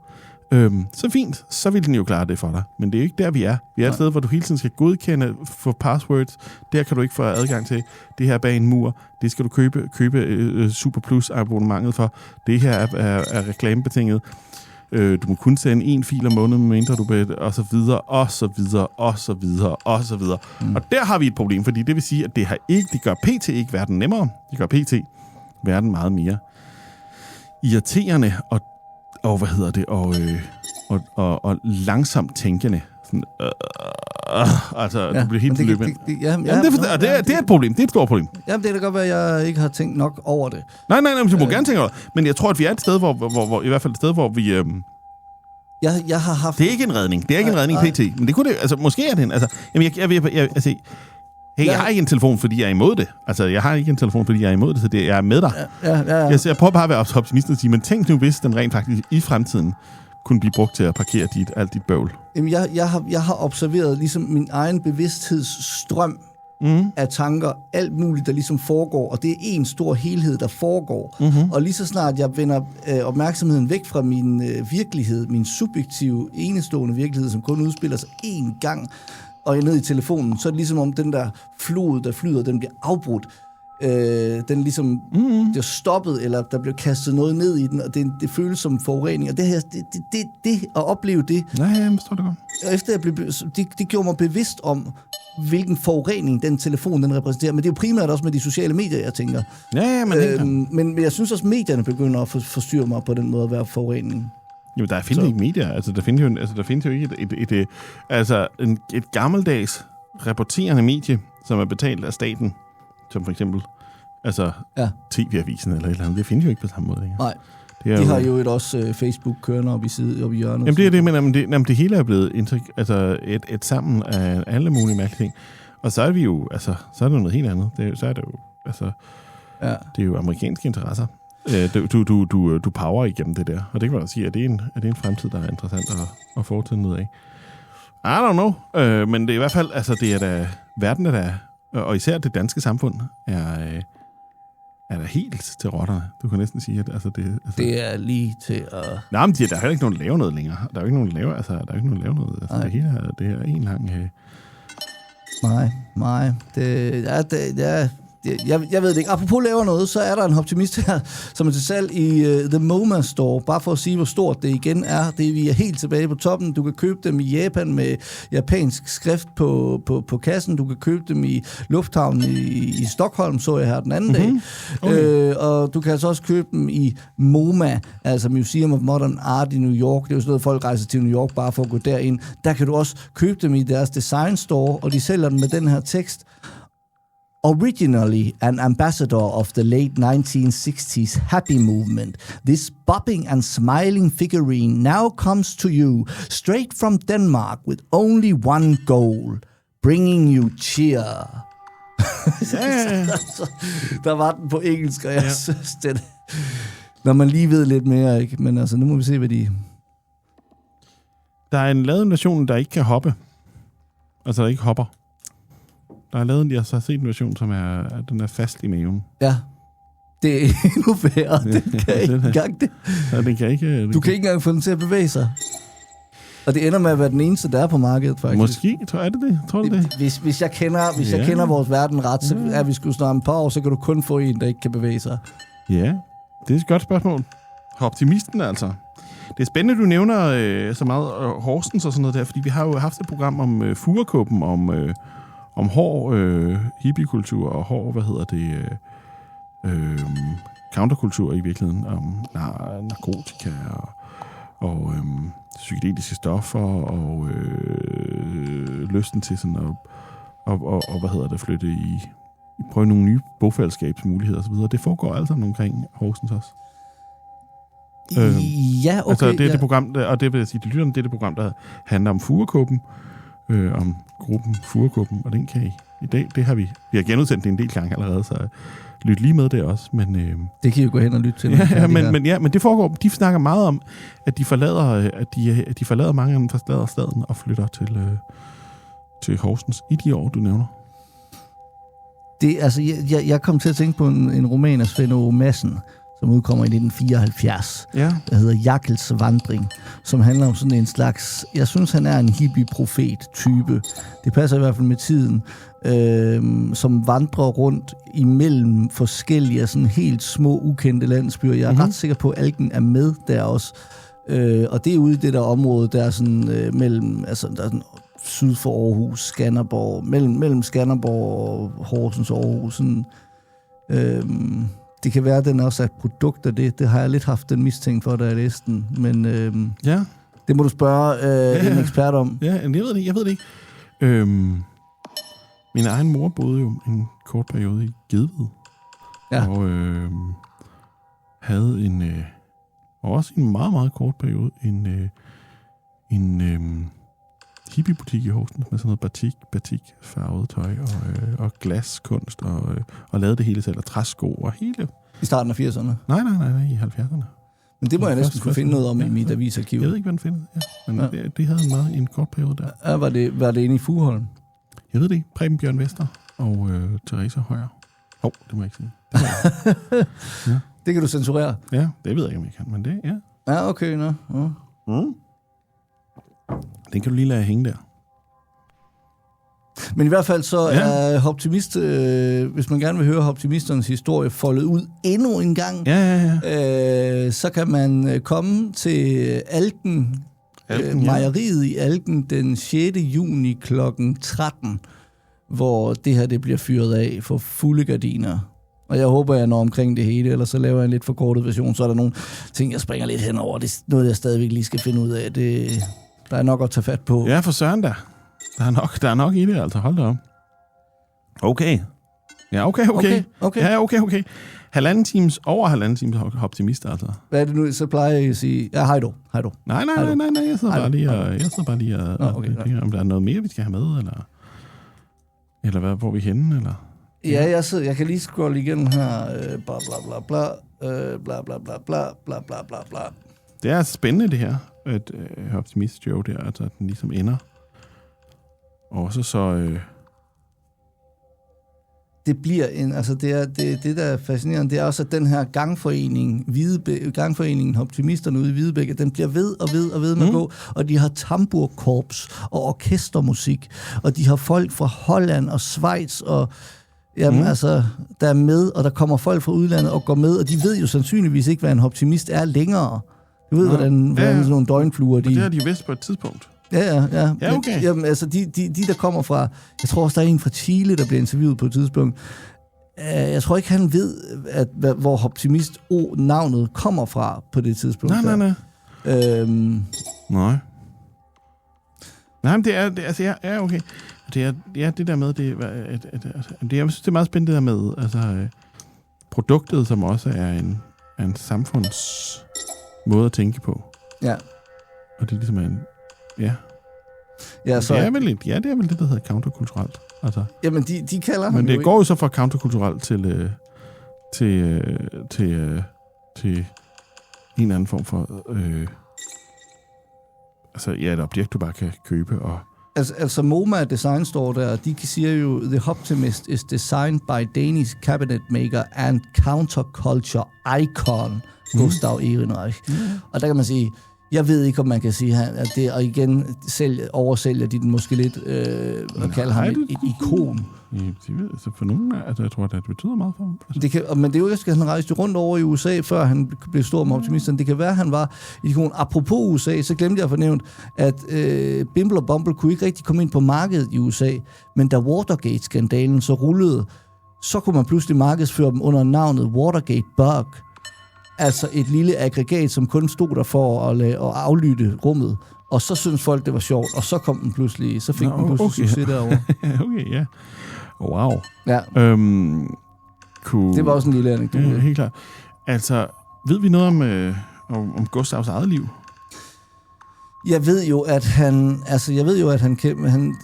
Så fint, så vil den jo klare det for dig. Men det er jo ikke der, vi er. Vi er et sted, hvor du hele tiden skal godkende for passwords. Der kan du ikke få adgang til det her bag en mur. Det skal du købe Super Plus abonnementet for. Det her er reklamebetinget. Du må kun sende en fil om måneden, mindre du bedre, og så videre, og så videre, og så videre, og så videre. Og der har vi et problem, fordi det vil sige, at det gør PT ikke verden nemmere. Det gør PT verden meget mere irriterende og langsomt tænkende. Sådan, du bliver helt løbende. Det er et problem. Det er et stort problem. Jamen, det kan da godt være, at jeg ikke har tænkt nok over det. Nej, du må gerne tænke over det. Men jeg tror, at vi er et sted, hvor i hvert fald et sted, hvor vi... Jeg har haft... Det er ikke en redning. Det er ikke en redning PT. Men det kunne det... Altså, måske er det en... Altså, jeg har ikke en telefon, fordi jeg er imod det. Altså, jeg har ikke en telefon, fordi jeg er imod det, så jeg er med dig. Ja. Jeg prøver bare at være optimist og sige, men tænk nu, hvis den rent faktisk i fremtiden kunne blive brugt til at parkere alt dit bøvl. Jamen, jeg har observeret ligesom min egen bevidsthedsstrøm af tanker, alt muligt, der ligesom foregår, og det er en stor helhed, der foregår. Og lige så snart jeg vender opmærksomheden væk fra min virkelighed, min subjektive, enestående virkelighed, som kun udspiller sig én gang, og ned i telefonen, så er det ligesom om den der flod, der flyder, den bliver afbrudt den ligesom bliver stoppet, eller der bliver kastet noget ned i den, og det føles som forurening. Og det at opleve det... Nej, jeg forstår det godt. Efter jeg blev, det gjorde mig bevidst om, hvilken forurening den telefon den repræsenterer. Men det er jo primært også med de sociale medier, jeg tænker. Ja, men jeg synes også, medierne begynder at forstyrre mig på den måde at være forurening. Jo, der findes ikke medier. Altså, der findes jo ikke et gammeldags rapporterende medie, som er betalt af staten, som for eksempel TV-avisen eller et eller andet. Det findes jo ikke på samme måde længere. Nej. De har jo også Facebook kørende op i hjørnet. Jamen det er det, men det hele er blevet et sammen af alle mulige mærkelige ting. Og så er vi jo, så er det noget helt andet. Det er jo amerikanske interesser. Du power igennem det der. Og det kan man sige, at det er en fremtid, der er interessant at fortsætte noget af. I don't know. Men det er i hvert fald, det er da, verden er da, og især det danske samfund er der helt til rotterne. Du kan næsten sige, at det er lige til at... Nej, men der er heller ikke nogen, der laver noget længere. Der er jo ikke nogen, der laver noget. Det hele det er en lang... Nej. Jeg ved det ikke. Apropos laver noget, så er der en optimist her, som er til salg i The MoMA Store. Bare for at sige, hvor stort det igen er. Vi er helt tilbage på toppen. Du kan købe dem i Japan med japansk skrift på kassen. Du kan købe dem i lufthavnen i Stockholm, så jeg her den anden dag. Okay. Og du kan altså også købe dem i MoMA, altså Museum of Modern Art i New York. Det er jo sådan noget, folk rejser til New York bare for at gå derind. Der kan du også købe dem i deres design store, og de sælger dem med den her tekst. Originally an ambassador of the late 1960s happy movement, this bopping and smiling figurine now comes to you straight from Denmark with only one goal, bringing you cheer. Der var den på engelsk, og jeg synes det. Når man lige ved lidt mere, ikke? Men nu må vi se, hvad de... Der er en lavet version, der ikke kan hoppe. Altså, der ikke hopper. Der er lavet, jeg har set en version, som den er fast i maven. Ja, det er endnu værre. Den kan ikke engang det. Ja, den kan ikke... Du kan ikke engang få den til at bevæge sig. Og det ender med at være den eneste, der er på markedet, faktisk. Måske, tror du det? Hvis jeg kender vores verden ret, så er vi sgu snart en par år, så kan du kun få en, der ikke kan bevæge sig. Ja, det er et godt spørgsmål. Optimisten, altså. Det er spændende, du nævner så meget Horsens og sådan noget der, fordi vi har jo haft et program om Furekåben, om hård hippiekultur og hård, counterkultur i virkeligheden, om narkotika og psykedeliske stoffer og lysten til sådan at flytte i prøve nogle nye bogfællesskabsmuligheder og så videre. Det foregår alt sammen omkring Horsens også. Ja, okay. Altså, det er det program, og det vil jeg sige, det er det program, der handler om Furekåben, om gruppen Furekåben, og den kan i dag, det har vi har genudsendt det en del gange allerede, så lyt lige med det også, men... det kan I jo gå hen og lytte til. Men det foregår, de snakker meget om, at de forlader mange af dem fra staden og flytter til Horsens i de år, du nævner. Det, altså, jeg kom til at tænke på en roman af Svend Åge Madsen, som udkommer i 1974, der hedder Jakkels Vandring, som handler om sådan en slags... Jeg synes, han er en hippie-profet-type. Det passer i hvert fald med tiden, som vandrer rundt imellem forskellige sådan helt små, ukendte landsbyer. Jeg er ret sikker på, at Alken er med der også. Og det er ude i det der område, der er sådan mellem... Altså, der er sådan syd for Aarhus, Skanderborg, mellem Skanderborg og Horsens Aarhus. Sådan, det kan være, at den også er et produkt af det. Det har jeg lidt haft den mistænkt for, da jeg læste den. Men det må du spørge en ekspert om. Ja, jeg ved det ikke. Min egen mor boede jo en kort periode i Gedved. Ja. Og havde også en meget, meget kort periode en hippiebutik i Horsens med sådan noget batik farvet tøj og glaskunst og lavede det hele selv, og træsko og hele. I starten af 80'erne? Nej, i 70'erne. Men det må jeg næsten kunne finde noget om i mit avisarkiv. Jeg ved ikke, hvad den finder. Ja. Men det havde en kort periode der. Ja, var det inde i Fugeholm? Jeg ved det ikke. Preben Bjørn Vester og Therese Højer. Det må jeg ikke sige. Ja. Det kan du censurere? Ja, det ved jeg ikke, om jeg kan, men det, ja. Ja, okay, nå. Den kan du lige lade hænge der. Men i hvert fald så er Optimist, hvis man gerne vil høre optimisternes historie foldet ud endnu en gang, så kan man komme til Alken mejeriet i Alken den 6. juni kl. 13, hvor det her det bliver fyret af for fulde gardiner. Og jeg håber, jeg når omkring det hele, eller så laver jeg en lidt forkortet version, så er der nogle ting, jeg springer lidt henover. Det er noget, jeg stadigvæk lige skal finde ud af. Der er nok at tage fat på. Ja, for søren da. Der er nok i det, altså. Hold da op. Okay. Ja, okay. Ja, okay. Halvanden times optimister, altså. Hvad er det nu? Så plejer jeg at sige, ja, hej du. Nej, jeg sidder bare lige og om der er noget mere, vi skal have med, eller hvad, hvor vi henne, eller... Ja, jeg kan lige scrolle igennem her, bla bla bla. Det er spændende, det her, et optimist-show der, altså, at den ligesom ender. Og så... Det bliver det der er fascinerende, det er også, at den her gangforeningen Optimisterne ude i Hvidebæk, den bliver ved med at gå, og de har tamburkorps og orkestermusik, og de har folk fra Holland og Schweiz, og der er med, og der kommer folk fra udlandet og går med, og de ved jo sandsynligvis ikke, hvad en optimist er længere. Du ved, hvordan sådan nogle døgnfluer... Det har de jo vidst på et tidspunkt. Ja, okay. Jamen, altså, de, der kommer fra... Jeg tror også, der er en fra Chile, der bliver interviewet på et tidspunkt. Jeg tror ikke, han ved, hvor optimist navnet kommer fra på det tidspunkt. Nej. Nej, men det er altså, ja, okay. Det der med, jeg synes, det er meget spændende det der med, altså, produktet, som også er en samfunds måde at tænke på. Ja. Og det er ligesom en, Ja, så... det er vel det, der hedder counterkulturelt. Altså, jamen, de kalder men det går jo så fra counterkulturelt til en anden form for... et objekt, du bare kan købe. Og Altså MoMA Design Store der, de siger jo, The Optimist is designed by Danish cabinet maker and counterculture icon, Gustav Ehrenreich. Og der kan man sige, jeg ved ikke, om man kan sige, at det, og igen oversælger de den måske lidt, og kalder ham et ikon. Så for nogen, altså jeg tror, at det betyder meget for ham. Altså. Men det er jo ikke, at han rejste rundt over i USA, før han blev stor med optimisterne. Det kan være, at han var et ikon. Apropos USA, så glemte jeg at fornævnt, at Bimble og Bumble kunne ikke rigtig komme ind på markedet i USA, men da Watergate-skandalen så rullede, så kunne man pludselig markedsføre dem under navnet Watergate Bug. Altså et lille aggregat, som kun stod der for at aflytte rummet. Og så synes folk, det var sjovt, og så kom den pludselig, så fik den pludselig succes derovre. Okay, ja. Wow. Ja. Det var også en lille anekdote. Ja, helt klart. Altså, ved vi noget om Gustavs eget liv? Jeg ved jo, at han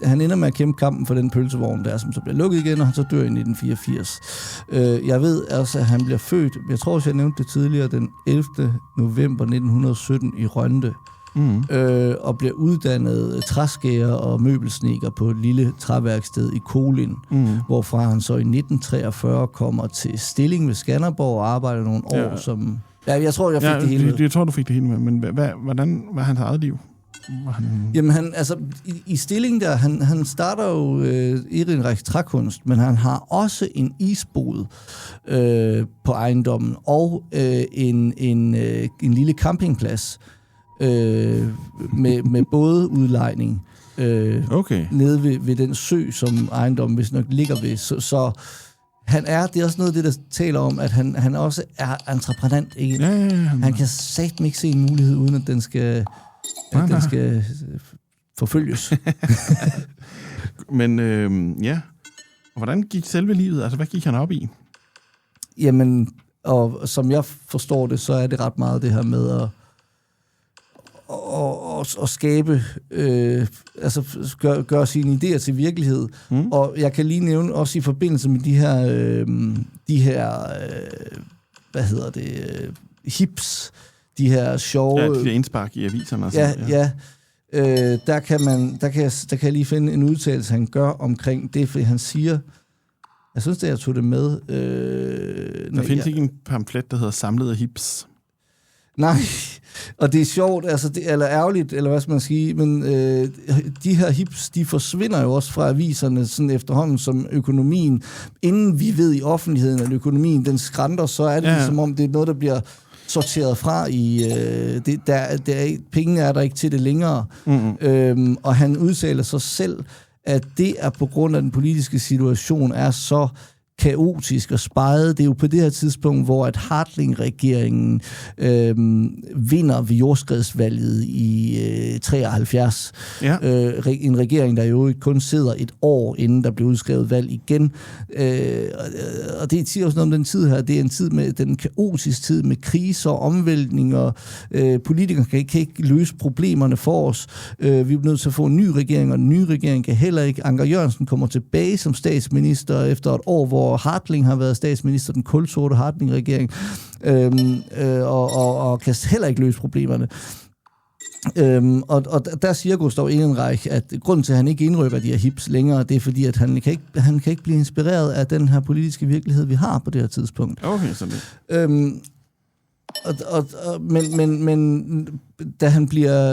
ender med at kæmpe kampen for den pølsevogn der, som så bliver lukket igen, og han så dør i 1984. Jeg ved altså, at han bliver født, jeg tror også, jeg nævnte det tidligere, den 11. november 1917 i Rønde, og bliver uddannet træskærer og møbelsneker på et lille træværksted i Kolin, hvorfra han så i 1943 kommer til Stilling ved Skanderborg og arbejder nogle år som... Ja, jeg tror, jeg fik det hele med. Jeg tror, du fik det hele med, men hvordan var hans eget liv? Jamen, i Stilling der, han starter jo Ehrenreich trækunst, men han har også en isbod på ejendommen, og en lille campingplads med bådeudlejning nede ved den sø, som ejendommen vist nok ligger ved. Så det er også noget af det, der taler om, at han også er entreprenant. Ikke? Ja. Han kan satme ikke se en mulighed, uden at den skal... den skal forfølges. Men og hvordan gik selve livet? Altså, hvad gik han op i? Jamen, og som jeg forstår det, så er det ret meget det her med at skabe, gøre sine idéer til virkelighed. Og jeg kan lige nævne også i forbindelse med de her hvad hedder det, hips, de her sjove... Ja, de der indspark i aviserne. Der kan jeg lige finde en udtalelse, han gør omkring det, fordi han siger... Jeg synes, jeg tog det med... der findes ikke en pamflet, der hedder Samlede Hips. Nej, Og det er sjovt, altså eller ærgerligt, eller hvad skal man sige, men de her hips, de forsvinder jo også fra aviserne sådan efterhånden som økonomien. Inden vi ved i offentligheden, at økonomien den skrænter, så er det som om det er noget, der bliver sorteret fra i... pengene er der ikke til det længere. Og han udtaler sig selv, at det er på grund af den politiske situation er så kaotisk og speget. Det er jo på det her tidspunkt, hvor at Hartling-regeringen vinder ved jordskredsvalget i 73. Ja. En regering, der jo kun sidder et år, inden der blev udskrevet valg igen. Og det siger også noget om den tid her. Det er en tid med den kaotiske tid med kriser og omvæltninger. Politikere kan ikke løse problemerne for os. Vi er nødt til at få en ny regering, og den nye regering kan heller ikke. Anker Jørgensen kommer tilbage som statsminister efter et år, hvor Hartling har været statsminister, den kulsorte Hartling-regering, og kan heller ikke løse problemerne. Og der siger Gustav Ehrenreich, at grunden til, at han ikke indrykker de her hips længere, det er fordi, at han kan ikke blive inspireret af den her politiske virkelighed, vi har på det her tidspunkt. Okay, sådan men da han bliver,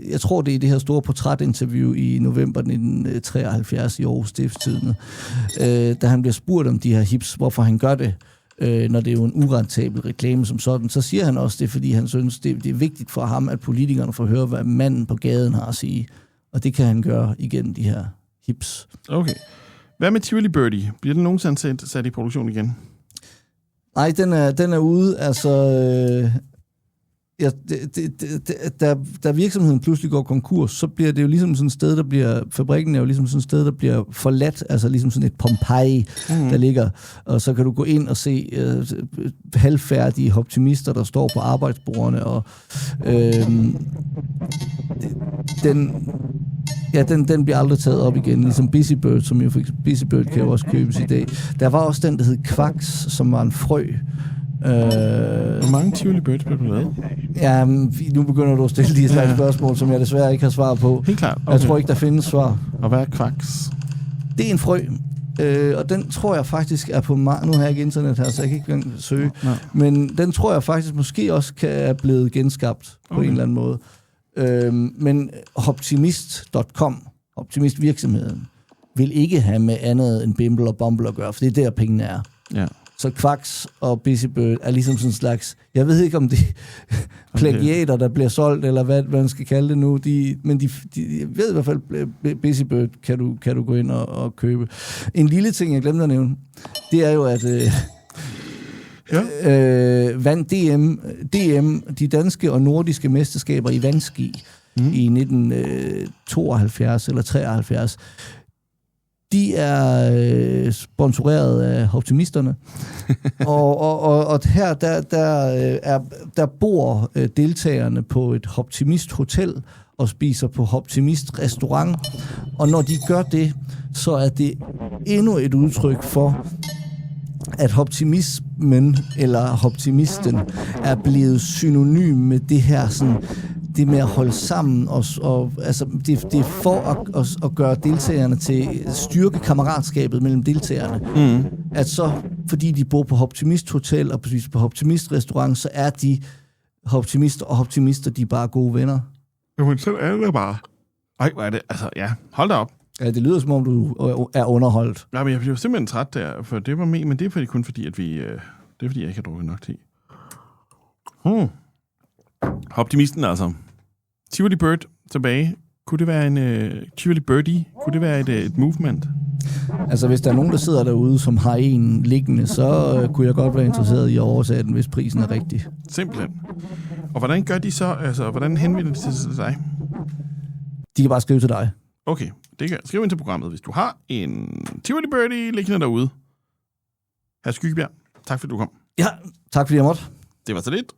jeg tror det er det her store portrætinterview i november 1973 i Aarhus Stiftstidende, da han bliver spurgt om de her hips, hvorfor han gør det, når det er jo en urentabel reklame som sådan, så siger han også det, fordi han synes, det er vigtigt for ham, at politikerne får høre, hvad manden på gaden har at sige. Og det kan han gøre igennem de her hips. Okay. Hvad med Tivoli Birdie? Bliver den nogensinde sat i produktion igen? Nej, den er ude. Altså, da virksomheden pludselig går konkurs, så bliver det jo ligesom sådan et sted, der bliver... Fabrikken er jo ligesom sådan et sted, der bliver forladt. Altså ligesom sådan et Pompeji, der ligger. Og så kan du gå ind og se halvfærdige optimister, der står på arbejdsbordene. Og den bliver aldrig taget op igen, ligesom Busy Bird, som jo Busy Bird kan jo også købes i dag. Der var også den, der hed Quacks, som var en frø. Hvor mange Tivoli Birds blev du lavet? Ja, nu begynder du at stille de slags spørgsmål, som jeg desværre ikke har svar på. Helt klart. Okay. Jeg tror ikke, der findes svar. Og hvad er Quacks? Det er en frø, og den tror jeg faktisk er på... Nu har jeg ikke internet her, så jeg kan ikke engang søge. No. Men den tror jeg faktisk måske også er blevet genskabt på en eller anden måde. Men Optimist.com, optimistvirksomheden, vil ikke have med andet end Bimble og Bumble at gøre, for det er der pengene er. Ja. Så Quacks og Busy Bird er ligesom sådan en slags... Jeg ved ikke, om det plagiater, der bliver solgt, eller hvad man skal kalde det nu. Men de ved i hvert fald, Busy Bird kan du gå ind og købe. En lille ting, jeg glemte at nævne, det er jo, at... vandt DM, de danske og nordiske mesterskaber i vandski i 1972 eller 73. De er sponsoreret af optimisterne. og her der bor deltagerne på et optimist hotel og spiser på optimist restaurant. Og når de gør det, så er det endnu et udtryk for, at optimismen eller optimisten er blevet synonym med det her sådan, det med at holde sammen og altså det er for at gøre deltagerne til styrke kammeratskabet mellem deltagerne. At så fordi de bor på Optimist Hotel og på Optimist Restaurant, så er de optimister, de er bare gode venner. Jamen så er det bare. Ej, hvad er det? Altså ja, hold da op. Ja, det lyder som om du er underholdt. Nej, men jeg blev simpelthen træt der, for det var med, men det er kun fordi, at det er fordi, jeg ikke har drukket nok te. Optimisten altså. Tivoli Bird tilbage. Kunne det være en Tivoli Birdie? Kunne det være et movement? Altså, hvis der er nogen, der sidder derude, som har en liggende, så kunne jeg godt være interesseret i at oversætte den, hvis prisen er rigtig. Simpelthen. Og hvordan gør de så? Altså, hvordan henvender de til dig? De kan bare skrive til dig. Okay, det kan skrive ind til programmet, hvis du har en Tivoli Birdie liggende derude. Hr. Skyggebjerg, tak fordi du kom. Ja, tak fordi jeg måtte. Det var så lidt.